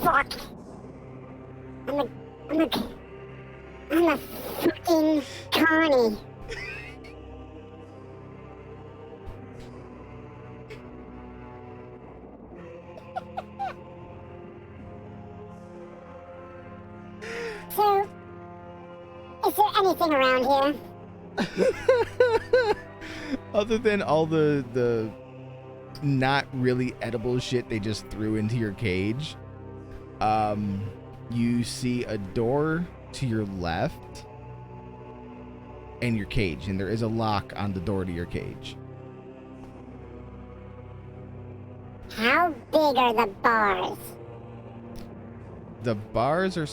Fuck. I'm a fucking carny. So, is there anything around here? Other than all the not really edible shit they just threw into your cage, you see a door to your left and your cage, and there is a lock on the door to your cage. How big are the bars? The bars are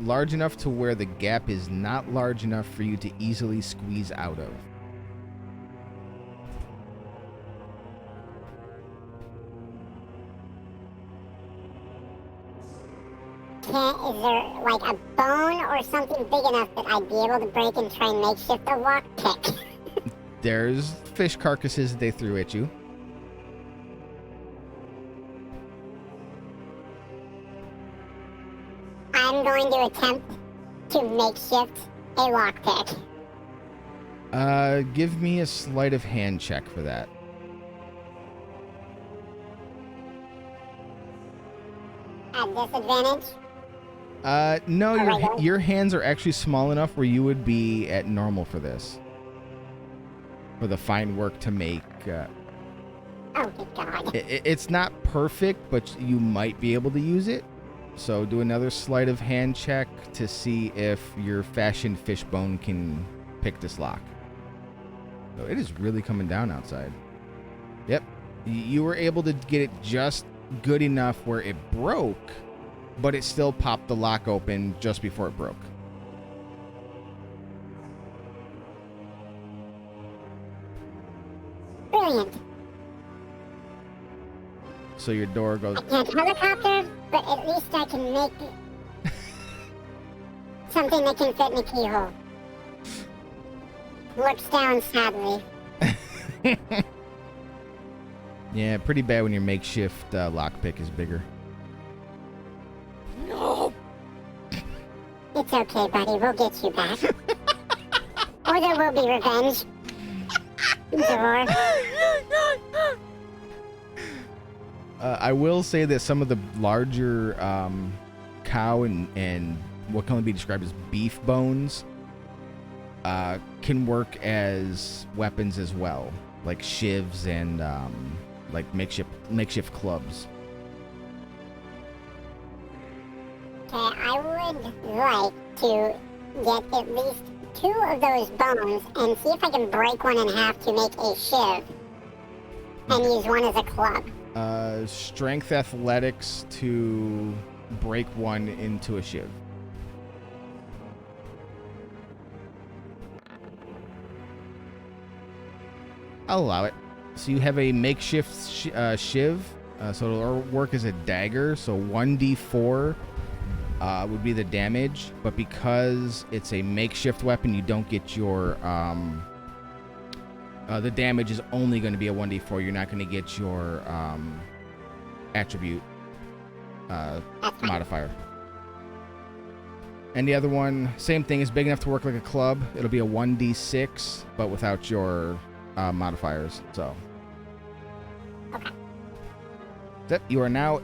large enough to where the gap is not large enough for you to easily squeeze out of. Is there like a bone or something big enough that I'd be able to break and try and makeshift a lockpick? There's fish carcasses that they threw at you. I'm going to attempt to makeshift a lockpick. Give me a sleight of hand check for that. At disadvantage? No, Alright. your hands are actually small enough where you would be at normal for this. For the fine work to make. Oh, good God. It's not perfect, but you might be able to use it. So do another sleight of hand check to see if your fashioned fishbone can pick this lock. So it is really coming down outside. Yep. You were able to get it just good enough where it broke, but it still popped the lock open just before it broke. Brilliant. So your door goes... I can't helicopter, but at least I can make something that can fit in a keyhole. Looks down sadly. Yeah, pretty bad when your makeshift lockpick is bigger. No. It's okay, buddy. We'll get you back. Or there will be revenge. Or... I will say that some of the larger cow and what can only be described as beef bones can work as weapons as well, like shivs and like makeshift clubs. Okay, I would like to get at least 2 of those bones and see if I can break one in half to make a shiv and use one as a club. Strength athletics to break one into a shiv. I'll allow it. So you have a makeshift shiv, so it'll work as a dagger. So 1d4 would be the damage, but because it's a makeshift weapon, you don't get your the damage is only going to be a 1d4. You're not going to get your attribute modifier. And the other one, same thing, is big enough to work like a club. It'll be a 1d6, but without your modifiers. So, yep, you are now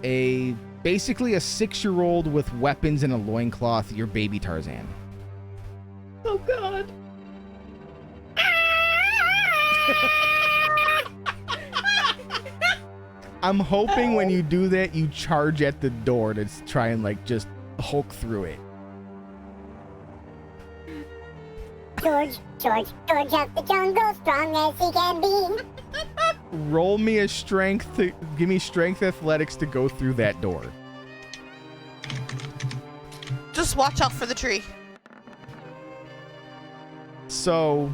basically a 6-year-old with weapons and a loincloth. You're baby Tarzan. Oh God. I'm hoping when you do that, you charge at the door to try and like just Hulk through it. George of the jungle, strong as he can be. Roll me a strength give me strength athletics to go through that door. Just watch out for the tree. So,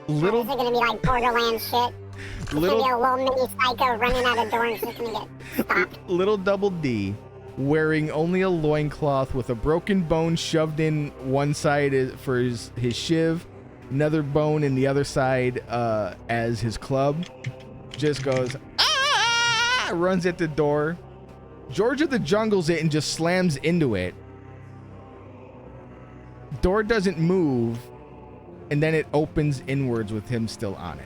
little Is it gonna be like Borderlands shit? It's gonna be little a little mini psycho running out of door and it's just gonna get stopped. little Double D wearing only a loincloth with a broken bone shoved in one side for his shiv, another bone in the other side as his club, just goes, ah! Runs at the door. George of the Jungles it and just slams into it. Door doesn't move, and then it opens inwards with him still on it.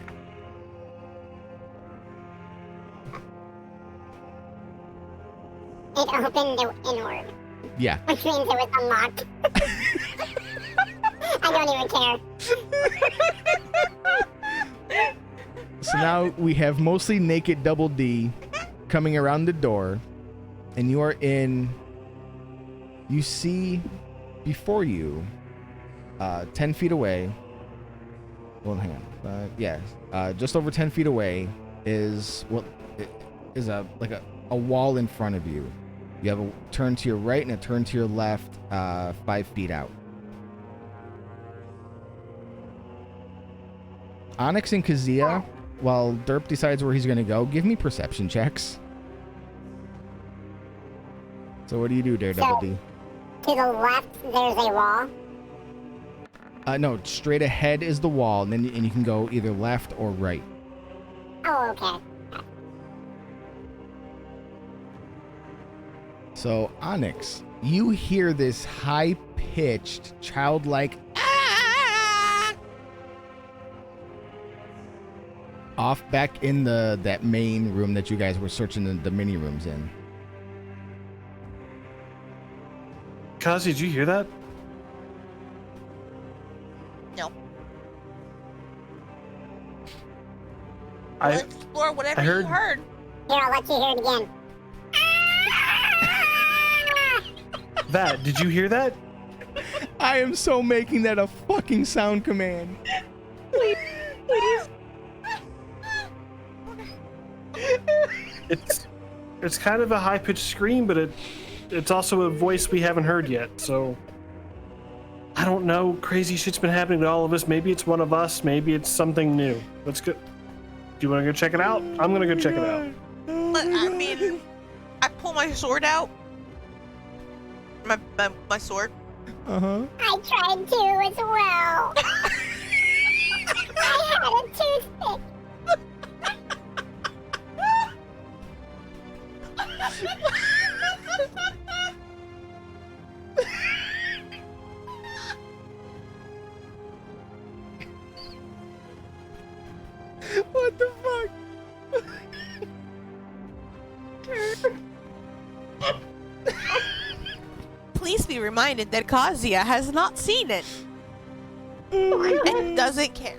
It opened inward, Yeah. which means it was unlocked. I don't even care. So now we have mostly naked Double D coming around the door, and you are in. You see before you, 10 feet away. Well, hang on. Just over 10 feet away is a wall in front of you. You have a turn to your right and a turn to your left, 5 feet out. Onyx and Kazia, while Derp decides where he's going to go, give me perception checks. So what do you do there, Double D? To the left, there's a wall. No, straight ahead is the wall, and then you can go either left or right. Oh, okay. So, Onyx, you hear this high-pitched, childlike "Ah!" off back in that main room that you guys were searching the mini rooms in. Kazi, did you hear that? No. I Let's explore whatever I heard- you heard. Here, I'll let you hear it again. that. Did you hear that? I am so making that a fucking sound command. Please. It's kind of a high pitched scream, but it's also a voice we haven't heard yet. So I don't know. Crazy shit's been happening to all of us. Maybe it's one of us. Maybe it's something new. Let's go. Do you want to go check it out? I'm gonna go check it out. But I mean, I pull my sword out. My sword. Uh-huh. I tried to as well. I had a toothpick. What the fuck? Please be reminded that Kazia has not seen it and doesn't care.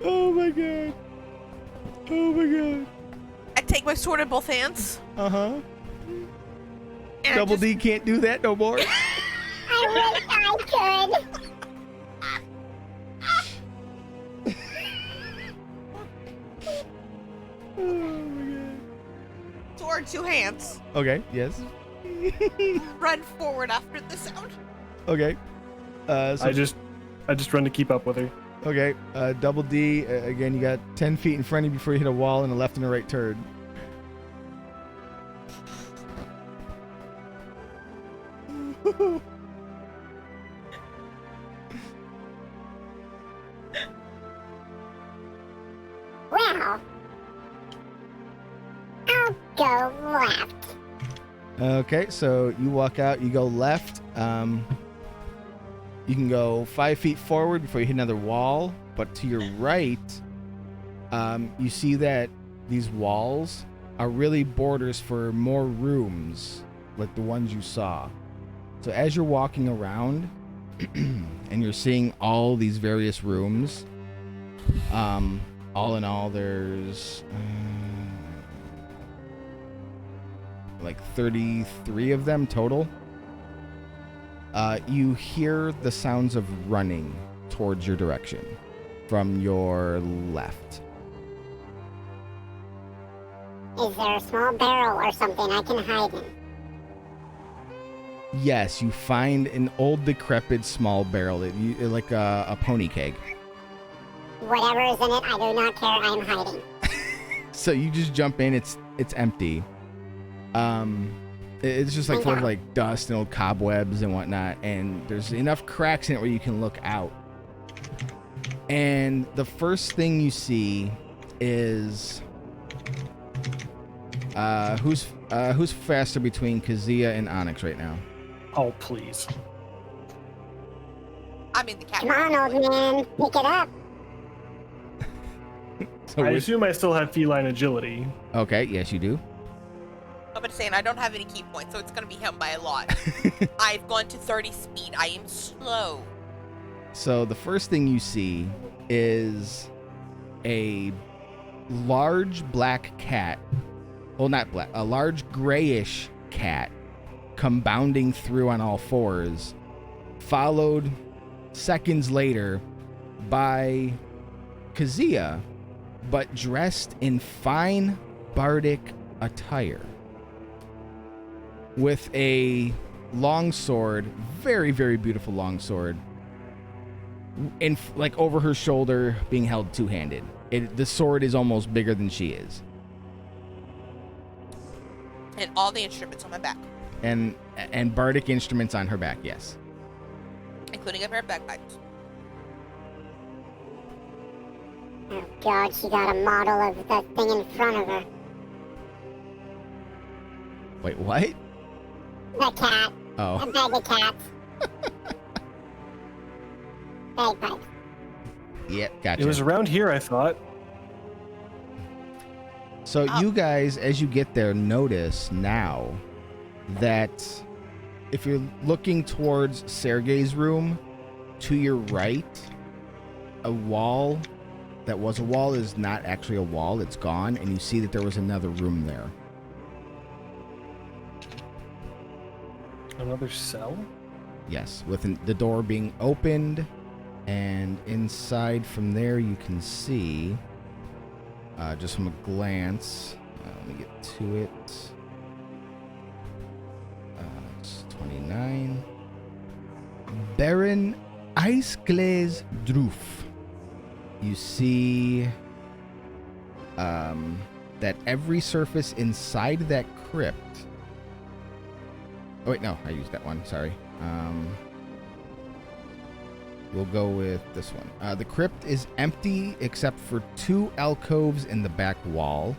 Oh my god. Oh my god. I take my sword in both hands. Uh-huh. And I Double just- D can't do that no more. I wish I could. Oh my god. Sword, two hands. Okay, yes. Run forward after the sound. Okay. So, I just run to keep up with her. okay. Double D, again, you got 10 feet in front of you before you hit a wall and a left and a right turn. Well, I'll go left. Okay, so you walk out, you go left. You can go 5 feet forward before you hit another wall, but to your right, you see that these walls are really borders for more rooms, like the ones you saw. So as you're walking around and you're seeing all these various rooms, all in all, there's like 33 of them total. You hear the sounds of running towards your direction from your left. Is there a small barrel or something I can hide in? Yes, you find an old decrepit small barrel, like a pony keg. Whatever is in it, I do not care. I'm hiding. So you just jump in. It's empty. It's just like full of like dust and old cobwebs and whatnot. And there's enough cracks in it where you can look out. And the first thing you see is who's faster between Kazia and Onyx right now? Oh, please. I'm in the cat. Come on, old man. Pick it up. So I which- assume I still have feline agility. okay, yes you do. I'm just saying I don't have any key points, so it's gonna be him by a lot. I've gone to 30 speed. I am slow. So the first thing you see is a large black cat. Well, not black. A large grayish cat come bounding through on all fours, followed seconds later by Kazia, but dressed in fine bardic attire with a longsword, very, very beautiful longsword, in like over her shoulder, being held two-handed. The sword is almost bigger than she is, And all the instruments on my back, and bardic instruments on her back. Yes. including a pair of bagpipes. Oh, God, she got a model of that thing in front of her. Wait, what? The cat. Oh. A bag of cats. Bagpipes. Yep, gotcha. It was around here, I thought. So you guys, as you get there, notice now that if you're looking towards Sergei's room, to your right, a wall that was a wall is not actually a wall. It's gone, and you see that there was another room there. Another cell? Yes, with the door being opened, and inside from there you can see, just from a glance, let me get to it. It's 29. Baron Iceglaze Droof. You see that every surface inside that crypt. Oh wait, no, I used that one. Sorry. We'll go with this one. The crypt is empty except for 2 alcoves in the back wall.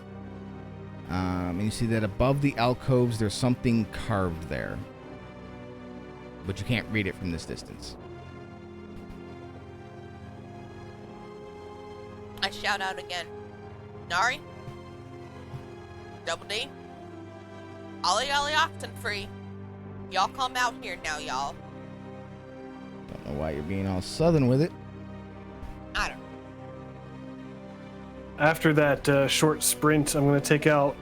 And you see that above the alcoves, there's something carved there, but you can't read it from this distance. I shout out again. Nari? Double D? Ollie Ollie Oxenfree. Y'all come out here now, y'all. Don't know why you're being all southern with it. I don't know. After that short sprint, I'm going to take out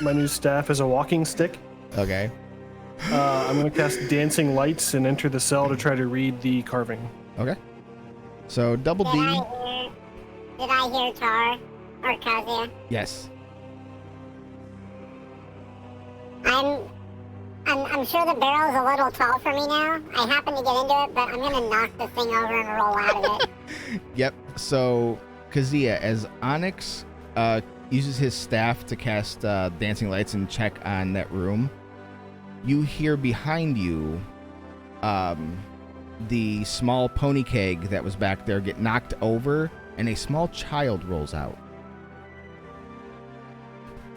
my new staff as a walking stick. Okay. I'm going to cast Dancing Lights and enter the cell to try to read the carving. Okay. So double D. Did I hear Tar or Kazia? Yes. I'm sure the barrel's a little tall for me now. I happen to get into it, but I'm gonna knock the thing over and roll out of it. Yep. So Kazia, as Onyx uses his staff to cast dancing lights and check on that room, you hear behind you the small pony keg that was back there get knocked over, and a small child rolls out.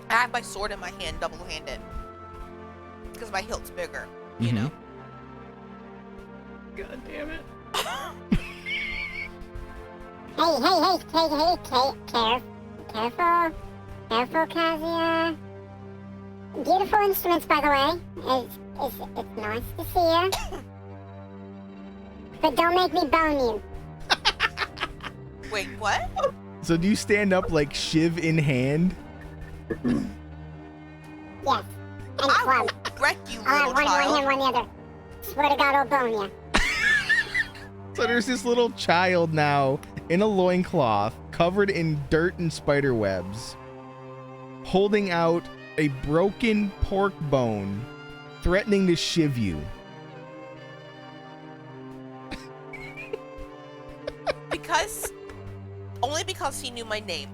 I have my sword in my hand, double-handed. Because my hilt's bigger, you know? God damn it. Careful, Kazia. Beautiful instruments, by the way. It's nice to see you. But don't make me bone you. Wait, what? So do you stand up like shiv in hand? Yes. And I club. will wreck you, I'll little have one child. hand, one the other. Swear to God, I'll bone you. So there's this little child now in a loincloth covered in dirt and spider webs, holding out a broken pork bone, threatening to shiv you. Only because he knew my name.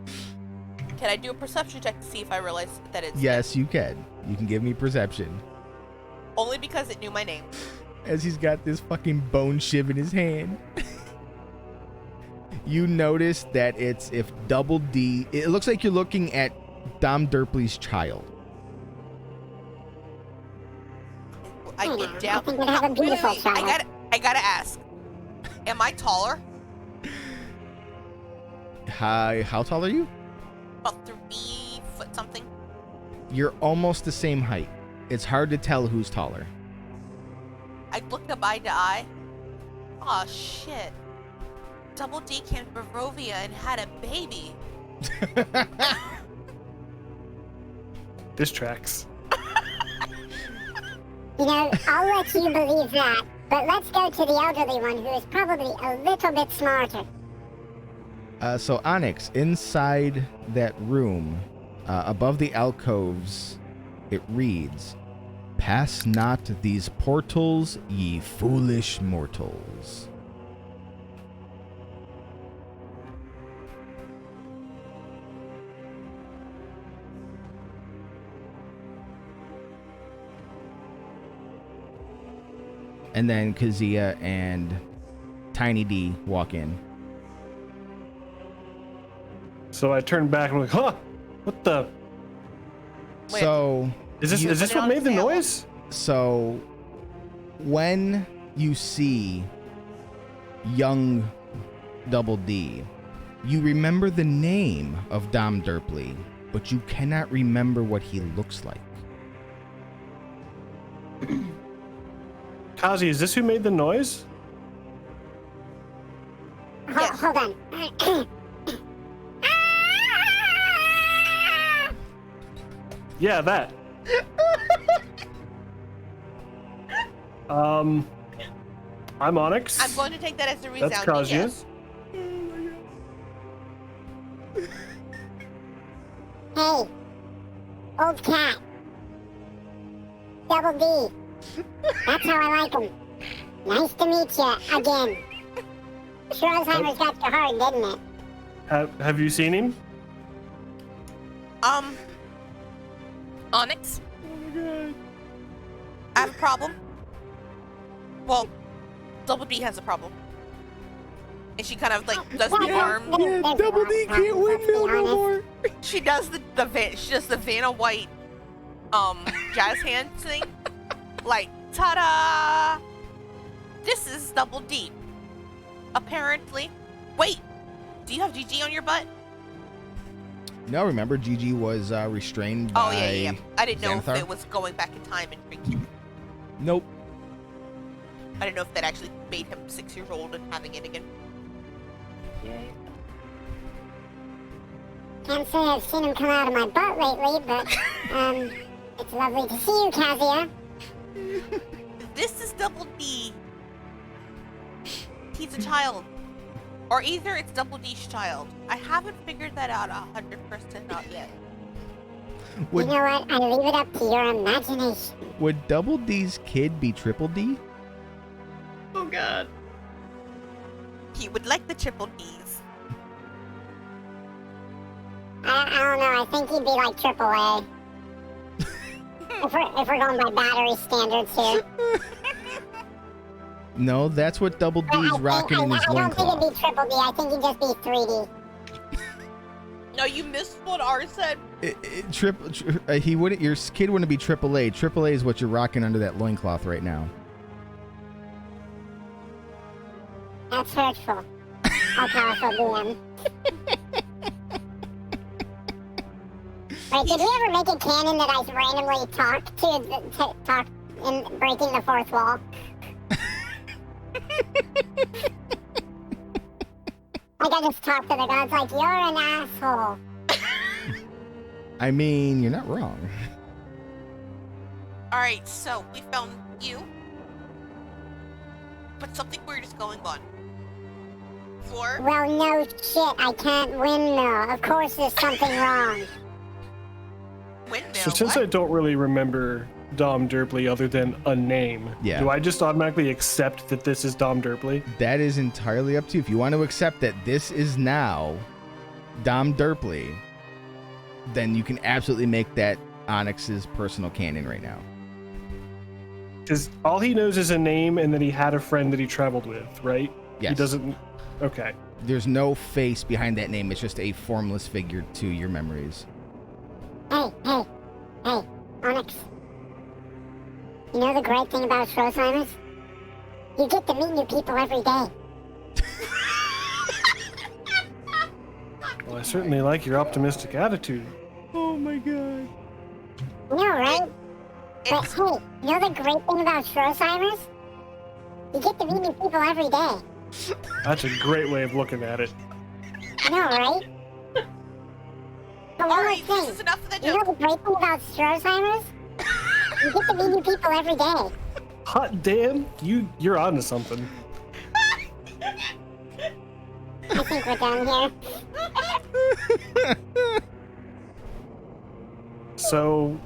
Can I do a perception check to see if I realize that it's Yes, you can. You can give me perception. only because it knew my name? As he's got this fucking bone shiv in his hand. You notice that it's if Double D. It looks like you're looking at Dom Derpley's child. I I get down. think we have a beautiful child. I gotta ask. Am I taller? Hi, how tall are you? About 3 foot something. You're almost the same height. It's hard to tell who's taller. I looked up eye to eye. Aw, shit. Double D came to Barovia and had a baby. This tracks. You know, I'll let you believe that, but let's go to the elderly one who is probably a little bit smarter. So Onyx, inside that room, above the alcoves, it reads, "Pass not these portals, ye foolish mortals." And then Kazia and Tiny D walk in. So I turned back and I'm like, huh? What the? Wait. So Is this You- is this Put it what on made the sale. noise? So, when you see young Double D, you remember the name of Dom Derpley, but you cannot remember what he looks like. Kazi, is this who made the noise? Yes. Hold on. Yeah, that. I'm Onyx. I'm going to take that as a That's resounding Kazuya. yes. Hey, old cat. Double D. That's how I like him. Nice to meet you again. Sure Alzheimer's got you hard, didn't it? Have you seen him? Onyx? I have a problem. Well, Double D has a problem. And she kind of like does the arm. Double D can't windmill no more. She does the Vanna White jazz hand thing. Like, ta-da! This is Double D. Apparently. Wait, do you have GG on your butt? No, remember Gigi was restrained by. Oh yeah. I didn't know Xanathar? if it was going back in time and drinking. Nope. I didn't know if that actually made him 6 years old and having it again. Can't say I've seen him come out of my butt lately, but it's lovely to see you, Kazuya. This is Double D. He's a child. Or either it's Double D's child. I haven't figured that out 100% out yet. Would You know what? I leave it up to your imagination. would Double D's kid be Triple D? Oh god. He would like the triple D's. I don't know. I think he'd be like AAA. if we're going by battery standards here. No, that's what Double But D's rocking in his I don't think loincloth. it'd be Triple D. I think he'd just be 3D. No, you missed what R said. He wouldn't. Your kid wouldn't be AAA. AAA is what you're rocking under that loincloth right now. That's hurtful. How powerful DM. Wait, did we ever make a canon that I randomly talk in breaking the fourth wall? Like I just talked to the gods like, you're an asshole. I mean, you're not wrong. Alright, so we found you. But something weird is going on. Floor? Well, no shit, I can't windmill. Of course there's something wrong. Windmill? So since I what? don't really remember Dom Derpley other than a name, Yeah. do I just automatically accept that this is Dom Derpley? That is entirely up to you. If you want to accept that this is now Dom Derpley, then you can absolutely make that Onyx's personal canon right now. Because all he knows is a name and that he had a friend that he traveled with, right? Yes. He doesn't. Okay. There's no face behind that name. It's just a formless figure to your memories. Hey, Onyx. You know the great thing about Schroesheimer's? You get to meet new people every day. Well, I certainly like your optimistic attitude. Oh my god. You know, right? But It's, hey, you know the great thing about Schroesheimer's? You get to meet new people every day. That's a great way of looking at it. You know, right? But one more alright, this thing. is enough of the You know joke. the great thing about Schroesheimer's? You get to meet new people every day. Hot damn, you're onto something. I think we're done here. So,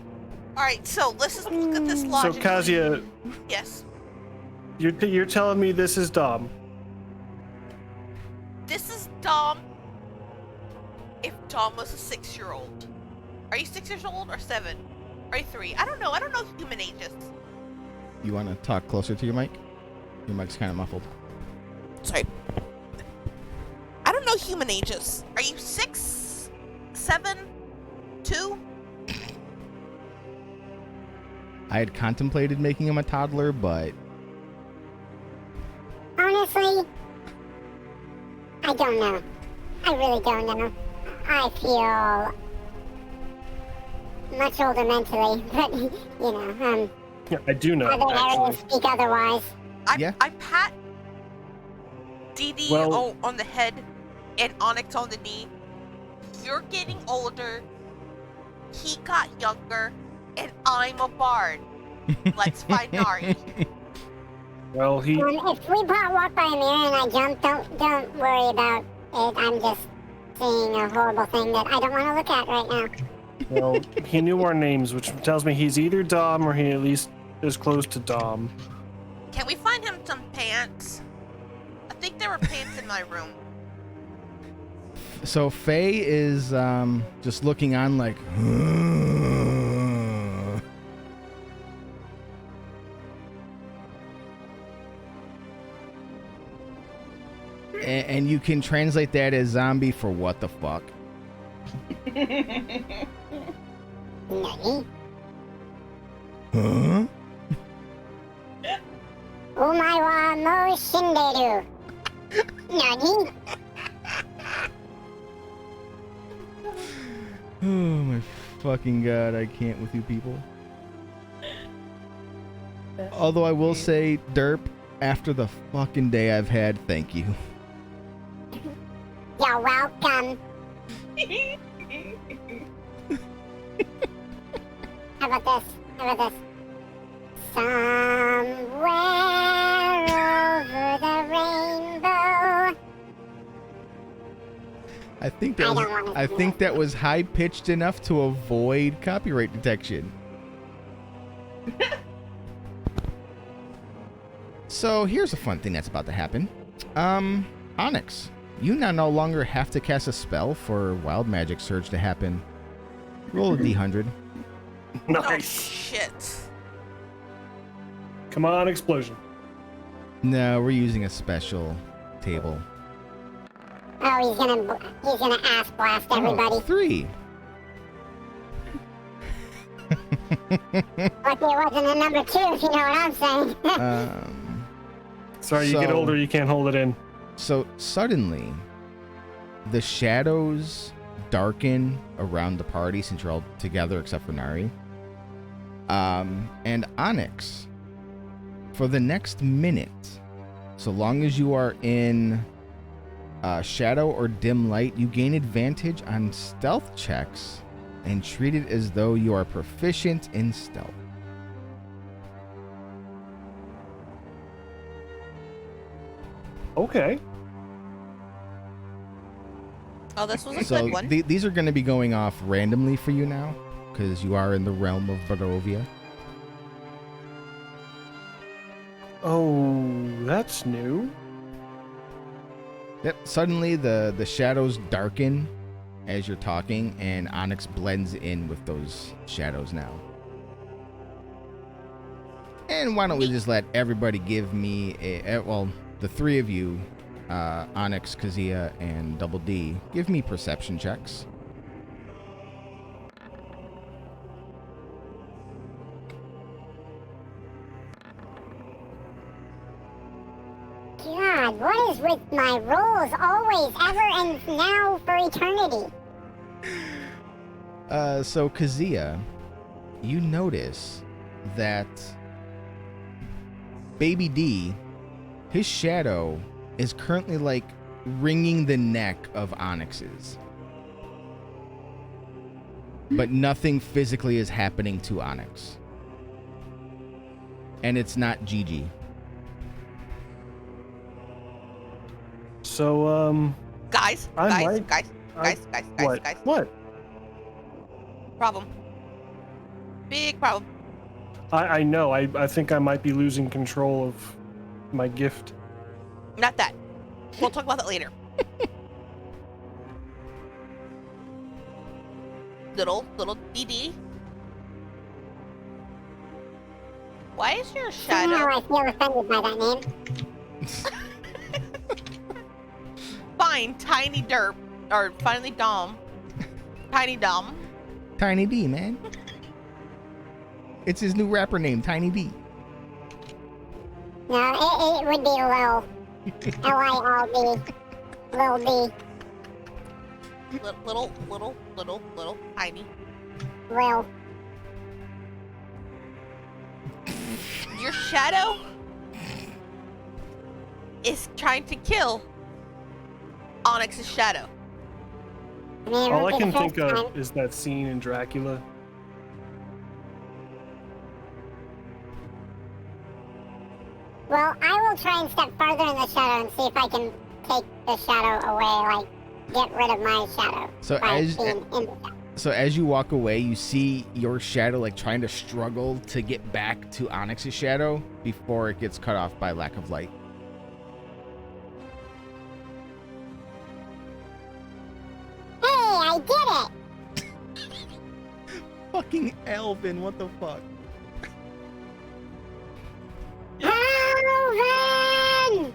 Alright, so let's just look at this so logic. Kazia, Yes. you're telling me this is Dom? This is Dom. If Dom was a 6-year-old. Are you 6 years old or 7? Or are you 3? I don't know. I don't know human ages. You want to talk closer to your mic? Your mic's kind of muffled. Sorry. I don't know human ages. Are you 6, 7, 2? I had contemplated making him a toddler, but Honestly, I don't know. I really don't know. I feel much older mentally, but you know, Yeah, I do know, other actually. areas speak otherwise. Yeah. I pat DD Well- on the head and Onyx on the knee. You're getting older. He got younger, and I'm a bard. Let's find Nari. Well, he. If we walk by a mirror and I jump, don't worry about it. I'm just seeing a horrible thing that I don't want to look at right now. Well, he knew our names, which tells me he's either Dom or he at least is close to Dom. Can we find him some pants? I think there were pants in my room. so Faye is just looking on like, and you can translate that as zombie for what the fuck. Nani? Huh? Omae wa mo shinderu. Nani? Oh my fucking god, I can't with you people. Although I will say, Derp, after the fucking day I've had, thank you. You're welcome. How about this? Somewhere over the rainbow. I think that I was, don't wanna I do think that. that was high pitched enough to avoid copyright detection. So here's a fun thing that's about to happen. Onyx, you now no longer have to cast a spell for Wild Magic Surge to happen. Roll a d100. Oh Nice. shit. Come on, explosion. No, we're using a special table. Oh, he's gonna ass blast everybody. Oh, 3. Lucky it wasn't a number 2, if you know what I'm saying. Sorry, you get So- older, you can't hold it in. So suddenly, the shadows darken around the party since you're all together except for Nari. And Onyx, for the next minute, so long as you are in shadow or dim light, you gain advantage on stealth checks and treat it as though you are proficient in stealth. Okay. Oh, this was a So good one. these are going to be going off randomly for you now, because you are in the realm of Barovia. Oh, that's new. Yep. Suddenly the shadows darken as you're talking, and Onyx blends in with those shadows now. And why don't we just let everybody give me the three of you, Onyx, Kazia, and Double D, give me perception checks. God, what is with my rolls always, ever, and now for eternity? So Kazia, you notice that Baby D, his shadow is currently like wringing the neck of Onyx's. But nothing physically is happening to Onyx. And it's not Gigi. So, Guys, I guys, might- guys, I- guys, guys, what? guys. What? Problem. Big problem. I know. I think I might be losing control of my gift. Not that. We'll talk about that later. little DD. Why is your Somehow shadow I feel offended by that name. fine? Tiny Derp, or finally Dom. Tiny Dom. Tiny D, man. It's his new rapper name, Tiny D. No, it would be Lil. L-I-L-D. Lil D. Little, tiny. Lil. Your shadow is trying to kill Onyx's shadow. I mean, it All would I be can the think first of time. is that scene in Dracula. Well, I will try and step farther in the shadow and see if I can take the shadow away, like, get rid of my shadow. So by as being in the shadow. So as you walk away, you see your shadow like trying to struggle to get back to Onyx's shadow before it gets cut off by lack of light. Hey, I did it! Fucking Elvin, what the fuck? Alvin!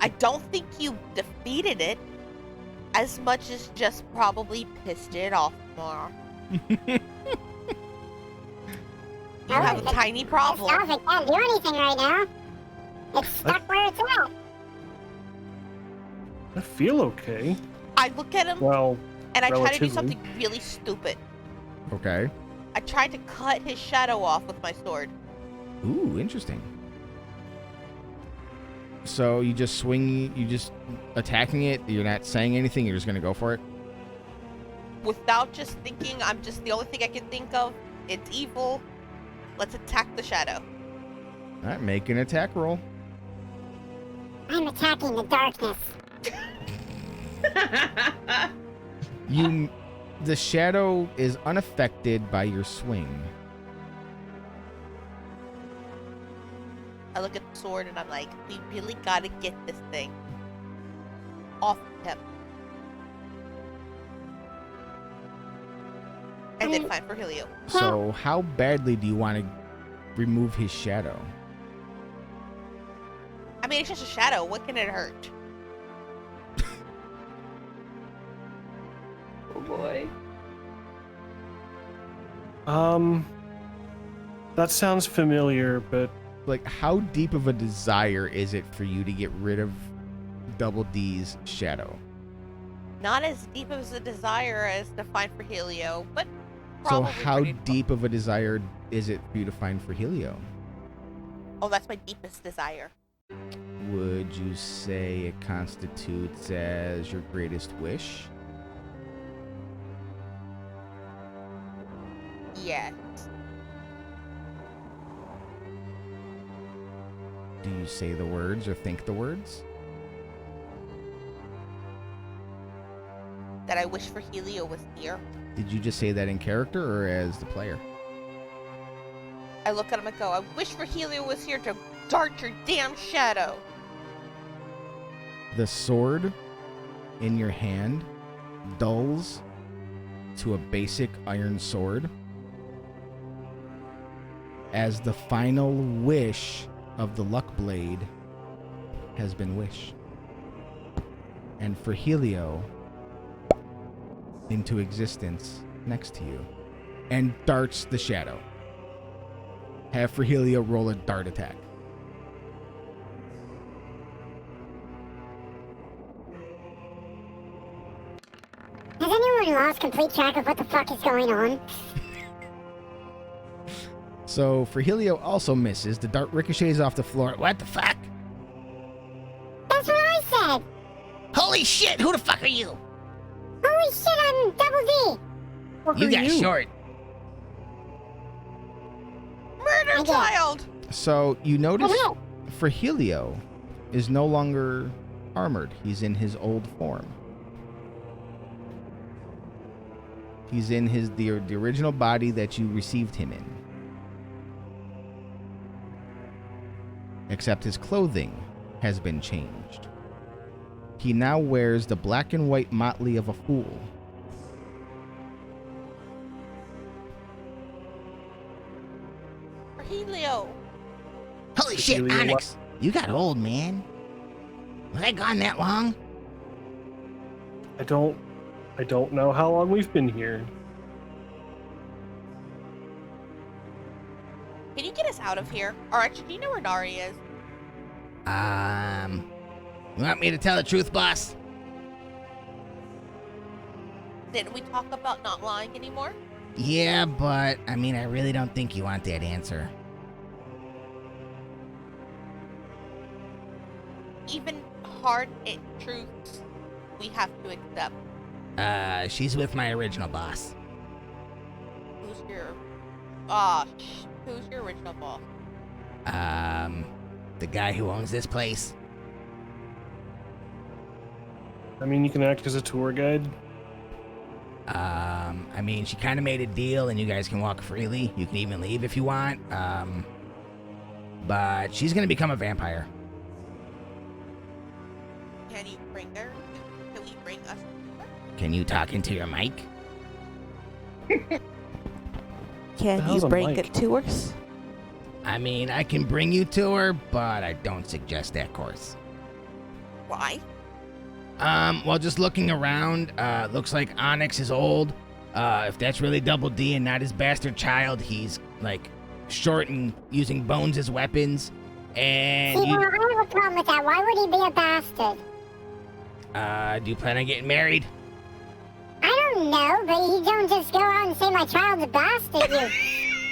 I don't think you defeated it as much as just probably pissed it off more. You have a tiny problem. Alvin can't do anything right now. It's stuck where it's at. I feel okay. I look at him Well, and I try to do relatively. something really stupid. Okay. I tried to cut his shadow off with my sword. Ooh, interesting. So you just attacking it, you're not saying anything, you're just gonna go for it? Without just thinking, I'm just the only thing I can think of. It's evil. Let's attack the shadow. Alright, make an attack roll. I'm attacking the darkness. The shadow is unaffected by your swing. I look at the sword and I'm like, we really gotta get this thing off him. And then find for Helio. So how badly do you want to remove his shadow? I mean, it's just a shadow. What can it hurt? Oh boy. That sounds familiar, but Like, how deep of a desire is it for you to get rid of Double D's shadow? Not as deep as a desire as to find for Helio, but So probably how pretty- deep of a desire is it for you to find for Helio? Oh, that's my deepest desire. Would you say it constitutes as your greatest wish? Yes. Do you say the words or think the words? said I wish for Helio was here. Did you just say that in character or as the player? I look at him and go, I wish for Helio was here to dart your damn shadow. The sword in your hand dulls to a basic iron sword as the final wish of the luck blade has been wished. And for Helio into existence next to you and darts the shadow. Have for Helio roll a dart attack. Has anyone lost complete track of what the fuck is going on? So for Helio also misses. The dart ricochets off the floor. What the fuck? That's what I said. Holy shit! Who the fuck are you? Holy shit, I'm Double D. Fuck You are got short. Murder I did. child! So you notice Hello. for Helio is no longer armored. He's in his old form. He's in the original body that you received him in. Except his clothing has been changed. He now wears the black and white motley of a fool. For Helio. Holy shit, Helio, Onyx! You got old, man. Was I gone that long? I don't know how long we've been here. Can you get us out of here? Or actually, do you know where Nari is? You want me to tell the truth, boss? Didn't we talk about not lying anymore? Yeah, but, I mean, I really don't think you want that answer. Even hard truths we have to accept. She's with my original boss. Who's your... who's your original boss? The guy who owns this place. I mean, you can act as a tour guide. I mean, she kind of made a deal and you guys can walk freely. You can even leave if you want. But she's gonna become a vampire. Can you bring her? Can we bring us? Can you talk into your mic? Can hell's you a bring mic? it to us? I mean, I can bring you to her, but I don't suggest that course. Why? Well, just looking around, looks like Onyx is old. If that's really Double D and not his bastard child, he's, like, short and using bones as weapons. And See, well, I have a problem with that. Why would he be a bastard? do you plan on getting married? I don't know, but he don't just go out and say my child's a bastard, you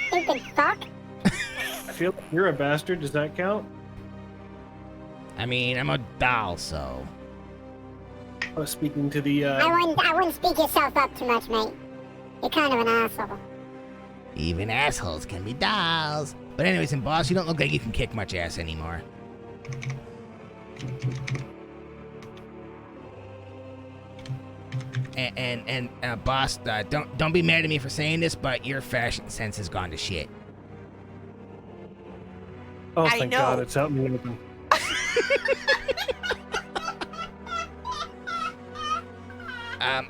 stupid fuck. I feel like you're a bastard. Does that count? I mean, I'm a doll, so... I was speaking to the, I wouldn't speak yourself up too much, mate. You're kind of an asshole. Even assholes can be dolls. But anyways, and boss, you don't look like you can kick much ass anymore. And boss, don't be mad at me for saying this, but your fashion sense has gone to shit. oh, I thank know. God, it's out in the open.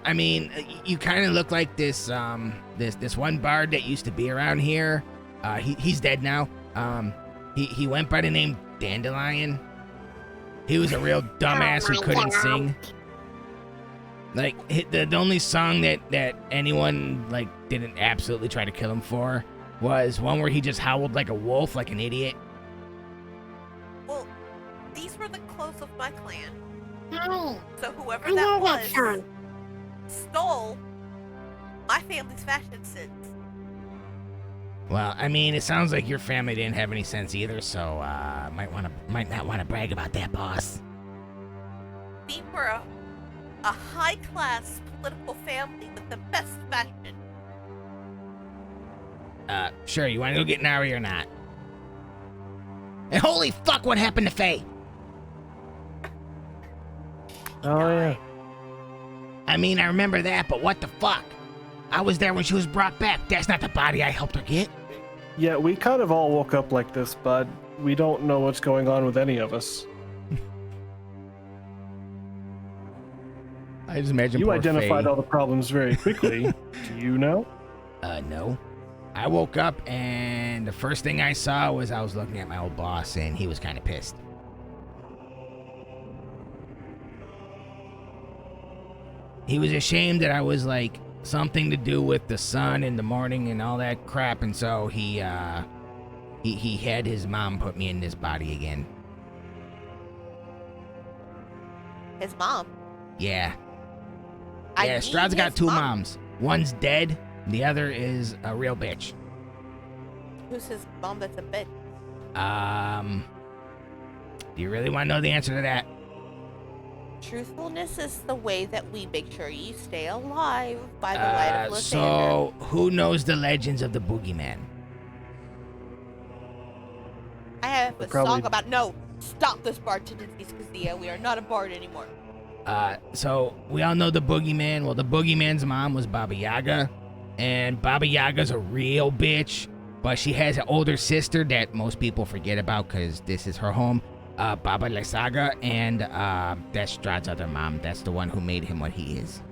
I mean, you kind of look like this one bard that used to be around here. He's dead now. He went by the name Dandelion. He was a real dumbass who couldn't sing. Like, the only song that anyone, like, didn't absolutely try to kill him for was one where he just howled like a wolf, like an idiot. Well, these were the clothes of my clan. Hey, So whoever I that know that was song. stole my family's fashion sense. Well, I mean, it sounds like your family didn't have any sense either, so might not want to brag about that, boss. We were a high-class political family with the best fashion. Sure, you want to go get Nari or not? And holy fuck, what happened to Faye? Oh, yeah. I mean, I remember that, but what the fuck? I was there when she was brought back. That's not the body I helped her get. Yeah, we kind of all woke up like this, bud. We don't know what's going on with any of us. I just imagine You poor identified Faye. all the problems very quickly. Do you know? No. I woke up and the first thing I saw was I was looking at my old boss and he was kind of pissed. He was ashamed that I was like something to do with the sun in the morning and all that crap, and so he had his mom put me in this body again. His mom. Yeah. I Yeah, mean Strahd's got his two mom. moms. One's dead, the other is a real bitch. Who's his mom that's a bitch? Do you really want to know the answer to that? Truthfulness is the way that we make sure you stay alive by the light of Lysander. So, who knows the legends of the boogeyman? I have a Probably- song about no. Stop this bartender, Kazia. We are not a bard anymore. So we all know the boogeyman. Well, the boogeyman's mom was Baba Yaga, and Baba Yaga's a real bitch, but she has an older sister that most people forget about because this is her home, Baba Lysaga, and that's Strahd's other mom. That's the one who made him what he is.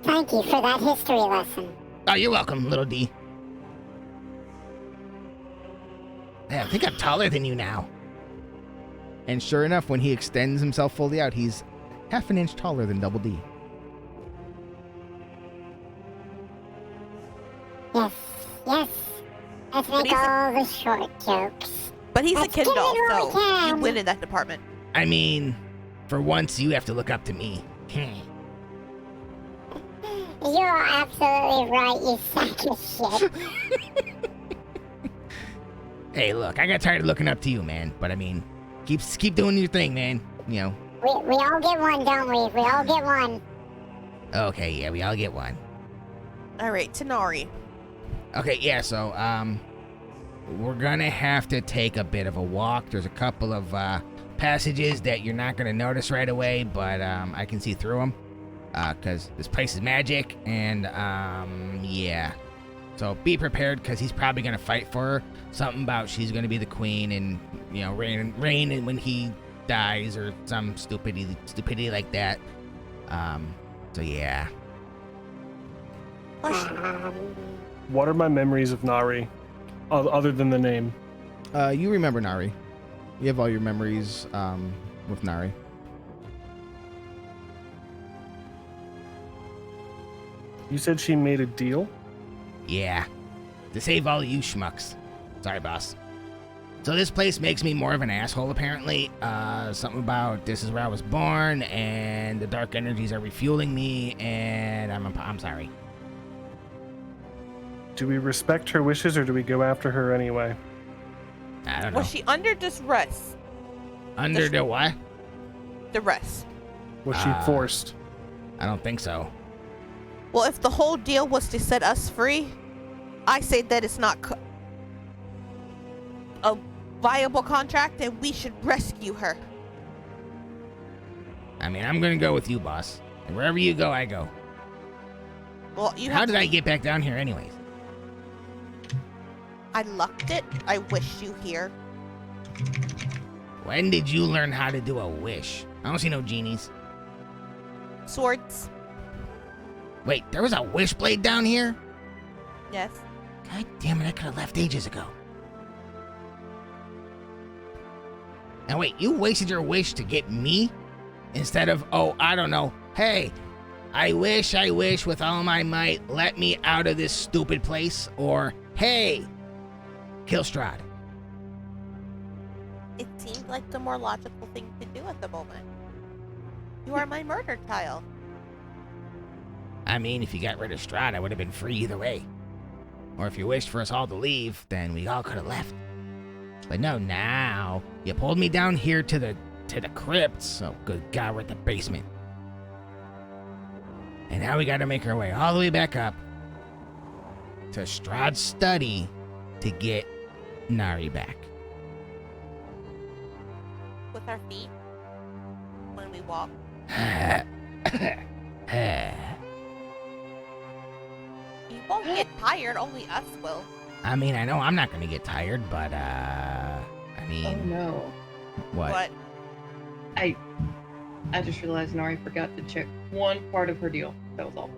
Thank you for that history lesson. Oh, you're welcome, little D. Hey, I think I'm taller than you now. And sure enough, when he extends himself fully out, he's half an inch taller than Double D. Yes, yes. Let's But make he's a- all the short jokes. But he's a Let's Kindle, give it all so we you can. win in that department. I mean, for once, you have to look up to me. You're absolutely right, you sack of shit. Hey, look, I got tired of looking up to you, man. But I mean, keep doing your thing, man. You know. We all get one, don't we? We all get one. Okay, yeah, we all get one. All right, Tanari. Okay, yeah. So, we're gonna have to take a bit of a walk. There's a couple of passages that you're not gonna notice right away, but I can see through them. Cause this place is magic, and yeah. So be prepared, cause he's probably gonna fight for her. Something about she's gonna be the queen, and you know, reign, and when he dies, or some stupidity like that. So yeah. What are my memories of Nari, other than the name? You remember Nari. You have all your memories with Nari. You said she made a deal? Yeah. To save all you schmucks. Sorry, boss. So this place makes me more of an asshole, apparently. Something about this is where I was born, and the dark energies are refueling me, and I'm sorry. Do we respect her wishes or do we go after her anyway? I don't know. Was she under duress? Under the what? Duress. Was she forced? I don't think so. Well, if the whole deal was to set us free, I say that it's not a viable contract, and we should rescue her. I mean, I'm gonna go with you, boss. And wherever you go, I go. Well, you How have did to I get back down here anyways? I lucked it. I wish you here. When did you learn how to do a wish? I don't see no genies. Swords. Wait, there was a wish blade down here? Yes. God damn it, I could have left ages ago. Now wait, you wasted your wish to get me? Instead of, oh, I don't know, hey, I wish with all my might, let me out of this stupid place. Or, hey, kill Strahd. It seemed like the more logical thing to do at the moment. You are my murder child. I mean, if you got rid of Strahd, I would have been free either way. Or if you wished for us all to leave, then we all could have left. But no, now you pulled me down here to the crypts. So good God, we're at the basement. And now we got to make our way all the way back up to Strahd's study to get Nari back. with our feet when we walk? You won't get tired, only us will. I mean, I know I'm not gonna get tired, but I Oh mean, no. what? I just realized Nari forgot to check one part of her deal. That was all.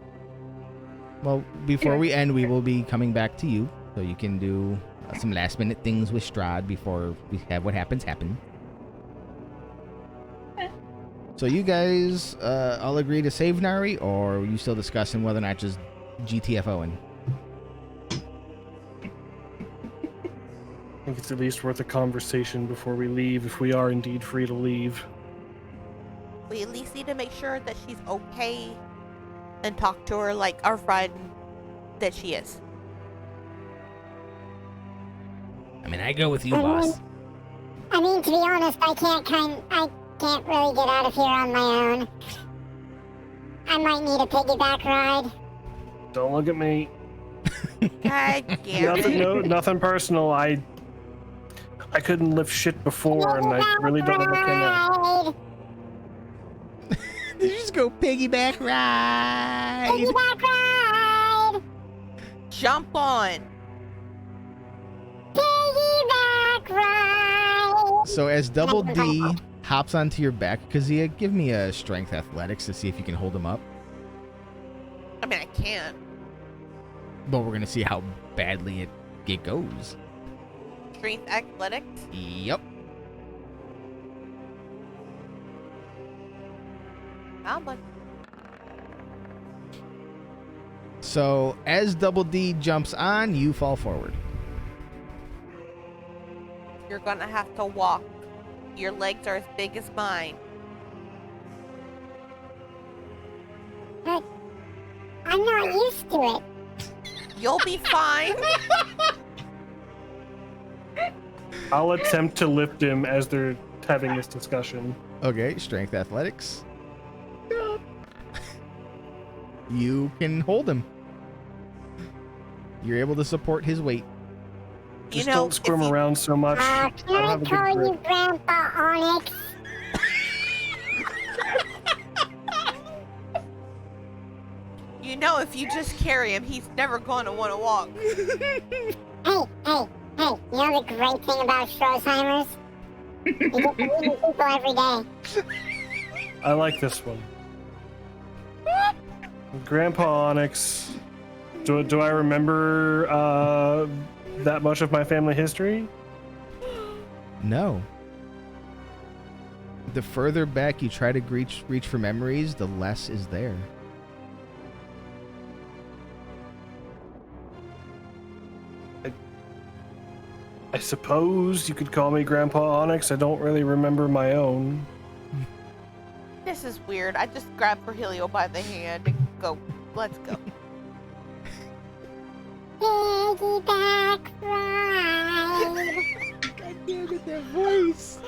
Well, before we end, we will be coming back to you, so you can do some last minute things with Strahd before we have what happens happen. So you guys all agree to save Nari, or are you still discussing whether or not just GTFOing? I think it's at least worth a conversation before we leave, if we are indeed free to leave. We at least need to make sure that she's okay and talk to her like our friend that she is. I mean, I go with you, boss. I mean, to be honest, I can't really get out of here on my own. I might need a piggyback ride. Don't look at me. God damn Nothing, it. no, nothing personal. I couldn't lift shit before, and I really don't know what I can now. Ride. Did you just go piggyback ride? Piggyback ride. Jump on. Piggyback ride. So as Double D hops onto your back, Kazia, give me a strength athletics to see if you can hold him up. I mean, I can't. But we're gonna see how badly it goes. Strength athletics. Yep. How much? So as Double D jumps on, you fall forward. You're gonna have to walk. Your legs are as big as mine. But I'm not used to it. You'll be fine. I'll attempt to lift him as they're having this discussion. Okay, strength athletics. You can hold him. You're able to support his weight. Just You know, don't squirm if you- around so much. Can I'll I have a good call grip. you Grandpa Onyx? You know, if you just carry him, he's never going to want to walk. Hey. You know the great thing about Stroheimer's? You get to meet new people every day. I like this one. Grandpa Onyx. Do I remember that much of my family history? No. The further back you try to reach for memories, the less is there. I suppose you could call me Grandpa Onyx. I don't really remember my own. This is weird. I just grabbed Virgilio by the hand and go, let's go. Piggyback ride. God damn it, that voice!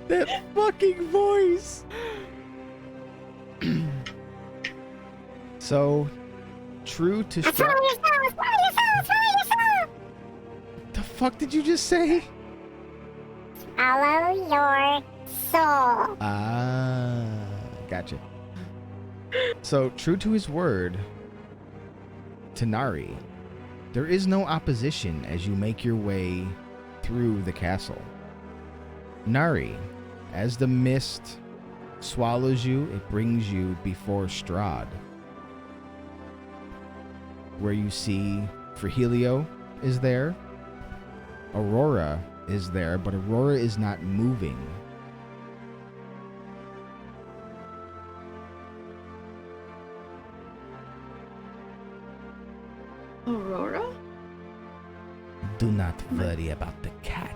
That fucking voice! So, true to Follow your soul, follow your soul, follow your soul. The fuck did you just say? Follow your soul. Ah, gotcha. So, true to his word, Tanari, there is no opposition as you make your way through the castle. Nari, as the mist swallows you, it brings you before Strahd, where you see Frihilio is there, Aurora is there, but Aurora is not moving. Aurora? Do not worry about the cat.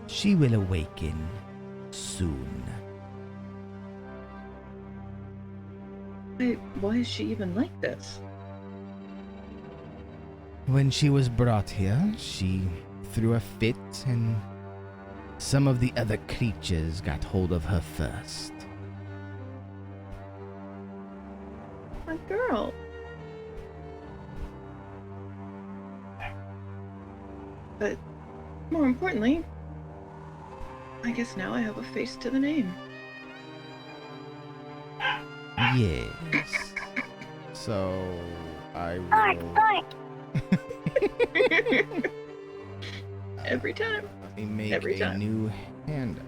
She will awaken soon. Why is she even like this? When she was brought here, she threw a fit, and some of the other creatures got hold of her first. My girl. But more importantly, I guess now I have a face to the name. Yes. So I Bark, will. bark. Every time. Let me make Every a time. new handout.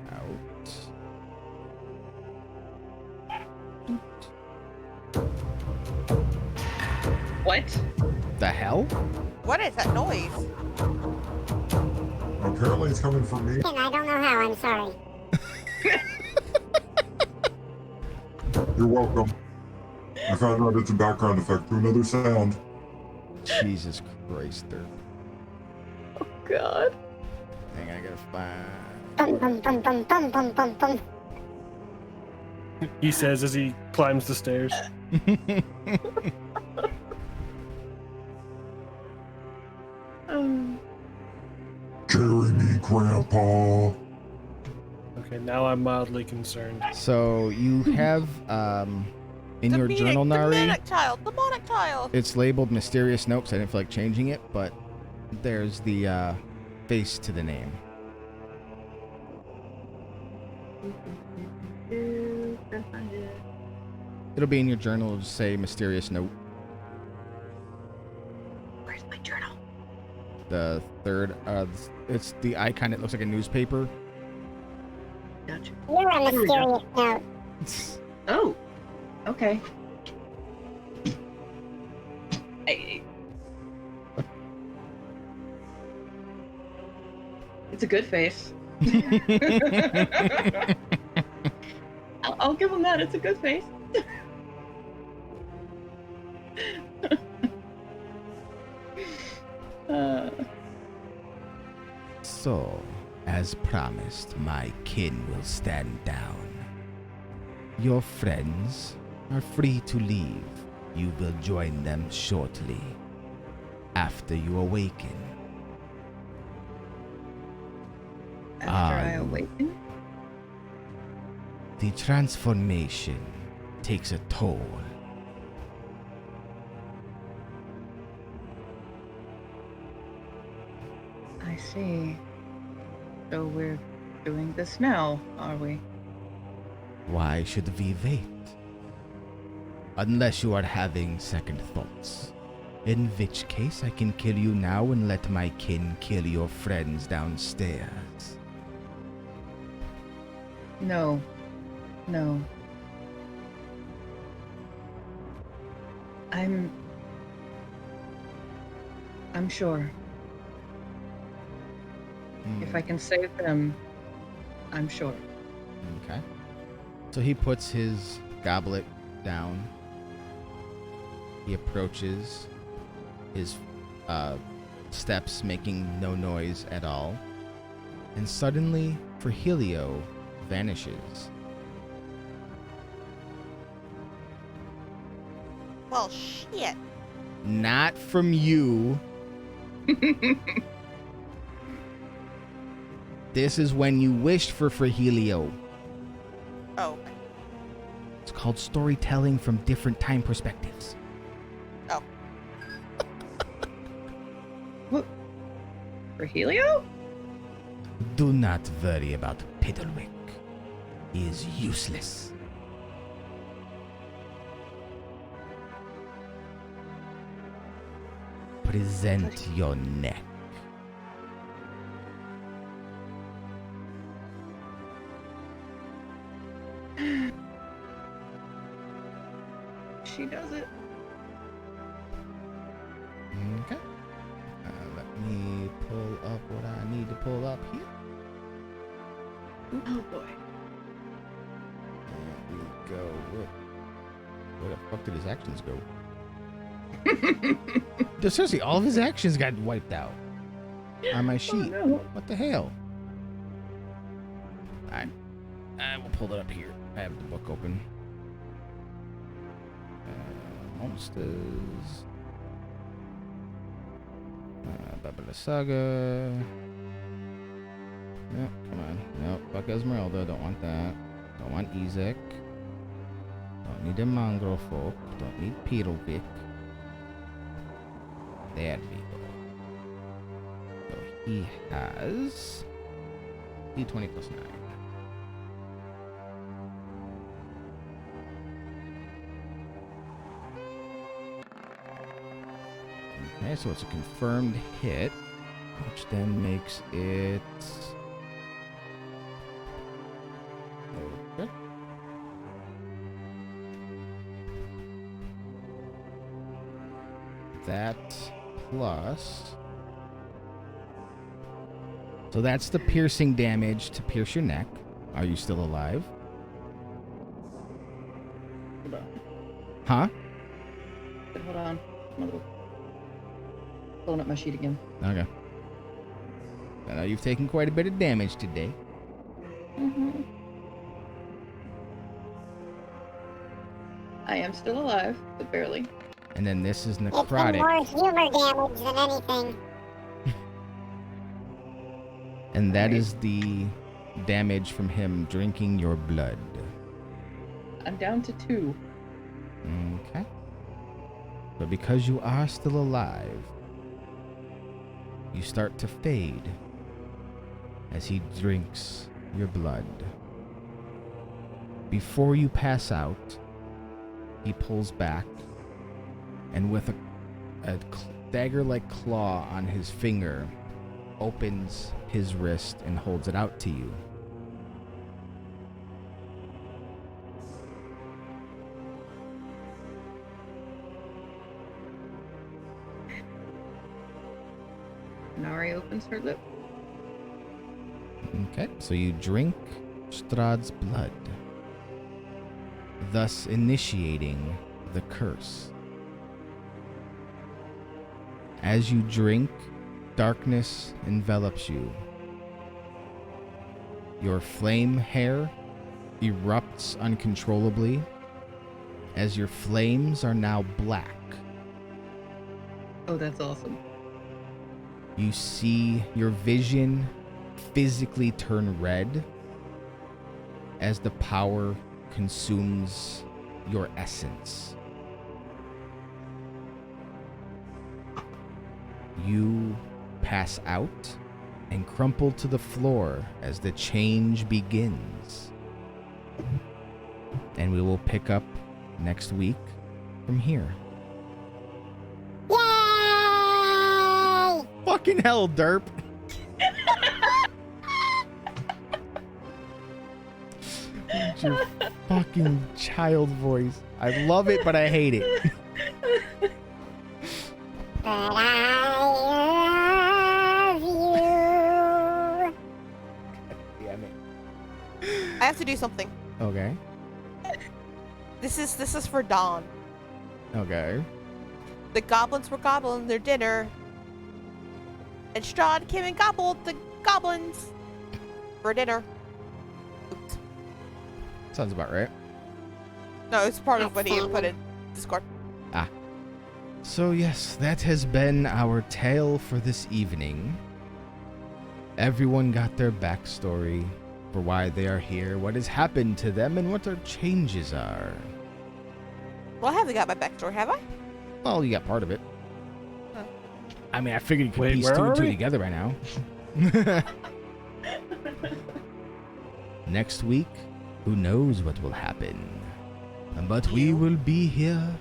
What? The hell? What is that noise? Apparently it's coming from me. And I don't know how, I'm sorry. You're welcome. I found out it's a background effect to another sound. Jesus Christ, God. Dang, I gotta find. Bum, bum, bum, bum, bum, bum, bum, bum. He says as he climbs the stairs. Carry me, Grandpa. Okay, now I'm mildly concerned. So you have in your journal, Nari, Demonic child. Demonic child. it's labeled mysterious note 'cause I didn't feel like changing it, but there's the face to the name. It'll be in your journal. It'll just say mysterious note. Where's my journal? The third, it's the icon. It looks like a newspaper. Gotcha. You're a There we go. mysterious note. Oh. Okay. Hey. It's a good face. I'll give him that. It's a good face. So, as promised, my kin will stand down. Your friends are free to leave. You will join them shortly, after you awaken. After I Um, awaken? The transformation takes a toll. I see. So we're doing this now, are we? Why should we wait? Unless you are having second thoughts. In which case, I can kill you now and let my kin kill your friends downstairs. No. No. I'm sure. If I can save them, I'm sure. Okay. So he puts his goblet down. He approaches his steps, making no noise at all. And suddenly, Fragilio vanishes. Well, shit. Not from you. This is when you wished for Fragilio. Oh. It's called storytelling from different time perspectives. Oh. What? For Helio? Do not worry about Piddlewick. He is useless. Present your neck. She does it. Okay. Let me pull up what I need to pull up here. Oh boy. There we go. Where the fuck did his actions go? Dude, seriously, all of his actions got wiped out on my sheet. Oh, no. What the hell? I will pull it up here. I have the book open. Monsters. Babylon Saga. No, come on. No, fuck Esmeralda. Don't want that. Don't want Ezek. Don't need the mongrel folk. Don't need Peterwick. There we go. So he has D20 plus 9. Okay, so it's a confirmed hit, which then makes it... Okay. That plus... So that's the piercing damage to pierce your neck. Are you still alive? Hold on. Huh? Hold on. Pulling up my sheet again. Okay. I know you've taken quite a bit of damage today. Mm-hmm. I am still alive, but barely. And then this is It's been necrotic. more humor damage than anything. And that is the damage from him drinking your blood. I'm down to 2. Okay. But because you are still alive, you start to fade as he drinks your blood. Before you pass out, he pulls back and with a dagger-like claw on his finger, opens his wrist and holds it out to you. Nari opens her lip. Okay, so you drink Strahd's blood, thus initiating the curse. As you drink, darkness envelops you. Your flame hair erupts uncontrollably as your flames are now black. Oh, that's awesome. You see your vision physically turn red as the power consumes your essence. You pass out and crumple to the floor as the change begins. And we will pick up next week from here. Yay! Fucking hell, Derp. With your fucking child voice. I love it, but I hate it. But I love you. Damn it. I have to do something. Okay. This is for Dawn. Okay. The goblins were gobbling their dinner, and Strahd came and gobbled the goblins for dinner. Oops. Sounds about right. No, it's part of what he put in Discord. So yes, that has been our tale for this evening. Everyone got their backstory for why they are here, what has happened to them, and what their changes are. Well, I haven't got my backstory, have I? Well, you got part of it. Huh. I mean, I figured you could Wait, piece where 2 and are 2 we? together by now. Next week, who knows what will happen. But we will be here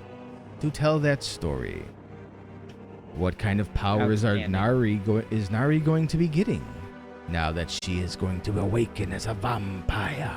to tell that story. What kind of powers are Outstanding. Nari going to be getting now that she is going to awaken as a vampire?